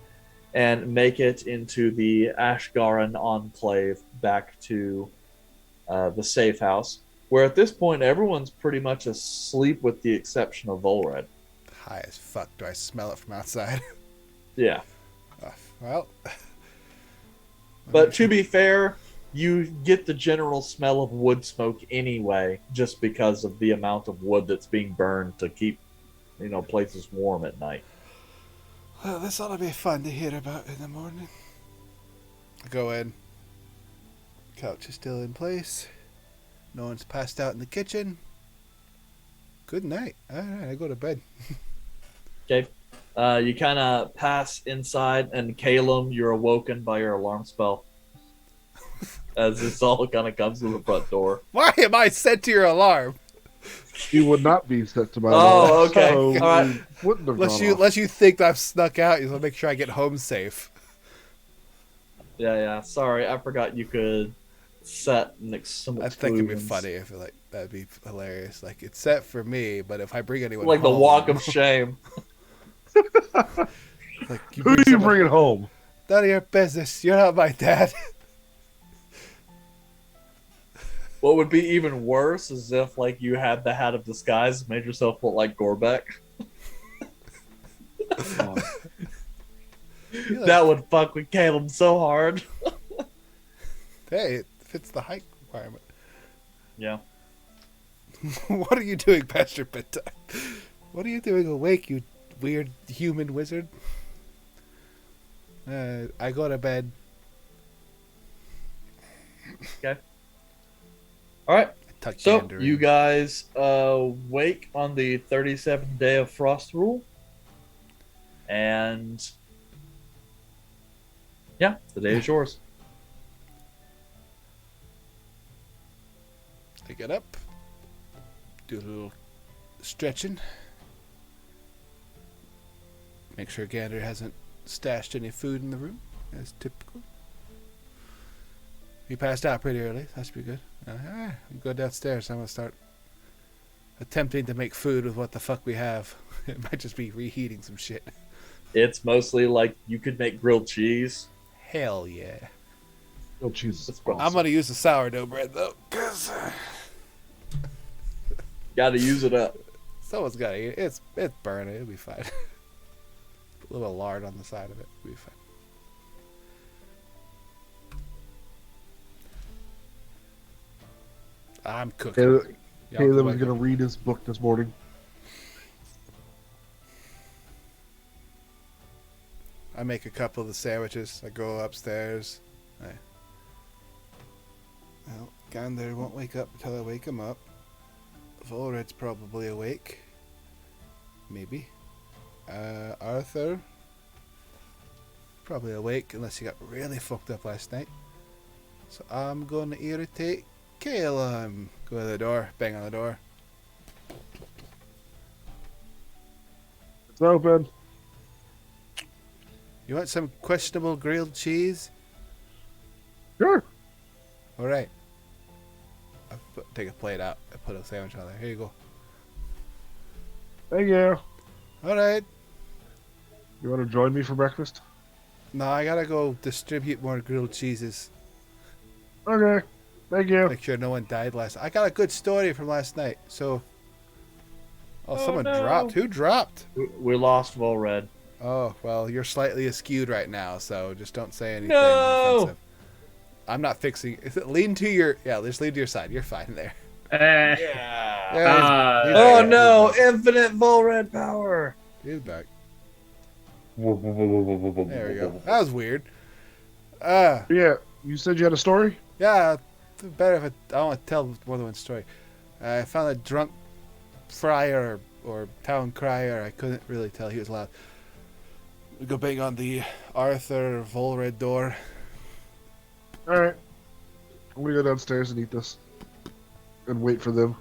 Speaker 2: and make it into the Ashgaran Enclave back to the safe house, where at this point everyone's pretty much asleep with the exception of Volred.
Speaker 5: High as fuck. Do I smell it from outside?
Speaker 2: Yeah.
Speaker 5: Well,
Speaker 2: But to be fair, you get the general smell of wood smoke anyway, just because of the amount of wood that's being burned to keep, places warm at night.
Speaker 5: Well, this ought to be fun to hear about in the morning. I go in. Couch is still in place. No one's passed out in the kitchen. Good night. Alright, I go to bed.
Speaker 2: Okay. You kind of pass inside, and Caleb, you're awoken by your alarm spell. As this all kind of comes to the front door.
Speaker 5: Why am I set to your alarm?
Speaker 7: You would not be set to my
Speaker 2: Oh,
Speaker 7: alarm,
Speaker 2: okay.
Speaker 7: so
Speaker 2: All right.
Speaker 7: we wouldn't have gone off.
Speaker 5: Unless you think I've snuck out, you want to make sure I get home safe.
Speaker 2: Yeah. Sorry, I forgot you could set some
Speaker 5: I think it'd be
Speaker 2: exclusions.
Speaker 5: funny. I feel like that'd be hilarious. Like, it's set for me, but if I bring anyone
Speaker 2: Like the
Speaker 5: home,
Speaker 2: walk of shame.
Speaker 5: like,
Speaker 7: Who do you
Speaker 5: someone-
Speaker 7: bring it home?
Speaker 5: None of your business. You're not my dad.
Speaker 2: What would be even worse is if, like, you had the hat of disguise and made yourself look like Gorbeck. That would fuck with Caleb so hard.
Speaker 5: Hey, it fits the height requirement.
Speaker 2: Yeah.
Speaker 5: What are you doing past your bedtime? What are you doing awake, you weird human wizard? I go to bed.
Speaker 2: Okay. All right.
Speaker 5: Tuck
Speaker 2: So
Speaker 5: Gander
Speaker 2: you
Speaker 5: in.
Speaker 2: guys wake on the 37th day of Frost Rule, and yeah, the day is yours.
Speaker 5: I get up, do a little stretching, make sure Gander hasn't stashed any food in the room, as typical. He passed out pretty early. That should be good. Go downstairs. I'm gonna start attempting to make food with what the fuck we have. It might just be reheating some shit.
Speaker 2: It's mostly like you could make grilled cheese.
Speaker 5: Hell yeah!
Speaker 7: Oh, Jesus.
Speaker 2: That's gross.
Speaker 5: I'm gonna use the sourdough bread though, cause
Speaker 2: Got to use it up.
Speaker 5: someone's gotta eat it. It's burning. It'll be fine. Put a little lard on the side of it. It'll be fine. I'm cooking. Y'all
Speaker 7: Caleb
Speaker 5: can
Speaker 7: was
Speaker 5: wake
Speaker 7: going
Speaker 5: up.
Speaker 7: to read his book this morning.
Speaker 5: I make a couple of the sandwiches. I go upstairs. Well, Gander won't wake up until I wake him up. Volred's probably awake. Maybe. Arthur. Probably awake unless he got really fucked up last night. So I'm going to irritate Caleb. Go to the door. Bang on the door.
Speaker 7: It's open.
Speaker 5: You want some questionable grilled cheese?
Speaker 7: Sure.
Speaker 5: All right. Take a plate out. I put a sandwich on there. Here you go.
Speaker 7: Thank you.
Speaker 5: All right.
Speaker 7: You want to join me for breakfast?
Speaker 5: No, I gotta go distribute more grilled cheeses.
Speaker 7: Okay. Thank you.
Speaker 5: Make sure no one died last. I got a good story from last night. So. Oh, someone
Speaker 2: no.
Speaker 5: dropped. Who dropped?
Speaker 2: We lost Volred.
Speaker 5: Oh, well, you're slightly askewed right now, so just don't say anything
Speaker 2: No!
Speaker 5: offensive. I'm not fixing. Lean to your. Yeah, just lean to your side. You're fine there.
Speaker 2: Yeah.
Speaker 5: Yeah, he's
Speaker 2: Oh
Speaker 5: back.
Speaker 2: no! Infinite Volred power.
Speaker 5: He's back. There we go. That was weird.
Speaker 7: Yeah. You said you had a story?
Speaker 5: Yeah, better if I don't want to tell more than one story. I found a drunk friar or town crier. I couldn't really tell. He was loud. We go bang on the Arthur Volred door.
Speaker 7: All right. I'm going to go downstairs and eat this. And wait for them.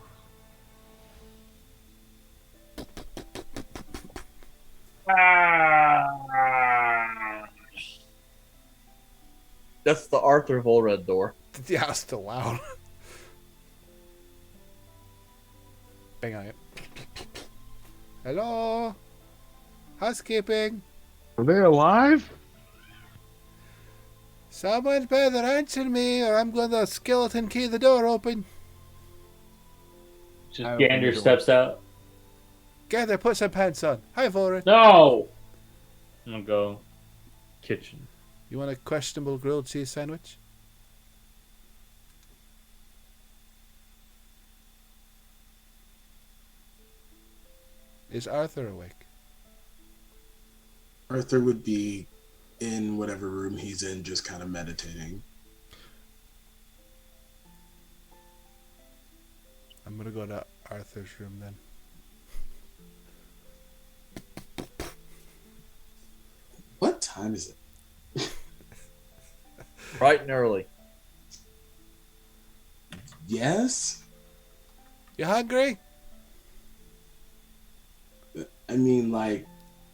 Speaker 2: That's the Arthur Volred door.
Speaker 5: Yeah, it's still loud. Bang on it. Hello? Housekeeping?
Speaker 7: Are they alive?
Speaker 5: Someone better answer me or I'm going to skeleton key the door open.
Speaker 6: I
Speaker 4: Just
Speaker 6: opened
Speaker 4: Gander
Speaker 6: the door.
Speaker 4: steps out.
Speaker 5: Gather, put some pants on. Hi, Volred.
Speaker 4: No! I'm gonna go kitchen.
Speaker 5: You want a questionable grilled cheese sandwich? Is Arthur awake?
Speaker 3: Arthur would be in whatever room he's in, just kind of meditating.
Speaker 5: I'm gonna go to Arthur's room then.
Speaker 3: What time is it?
Speaker 2: Bright and early.
Speaker 3: Yes?
Speaker 5: You hungry?
Speaker 3: I mean, like,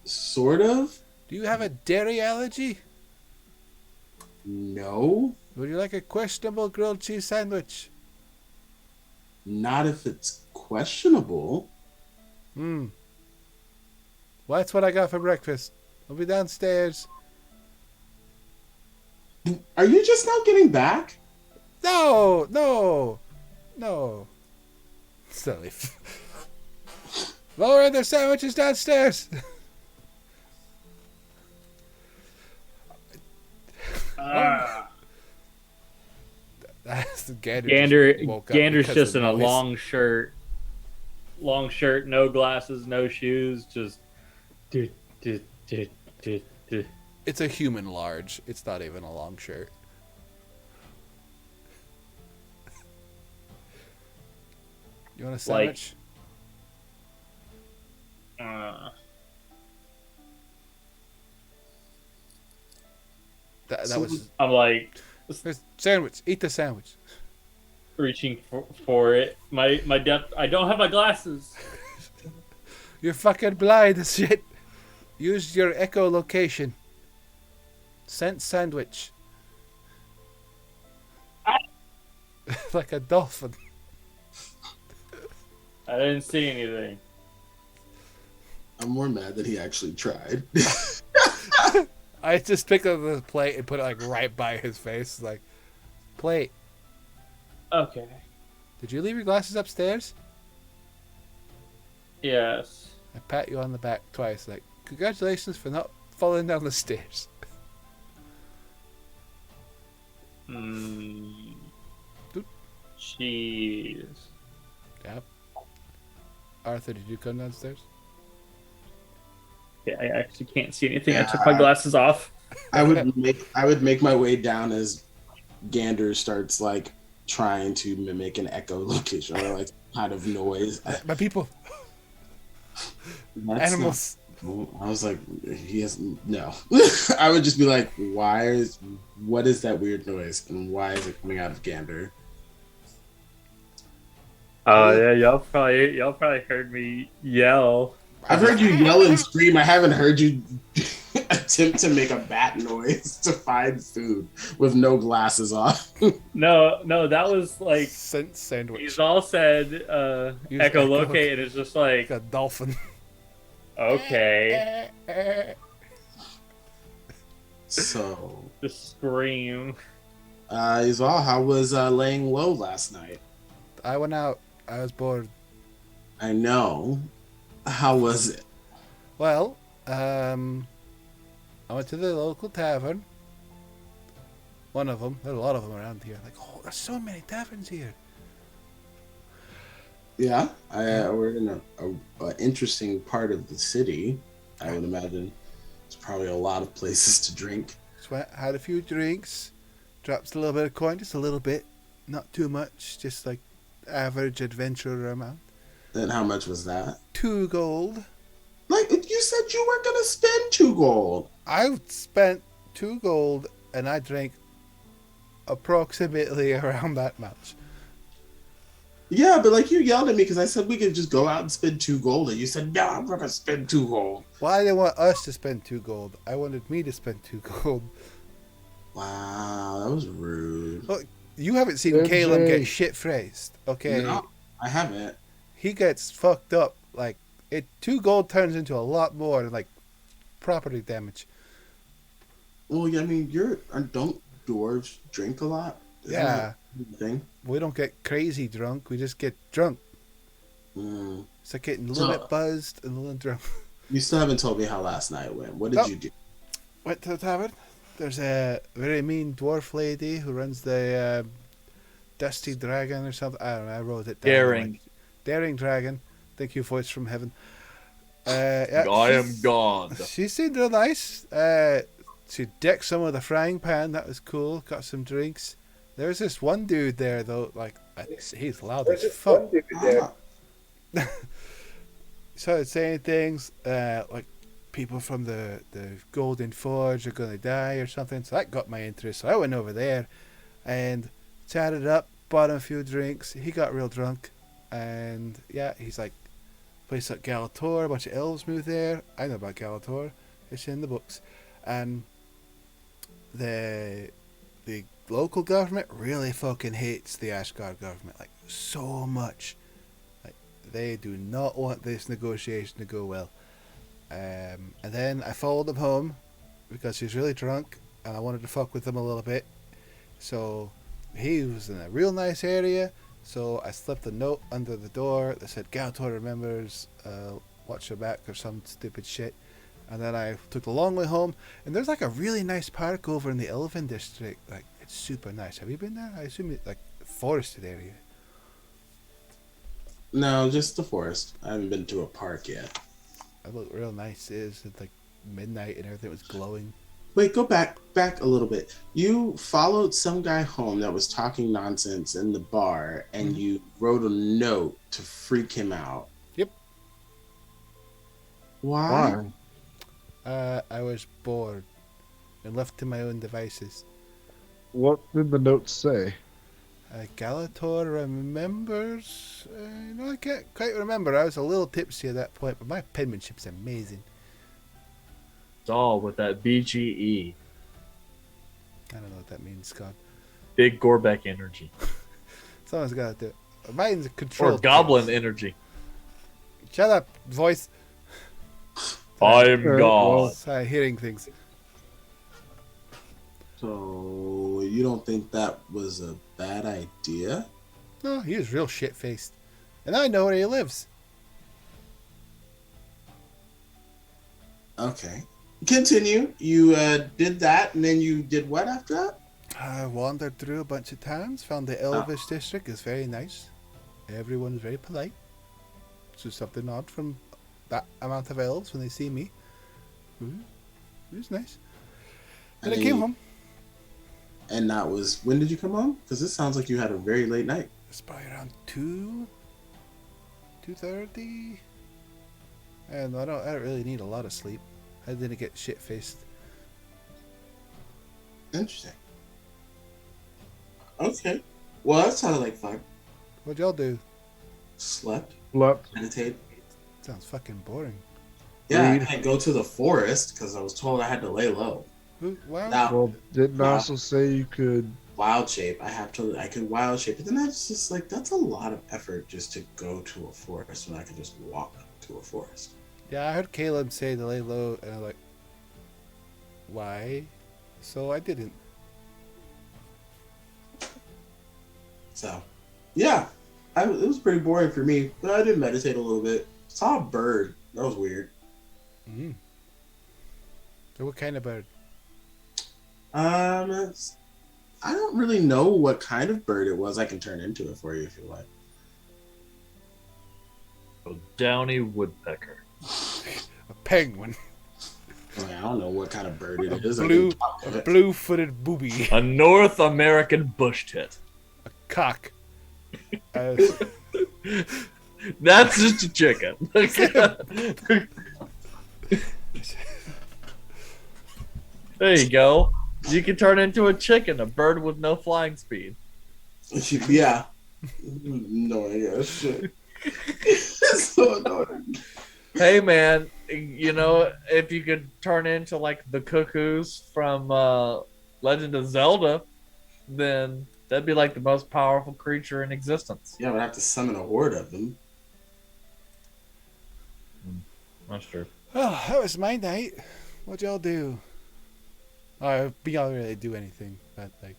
Speaker 3: sort of?
Speaker 5: Do you have a dairy allergy?
Speaker 3: No.
Speaker 5: Would you like a questionable grilled cheese sandwich?
Speaker 3: Not if it's questionable.
Speaker 5: Well, that's what I got for breakfast. I'll be downstairs.
Speaker 3: Are you just now getting back?
Speaker 5: No. Silly. Lower the sandwiches downstairs. That's the
Speaker 4: Gander's just in a long shirt, no glasses, no shoes, just.
Speaker 5: It's a human large. It's not even a long shirt. You want a sandwich? That was.
Speaker 4: I'm like
Speaker 5: Sandwich. Eat the sandwich.
Speaker 4: reaching for it. My depth. I don't have my glasses.
Speaker 5: You're fucking blind as shit. Use your echolocation. Scent sandwich. Like a dolphin.
Speaker 4: I didn't see anything.
Speaker 3: I'm more mad that he actually tried.
Speaker 5: I just picked up the plate and put it like right by his face. Like, plate.
Speaker 4: Okay.
Speaker 5: Did you leave your glasses upstairs?
Speaker 4: Yes.
Speaker 5: I pat you on the back twice. Like, congratulations for not falling down the stairs.
Speaker 4: Cheese.
Speaker 5: Yep. Arthur, did you come downstairs?
Speaker 4: Yeah, I actually can't see anything. I took my glasses off.
Speaker 3: I would make my way down as Gander starts like trying to mimic an echolocation or like kind of noise.
Speaker 5: My people.
Speaker 3: That's
Speaker 5: Animals.
Speaker 3: I was like, he has no. I would just be like, what is that weird noise and why is it coming out of Gander?
Speaker 4: Yeah, y'all probably heard me yell.
Speaker 3: I've heard you yell and scream. I haven't heard you attempt to make a bat noise to find food with no glasses off.
Speaker 4: No, that was like
Speaker 5: Scent sandwich.
Speaker 4: he's all said
Speaker 5: Use
Speaker 4: echolocate, and it's just like
Speaker 5: Like a dolphin.
Speaker 4: okay,
Speaker 3: So,
Speaker 4: just scream.
Speaker 3: Izal, how was laying low last night?
Speaker 5: I went out. I was bored.
Speaker 3: I know. How was it?
Speaker 5: Well, I went to the local tavern. One of them. There's a lot of them around here. Like, oh, there's so many taverns here.
Speaker 3: Yeah, we're in a interesting part of the city. I would imagine there's probably a lot of places to drink.
Speaker 5: So I had a few drinks. Dropped a little bit of coin, just a little bit. Not too much. Just like average adventurer amount.
Speaker 3: And how much was that?
Speaker 5: 2 gold.
Speaker 3: Like, you said you weren't going to spend 2 gold.
Speaker 5: I spent 2 gold and I drank approximately around that much.
Speaker 3: Yeah, but like you yelled at me because I said we could just go out and spend 2 gold. And you said, no, I'm not going to spend 2 gold.
Speaker 5: Well, I didn't want us to spend 2 gold. I wanted me to spend 2 gold.
Speaker 3: Wow, that was rude.
Speaker 5: Look, you haven't seen
Speaker 7: MJ.
Speaker 5: Caleb get shit phrased, okay?
Speaker 3: No, I haven't.
Speaker 5: He gets fucked up. Like, 2 gold turns into a lot more than, like, property damage.
Speaker 3: Well, yeah, I mean, don't dwarves drink a lot? Isn't
Speaker 5: Yeah.
Speaker 3: that a thing?
Speaker 5: We don't get crazy drunk. We just get drunk.
Speaker 3: Mm.
Speaker 5: It's like getting a little bit buzzed and a little drunk.
Speaker 3: You still haven't told me how last night went. What did you do?
Speaker 5: Went to the tavern. There's a very mean dwarf lady who runs the Dusty Dragon or something. I don't know. I wrote it down.
Speaker 2: Daring.
Speaker 5: Daring Dragon. Thank you, voice from heaven. Yeah,
Speaker 2: I am God.
Speaker 5: She seemed real nice. She decked some of the frying pan. That was cool. Got some drinks. There's this one dude there though. Like he's loud as fuck. Started saying things like people from the Golden Forge are gonna die or something. So that got my interest. So I went over there and chatted up. Bought him a few drinks. He got real drunk, and yeah, he's like, place like Galator. A bunch of elves moved there. I know about Galator. It's in the books, and the local government really fucking hates the Ashgard government, like so much. Like they do not want this negotiation to go well. And then I followed him home because he was really drunk and I wanted to fuck with him a little bit. So he was in a real nice area, so I slipped a note under the door that said Galator remembers, watch your back or some stupid shit. And then I took the long way home, and there's like a really nice park over in the Elven district. Like it's super nice. Have you been there? I assume it's like a forested area.
Speaker 3: No, just the forest. I haven't been to a park yet.
Speaker 5: It looked real nice. It was at like midnight and everything was glowing.
Speaker 3: Wait, go back a little bit. You followed some guy home that was talking nonsense in the bar, and you wrote a note to freak him out.
Speaker 5: Yep.
Speaker 3: Why?
Speaker 5: I was bored and left to my own devices.
Speaker 7: What did the note say?
Speaker 5: Galator remembers. I can't quite remember. I was a little tipsy at that point, but my penmanship's amazing.
Speaker 2: It's all with that BGE.
Speaker 5: I don't know what that means, Scott.
Speaker 2: Big Gorbeck energy.
Speaker 5: Someone's got to do it. Mine's controlled.
Speaker 2: Or Goblin energy.
Speaker 5: Shut up, voice.
Speaker 2: I am
Speaker 7: Well,
Speaker 2: God.
Speaker 5: Sorry, hearing things.
Speaker 3: So you don't think that was a bad idea?
Speaker 5: No, he was real shit-faced. And I know where he lives.
Speaker 3: Okay. Continue. You did that, and then you did what after that?
Speaker 5: I wandered through a bunch of towns, found the Elvish district is very nice. Everyone's very polite. So something odd from that amount of elves when they see me. It was nice. And I came home.
Speaker 3: And that was, when did you come home? Because this sounds like you had a very late night.
Speaker 5: It's probably around 2:30. And I don't really need a lot of sleep. I didn't get shit-faced.
Speaker 3: Interesting. Okay. Well, that sounded like fun.
Speaker 5: What'd y'all do?
Speaker 3: Slept,
Speaker 7: Slept.
Speaker 3: meditate.
Speaker 5: Sounds fucking boring.
Speaker 3: Yeah,
Speaker 7: Read.
Speaker 3: I go to the forest because I was told I had to lay low.
Speaker 5: Wow.
Speaker 3: Now,
Speaker 7: Well, didn't
Speaker 3: Wow.
Speaker 7: also say you could.
Speaker 3: wild shape. I could wild shape, but then that's just like that's a lot of effort just to go to a forest when I could just walk to a forest.
Speaker 5: Yeah, I heard Caleb say to lay low, and I'm like, why? So I didn't.
Speaker 3: So, yeah, it was pretty boring for me, but I did meditate a little bit. Saw a bird. That was weird.
Speaker 5: So what kind of bird?
Speaker 3: I don't really know what kind of bird it was. I can turn into it for you if you like.
Speaker 2: A downy woodpecker.
Speaker 5: A penguin.
Speaker 3: I mean, I don't know what kind of bird it is.
Speaker 5: A blue-footed booby.
Speaker 2: A North American bush tit.
Speaker 5: A cock.
Speaker 2: That's just a chicken. There you go. You can turn into a chicken, a bird with no flying speed.
Speaker 3: Yeah. Annoying as shit. It's so annoying.
Speaker 2: Hey man, you know, if you could turn into like the cuckoos from Legend of Zelda, then that'd be like the most powerful creature in existence.
Speaker 3: Yeah, but I have to summon a horde of them.
Speaker 2: That's true.
Speaker 5: Oh, that was my night. What'd y'all do? We don't really do anything, but like.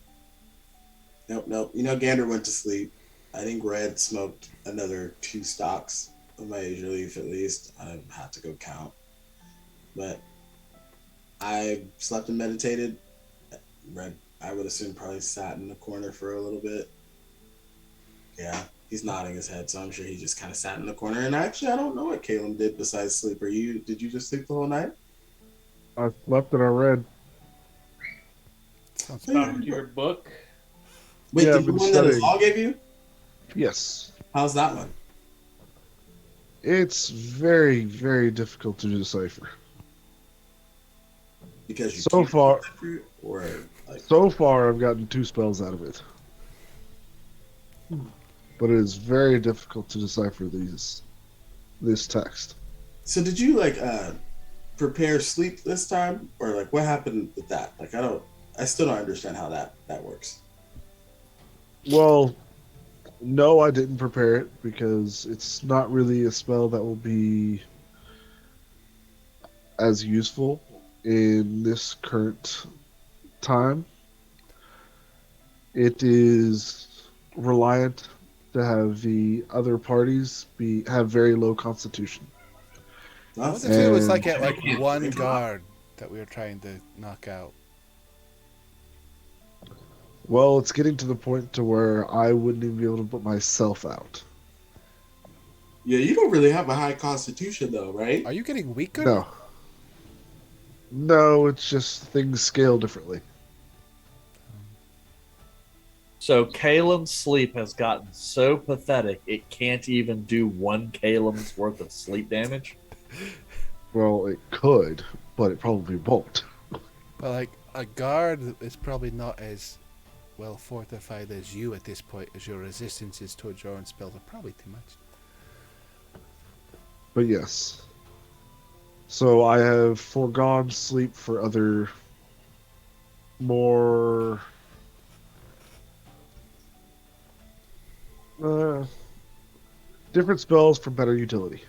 Speaker 3: Nope. You know, Gander went to sleep. I think Red smoked another 2 stocks of my age relief at least. I have to go count. But I slept and meditated, Red, I would assume, probably sat in the corner for a little bit. Yeah, he's nodding his head, so I'm sure he just kind of sat in the corner. And actually, I don't know what Caleb did besides sleep. Did you just sleep the whole night?
Speaker 7: I slept and I read.
Speaker 5: Sounds
Speaker 4: Found your book.
Speaker 3: Wait,
Speaker 7: Yeah,
Speaker 3: the
Speaker 7: I've been
Speaker 3: one that
Speaker 7: studying.
Speaker 3: Azal gave you?
Speaker 7: Yes.
Speaker 3: How's that one?
Speaker 7: It's very, very difficult to decipher.
Speaker 3: Because you
Speaker 7: So
Speaker 3: can't
Speaker 7: far-
Speaker 3: decipher it, or like
Speaker 7: So far, I've gotten 2 spells out of it. But it is very difficult to decipher this text.
Speaker 3: so did you like prepare sleep this time, or like what happened with that? Like I still don't understand how that works.
Speaker 7: Well, no, I didn't prepare it because it's not really a spell that will be as useful in this current time. It is reliant to have the other parties have very low constitution.
Speaker 5: I
Speaker 3: That's-
Speaker 5: wonder if it was
Speaker 7: And-
Speaker 5: like one guard that we were trying to knock out.
Speaker 7: Well, it's getting to the point to where I wouldn't even be able to put myself out.
Speaker 3: Yeah, you don't really have a high constitution though, right?
Speaker 5: Are you getting weaker?
Speaker 7: No. No, it's just things scale differently.
Speaker 2: So Kalem's sleep has gotten so pathetic it can't even do 1 Kalem's worth of sleep damage.
Speaker 7: Well, it could, but it probably won't.
Speaker 5: But like a guard is probably not as well fortified as you at this point, as your resistances towards your own spells are probably too much.
Speaker 7: But yes. So I have foregone sleep for other more different spells for better utility.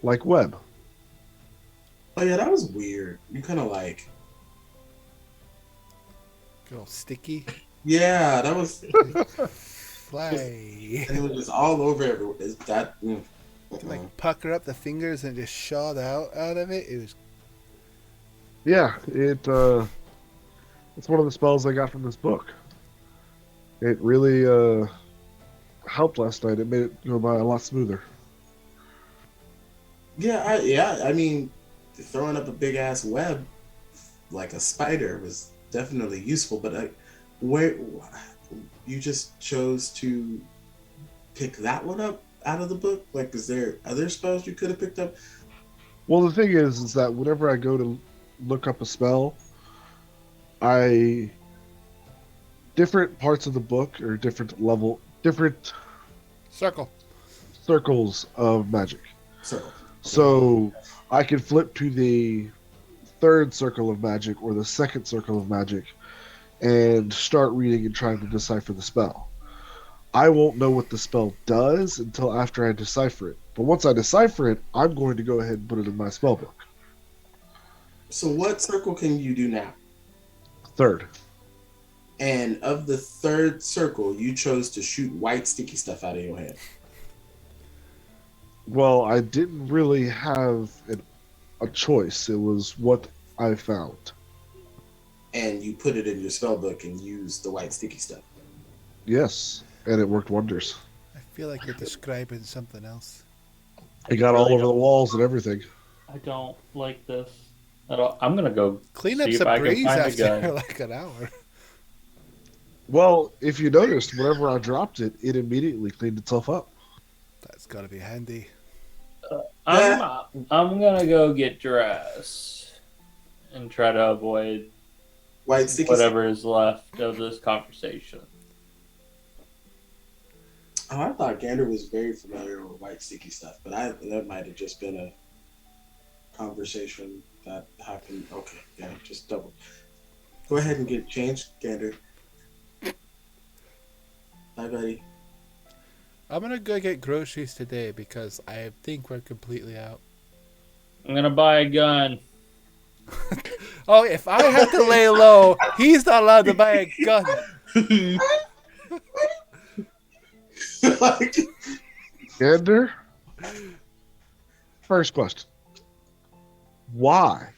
Speaker 7: Like web.
Speaker 3: Oh yeah, that was weird. You kind of like,
Speaker 5: Get all sticky.
Speaker 3: yeah, that was,
Speaker 5: Fly.
Speaker 3: and it was just all over everywhere. Is that?
Speaker 5: Like pucker up the fingers and just shot out of it. It was
Speaker 7: Yeah, it's one of the spells I got from this book. It really helped last night. It made it go by a lot smoother.
Speaker 3: Yeah, I mean, throwing up a big ass web like a spider was definitely useful. But where you just chose to pick that one up out of the book? Like, is there other spells you could have picked up?
Speaker 7: Well, the thing is that whenever I go to look up a spell, different parts of the book or different
Speaker 5: circle.
Speaker 7: circles of magic.
Speaker 3: Circle.
Speaker 7: So I can flip to the 3rd circle of magic or the 2nd circle of magic and start reading and trying to decipher the spell. I won't know what the spell does until after I decipher it. But once I decipher it, I'm going to go ahead and put it in my spell book.
Speaker 3: So what circle can you do now?
Speaker 7: 3rd.
Speaker 3: And of the 3rd circle, you chose to shoot white sticky stuff out of your hand.
Speaker 7: Well, I didn't really have a choice. It was what I found.
Speaker 3: And you put it in your spell book and used the white sticky stuff.
Speaker 7: Yes, and it worked wonders.
Speaker 5: I feel like you're describing something else.
Speaker 7: It got all over the walls and everything.
Speaker 4: I don't like this at all. I'm gonna go
Speaker 5: Clean
Speaker 4: see
Speaker 5: up
Speaker 4: if
Speaker 5: some
Speaker 4: I can
Speaker 5: breeze
Speaker 4: find a
Speaker 5: after
Speaker 4: gun.
Speaker 5: like an hour.
Speaker 7: Well, if you noticed, whenever I dropped it, it immediately cleaned itself up.
Speaker 5: That's gotta be handy.
Speaker 4: I'm gonna go get dressed and try to avoid
Speaker 3: White sticky
Speaker 4: whatever is left of this conversation.
Speaker 3: stuff. Oh, I thought Gander was very familiar with white sticky stuff, but that might have just been a conversation that happened. Okay, yeah, just double. Go ahead and get changed, Gander. Bye, buddy.
Speaker 5: I'm gonna go get groceries today because I think we're completely out.
Speaker 4: I'm gonna buy a gun.
Speaker 5: Oh, if I have to lay low, he's not allowed to buy a gun.
Speaker 3: Like,
Speaker 7: Gander, first question. Why?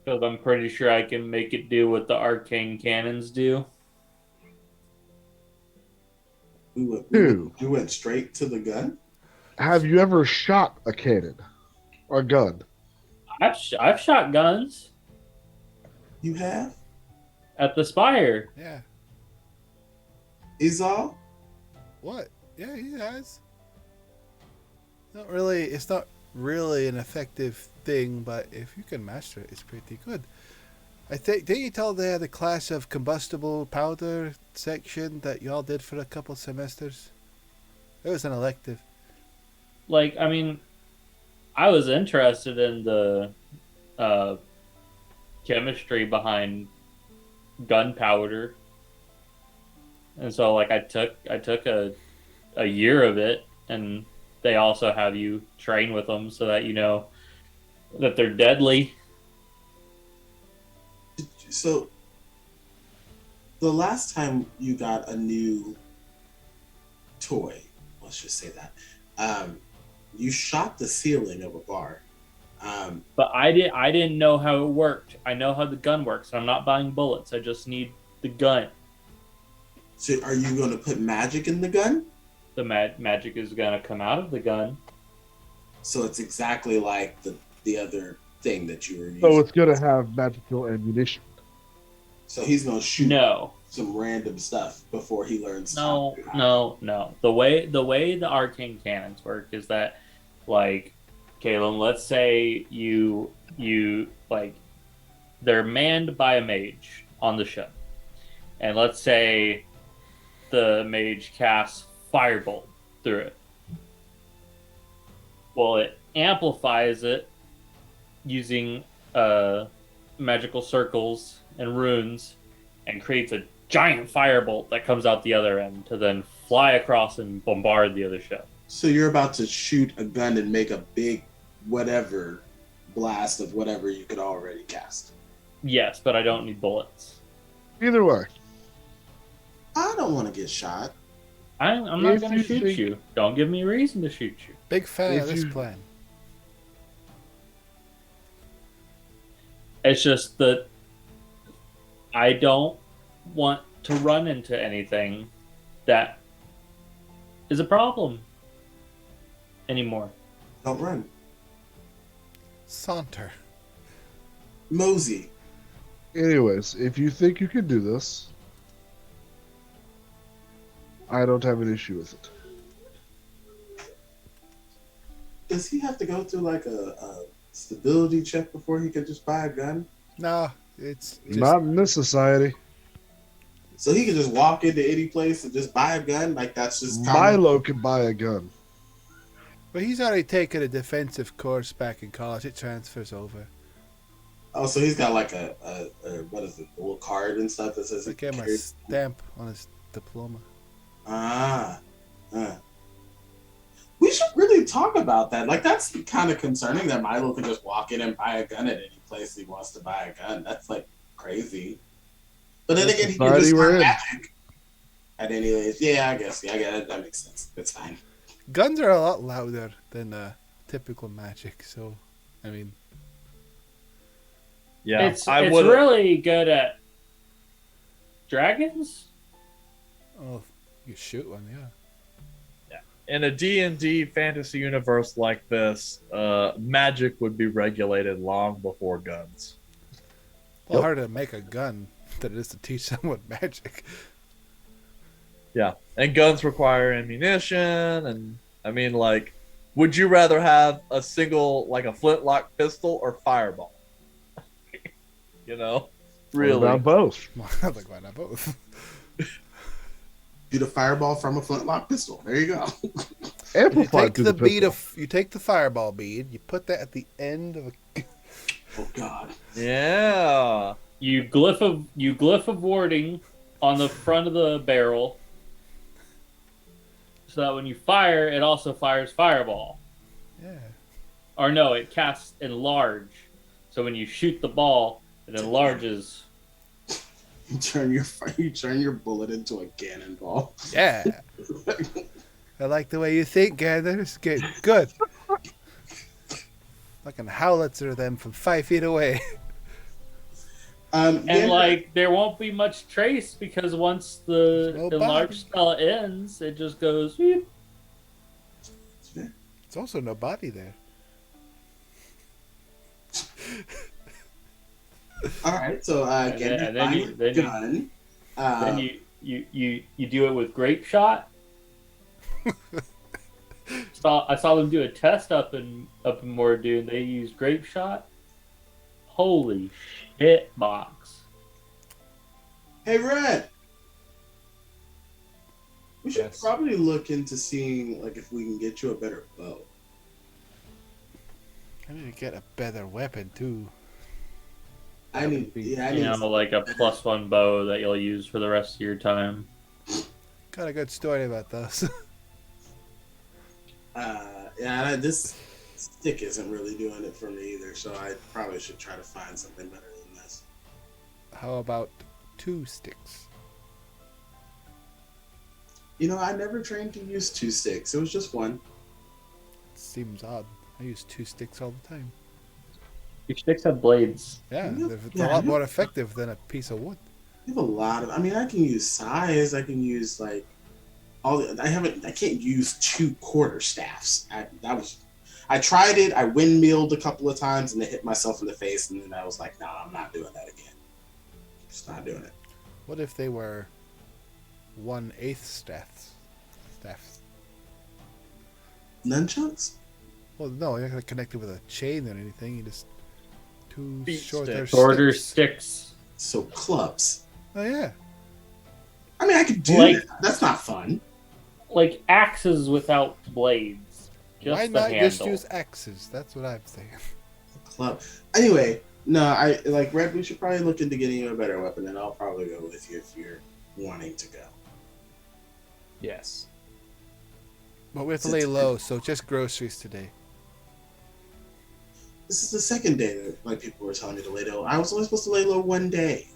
Speaker 4: Because I'm pretty sure I can make it do what the arcane cannons do.
Speaker 3: We went straight to the gun.
Speaker 7: Have you ever shot a cannon or a gun?
Speaker 4: I've shot guns
Speaker 3: You have?
Speaker 4: at the spire.
Speaker 5: Yeah.
Speaker 3: Izal?
Speaker 5: What? Yeah, he has. Not really. It's not really an effective thing, but if you can master it, it's pretty good. I think. Didn't you tell they had a class of combustible powder section that y'all did for a couple semesters? It was an elective.
Speaker 4: Like, I mean, I was interested in the chemistry behind gunpowder, and so like I took a year of it, and they also have you train with them so that you know that they're deadly.
Speaker 3: So, the last time you got a new toy, let's just say that, you shot the ceiling of a bar.
Speaker 4: But I didn't know how it worked. I know how the gun works. I'm not buying bullets. I just need the gun.
Speaker 3: So, are you going to put magic in the gun?
Speaker 4: The magic is gonna come out of the gun.
Speaker 3: So it's exactly like the other thing that you were using.
Speaker 7: So it's gonna have magical ammunition.
Speaker 3: So he's gonna shoot some random stuff before he learns.
Speaker 4: No. The way the arcane cannons work is that, like, Caleb, let's say you like they're manned by a mage on the ship, and let's say the mage casts firebolt through it. Well, it amplifies it using magical circles and runes, and creates a giant firebolt that comes out the other end to then fly across and bombard the other ship.
Speaker 3: So you're about to shoot a gun and make a big whatever blast of whatever you could already cast.
Speaker 4: Yes, but I don't need bullets.
Speaker 7: Either way.
Speaker 3: I don't want to get shot.
Speaker 4: I'm not going to shoot you. Don't give me a reason to shoot you.
Speaker 5: Big fan of this plan.
Speaker 4: It's just that I don't want to run into anything that is a problem anymore.
Speaker 3: Don't run.
Speaker 5: Saunter.
Speaker 3: Mosey.
Speaker 7: Anyways, if you think you can do this, I don't have an issue with it.
Speaker 3: Does he have to go through like a stability check before he can just buy a gun?
Speaker 5: No, it's just,
Speaker 7: Not in this society.
Speaker 3: So he can just walk into any place and just buy a gun? Like that's just
Speaker 7: Milo can buy a gun.
Speaker 5: But he's already taken a defensive course back in college. It transfers over.
Speaker 3: Oh, so he's got like a what is it, a little card and stuff that says
Speaker 5: They gave him a stamp on his diploma.
Speaker 3: We should really talk about that. Like, that's kind of concerning that Milo can just walk in and buy a gun at any place he wants to buy a gun. That's like crazy. But then again, he can just learn magic at any age. Yeah, I guess. Yeah, that makes sense. It's fine.
Speaker 5: Guns are a lot louder than typical magic, so I mean,
Speaker 2: Yeah,
Speaker 4: It's really good at dragons.
Speaker 5: oh, you shoot one, yeah.
Speaker 2: in a D&D fantasy universe like this, magic would be regulated long before guns.
Speaker 5: Well, harder to make a gun than it is to teach someone magic.
Speaker 2: Yeah, and guns require ammunition, and I mean, like, would you rather have a single, like a flintlock pistol or fireball? You know, really?
Speaker 7: What about both?
Speaker 5: I was like, why not both?
Speaker 3: Shoot a fireball from a flintlock pistol. There you go.
Speaker 7: Amplified
Speaker 5: You take the bead you take the fireball bead, you put that at the end of a.
Speaker 3: Oh God.
Speaker 2: Yeah.
Speaker 4: You glyph of warding on the front of the barrel, so that when you fire, it also fires fireball.
Speaker 5: Yeah.
Speaker 4: Or no, it casts enlarge. So when you shoot the ball, it enlarges.
Speaker 3: You turn your bullet into a cannonball.
Speaker 5: Yeah. I like the way you think, Gander. It's good. Fucking howitzer them from 5 feet away.
Speaker 4: And
Speaker 3: Gander,
Speaker 4: like there won't be much trace because once the
Speaker 5: No
Speaker 4: enlarge
Speaker 5: body.
Speaker 4: spell ends, it just goes. "Beep."
Speaker 5: It's also no body there.
Speaker 3: all right, so
Speaker 4: And
Speaker 3: Gander,
Speaker 4: then
Speaker 3: find
Speaker 4: you
Speaker 3: a
Speaker 4: then you
Speaker 3: gun.
Speaker 4: then you do it with grape shot. I saw them do a test up in Mordu, and they used grape shot. Holy shit, box!
Speaker 3: Hey, Red. We should
Speaker 6: Yes.
Speaker 3: probably look into seeing like if we can get you a better bow.
Speaker 5: I need to get a better weapon too.
Speaker 3: I
Speaker 6: That
Speaker 3: need,
Speaker 6: would be-
Speaker 3: yeah, I
Speaker 4: You
Speaker 3: need.
Speaker 4: know, like a +1 bow that you'll use for the rest of your time.
Speaker 5: Got a good story about those.
Speaker 3: Yeah, this stick isn't really doing it for me either, so I probably should try to find something better than this.
Speaker 5: How about 2 sticks?
Speaker 3: You know, I never trained to use 2 sticks. It was just one.
Speaker 5: Seems odd. I use 2 sticks all the time.
Speaker 4: Your sticks have blades.
Speaker 5: Yeah,
Speaker 3: Yeah,
Speaker 5: it's
Speaker 3: yeah,
Speaker 5: a lot
Speaker 3: I
Speaker 5: more
Speaker 3: know.
Speaker 5: effective than a piece of wood.
Speaker 3: I have a lot of. I mean, I can use size. I can use like all. I can't use 2 quarter staffs. I tried it. I windmilled a couple of times and I hit myself in the face, and then I was like, "Nah, I'm not doing that again. Just not doing it."
Speaker 5: What if they were 1/8 staffs?
Speaker 3: Nunchucks?
Speaker 5: Well, no, you're not gonna connect it with a chain or anything. You just 2
Speaker 2: Beat
Speaker 5: shorter
Speaker 2: sticks.
Speaker 4: Shorter
Speaker 5: sticks.
Speaker 4: sticks.
Speaker 3: So clubs.
Speaker 5: Oh yeah.
Speaker 3: I mean, I could do
Speaker 4: Like-
Speaker 3: that. That's not fun.
Speaker 4: Like axes without blades. Just
Speaker 5: Why
Speaker 4: the
Speaker 5: not
Speaker 4: handle.
Speaker 5: just use axes? That's what I'm saying.
Speaker 3: Club. Anyway, no, I like Red. We should probably look into getting you a better weapon, and I'll probably go with you if you're wanting to go.
Speaker 6: Yes.
Speaker 5: But we have to lay low, so just groceries today.
Speaker 3: This is the second day that like people were telling me to lay low. I was only supposed to lay low one day.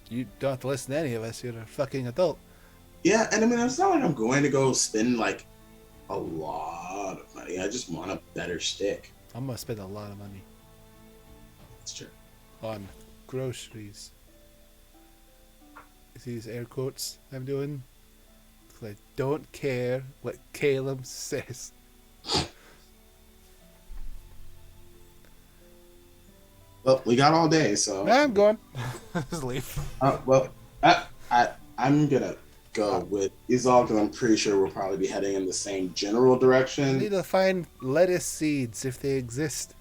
Speaker 5: You don't have to listen to any of us. You're a fucking adult.
Speaker 3: Yeah, and I mean, it's not like I'm going to go spend like a lot of money. I just want a better stick.
Speaker 5: I'm gonna spend a lot of money
Speaker 3: That's true.
Speaker 5: on groceries. You see these air quotes I'm doing? 'Cause I don't care what Caleb says.
Speaker 3: Well, we got all day, so.
Speaker 5: I'm going. Just leave.
Speaker 3: I'm gonna go with Izal because I'm pretty sure we'll probably be heading in the same general
Speaker 5: I
Speaker 3: direction.
Speaker 5: need to find lettuce seeds if they exist.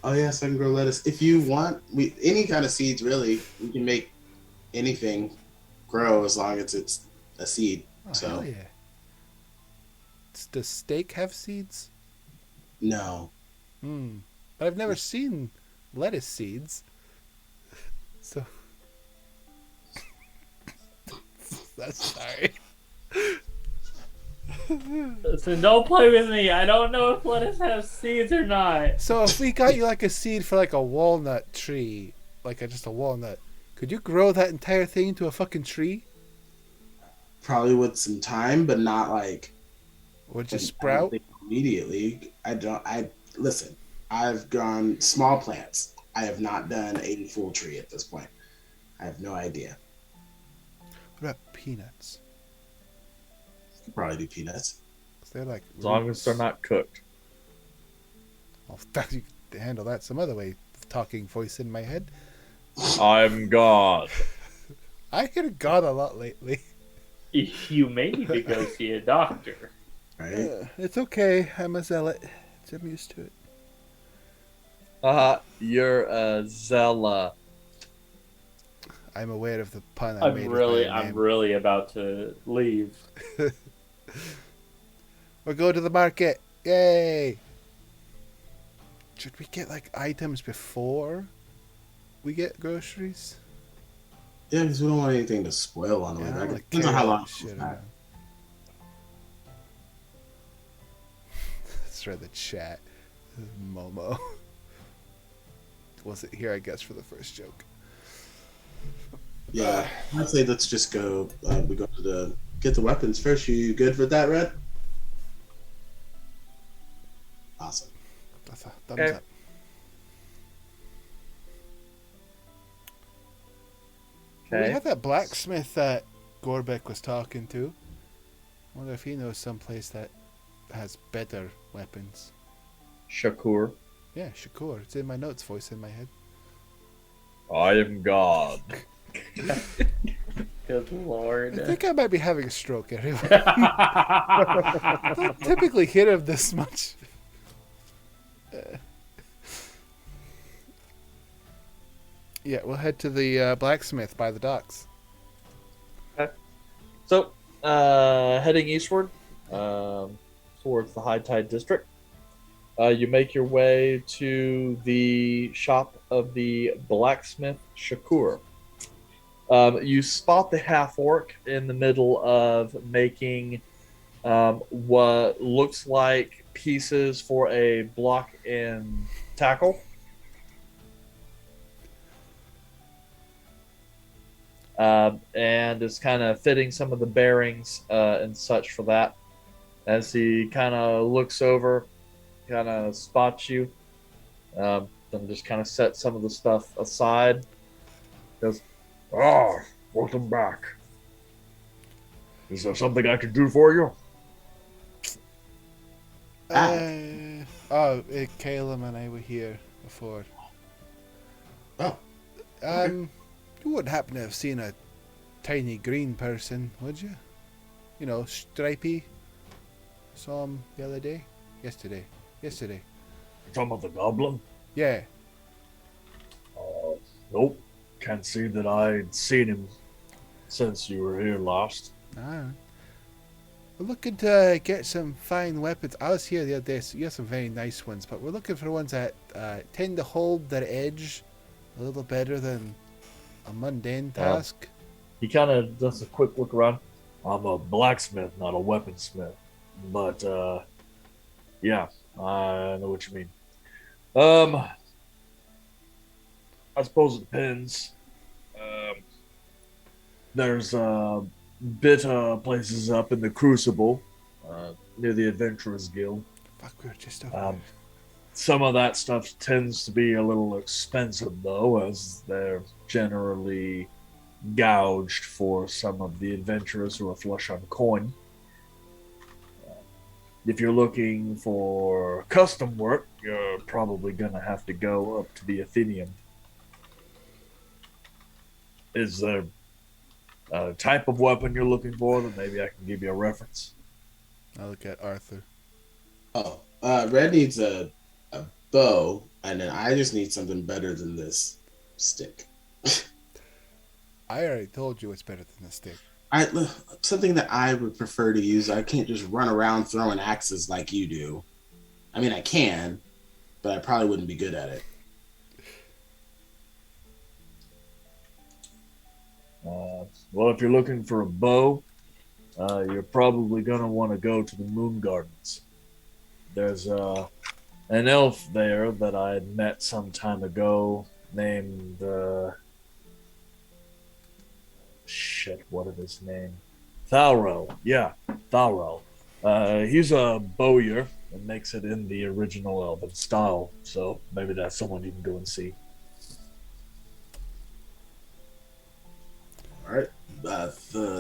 Speaker 3: Oh yes, I can grow lettuce. If you want, any kind of seeds really. We can make anything grow as long as it's a seed.
Speaker 5: Oh,
Speaker 3: So-
Speaker 5: hell yeah. Does steak have seeds?
Speaker 3: No,
Speaker 5: But I've never seen lettuce seeds. So. That's sorry.
Speaker 4: Listen, don't play with me. I don't know if lettuce has seeds or not.
Speaker 5: So if we got you like a seed for like a walnut tree, just a walnut, could you grow that entire thing into a fucking tree?
Speaker 3: probably with some time, but not like.
Speaker 5: Or just
Speaker 3: I don't
Speaker 5: sprout?
Speaker 3: think immediately. Listen. I've gone small plants. I have not done a full tree at this point. I have no idea.
Speaker 5: What about peanuts?
Speaker 3: Could probably do peanuts.
Speaker 5: 'Cause they're like
Speaker 2: As long as they're not cooked.
Speaker 5: Oh, fuck, you can handle that some other way. Talking voice in my head.
Speaker 2: I'm God.
Speaker 5: I hear God a lot lately.
Speaker 4: You may need to go see a doctor.
Speaker 3: Right?
Speaker 5: It's okay. I'm a zealot. I'm used to it.
Speaker 2: You're a Zella.
Speaker 5: I'm aware of the pun I made.
Speaker 4: I'm really about to leave.
Speaker 5: We're going to the market. Yay! Should we get like items before we get groceries?
Speaker 3: Yeah, because we don't want anything to spoil on the way
Speaker 5: I
Speaker 3: back.
Speaker 5: don't wanna
Speaker 3: Depends on
Speaker 5: carry
Speaker 3: how
Speaker 5: all
Speaker 3: long.
Speaker 5: this shit
Speaker 3: it's back.
Speaker 5: around. Let's read the chat. Momo. Wasn't here, I guess, for the first joke.
Speaker 3: Yeah, I'd say let's just go. We go to get the weapons first. You good with that, Red? Awesome.
Speaker 5: That's a thumbs
Speaker 2: Okay.
Speaker 5: up. We
Speaker 2: Okay.
Speaker 5: had that blacksmith that Gorbeck was talking to. Wonder if he knows someplace that has better weapons.
Speaker 2: Shakur.
Speaker 5: Yeah, Shakur. It's in my notes, voice in my head.
Speaker 2: I am God.
Speaker 4: Good
Speaker 5: I
Speaker 4: lord.
Speaker 5: think I might be having a stroke anyway. Don't typically hit him this much. Yeah, we'll head to the blacksmith by the docks.
Speaker 2: So, heading eastward towards the High Tide District, you make your way to the shop of the blacksmith Shakur. You spot the half orc in the middle of making what looks like pieces for a block and tackle. And is kind of fitting some of the bearings and such for that. As he kind of looks over, kind of spots you, then just kind of set some of the stuff aside. Goes, welcome back. Is there something I can do for you?
Speaker 5: Caleb and I were here before.
Speaker 3: Oh, okay.
Speaker 5: You wouldn't happen to have seen a tiny green person, would you? You know, stripy. Saw him the other day? Yesterday.
Speaker 2: You're talking about the goblin?
Speaker 5: Yeah.
Speaker 2: Nope. Can't see that I'd seen him since you were here last.
Speaker 5: We're looking to get some fine weapons. I was here the other day, so you have some very nice ones, but we're looking for ones that tend to hold their edge a little better than a mundane task.
Speaker 2: He kind of does a quick look around. I'm a blacksmith, not a weaponsmith. But, yeah, I know what you mean. I suppose it depends. There's a bit of places up in the Crucible, near the Adventurers Guild.
Speaker 5: Fuck, we were just over there.
Speaker 2: Some of that stuff tends to be a little expensive, though, as they're generally gouged for some of the adventurers who are flush on coin. If you're looking for custom work, you're probably going to have to go up to the Athenium. Is there a type of weapon you're looking for that maybe I can give you a reference?
Speaker 5: I look at Arthur.
Speaker 3: Red needs a bow, and then I just need something better than this stick.
Speaker 5: I already told you it's better than the stick.
Speaker 3: Something that I would prefer to use. I can't just run around throwing axes like you do. I mean, I can, but I probably wouldn't be good at it.
Speaker 2: Well, if you're looking for a bow, you're probably going to want to go to the Moon Gardens. There's an elf there that I had met some time ago named... what is his name? Thalrel. Yeah, Thalrel. He's a bowyer and makes it in the original Elven style, so maybe that's someone you can go and see.
Speaker 3: All right. The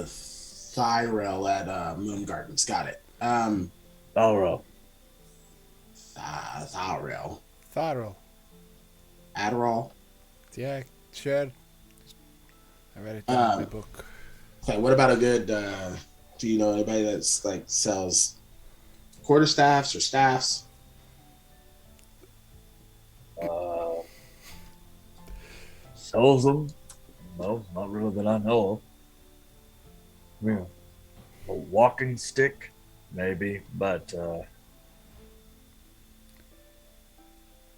Speaker 3: Thyrel at Moon Gardens. Got it.
Speaker 2: Thalrel.
Speaker 3: Thyrel.
Speaker 5: Tharo.
Speaker 3: Adderall.
Speaker 5: Yeah, sure. I read it down in my book.
Speaker 3: Okay, what about a good, do you know anybody that's like sells quarterstaffs or staffs?
Speaker 2: Sells them? No, not really that I know of. Yeah. A walking stick? Maybe, but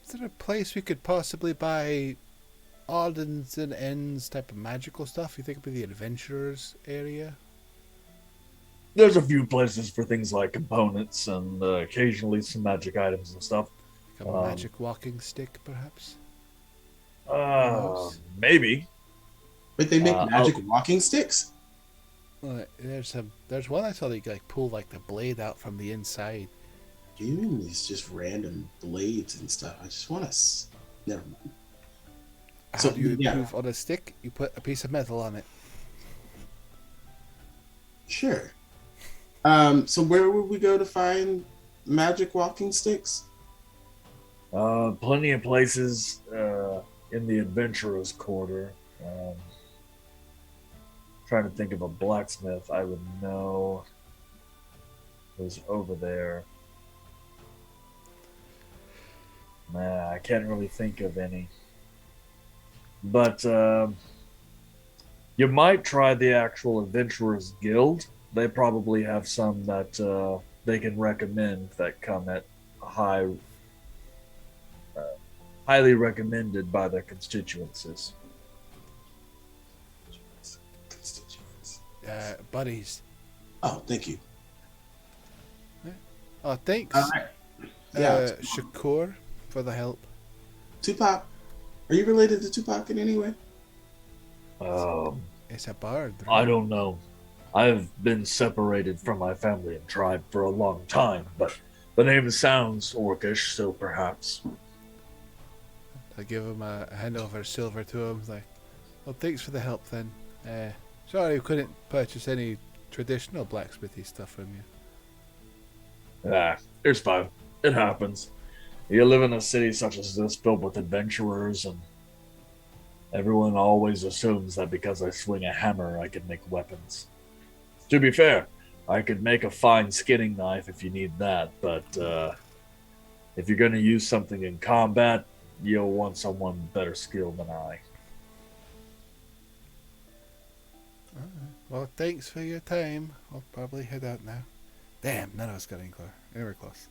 Speaker 5: Is there a place we could possibly buy odds and ends type of magical stuff? You think it'd be the adventurers area?
Speaker 2: there's a few places for things like components and occasionally some magic items and stuff.
Speaker 5: Like a magic walking stick, perhaps?
Speaker 2: Maybe.
Speaker 3: But they make magic walking sticks?
Speaker 5: Well, there's one I saw that you could, like, pull like the blade out from the inside.
Speaker 3: Do you mean these just random blades and stuff? I just want to... Never mind.
Speaker 5: How do you
Speaker 3: yeah,
Speaker 5: improve on a stick? You put a piece of metal on it.
Speaker 3: sure. So where would we go to find magic walking sticks?
Speaker 2: Plenty of places in the adventurers' quarter. Trying to think of a blacksmith I would know was over there. Nah, I can't really think of any. But you might try the actual Adventurers Guild. They probably have some that they can recommend that come at a highly recommended by their constituencies.
Speaker 5: Buddies.
Speaker 3: Oh, thank you.
Speaker 5: Oh, thanks,
Speaker 3: All right. Yeah,
Speaker 5: Shakur, for the help.
Speaker 3: Tupac. Are you related to Tupac in any way?
Speaker 5: It's a bard.
Speaker 2: I don't know. I've been separated from my family and tribe for a long time, but the name sounds orcish, so perhaps.
Speaker 5: I give him a hand over silver to him. Like, well, thanks for the help then. Sorry we couldn't purchase any traditional blacksmithy stuff from you.
Speaker 2: It's fine. It happens. You live in a city such as this filled with adventurers, and everyone always assumes that because I swing a hammer, I can make weapons. To be fair, I could make a fine skinning knife if you need that, but if you're going to use something in combat, you'll want someone better skilled than I.
Speaker 5: Well, thanks for your time. I'll probably head out now. Damn, none of us got anywhere close.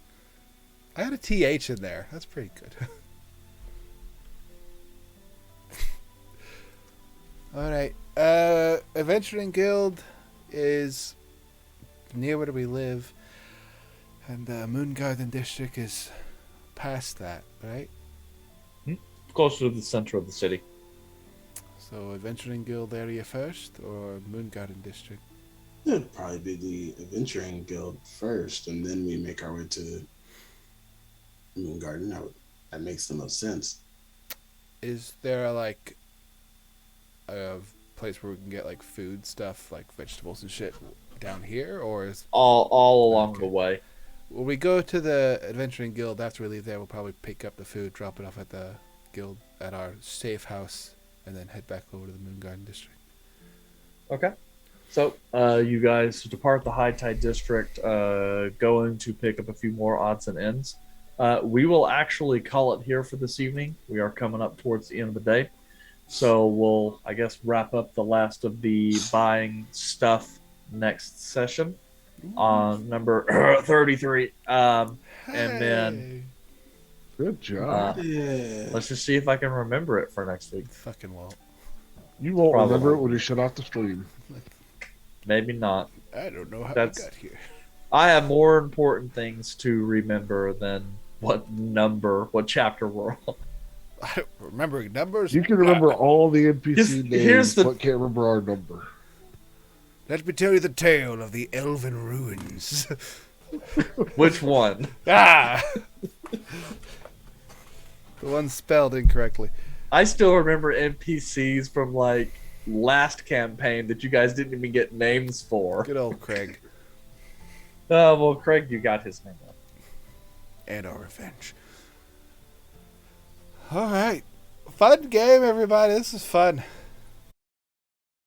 Speaker 5: I had a TH in there. That's pretty good. Alright. Adventuring Guild is near where we live. And Moon Garden District is past that, right?
Speaker 2: Closer to the center of the city.
Speaker 5: So Adventuring Guild area first, or Moon Garden District?
Speaker 3: It would probably be the Adventuring Guild first, and then we make our way to Moon Garden. That makes the most sense.
Speaker 5: Is there like a place where we can get like food stuff, like vegetables and shit down here, or is
Speaker 2: All along
Speaker 5: Okay.
Speaker 2: the way.
Speaker 5: when we go to the Adventuring Guild after we leave there, we'll probably pick up the food, drop it off at the guild at our safe house, and then head back over to the Moon Garden District.
Speaker 2: Okay. So, you guys depart the High Tide District, going to pick up a few more odds and ends. We will actually call it here for this evening. We are coming up towards the end of the day. So we'll, I guess, wrap up the last of the buying stuff next session on number 33. And then
Speaker 7: Good job.
Speaker 3: Yeah.
Speaker 2: let's just see if I can remember it for next week.
Speaker 5: Fucking won't.
Speaker 7: You won't
Speaker 2: Probably.
Speaker 7: remember it when you shut off the stream.
Speaker 2: Maybe not.
Speaker 5: I don't know how
Speaker 2: That's-
Speaker 5: we got here.
Speaker 2: I have more important things to remember than what chapter we're on.
Speaker 5: I don't remembering numbers.
Speaker 7: You can remember all the NPC
Speaker 2: Here's
Speaker 7: names,
Speaker 2: the-
Speaker 7: but can't remember our number.
Speaker 5: Let me tell you the tale of the Elven Ruins.
Speaker 2: Which one?
Speaker 5: Ah! The one spelled incorrectly.
Speaker 2: I still remember NPCs from like last campaign that you guys didn't even get names for.
Speaker 5: Good old Craig.
Speaker 2: Oh, well, Craig, you got his name up.
Speaker 5: And our revenge. Alright. Fun game, everybody. This is fun.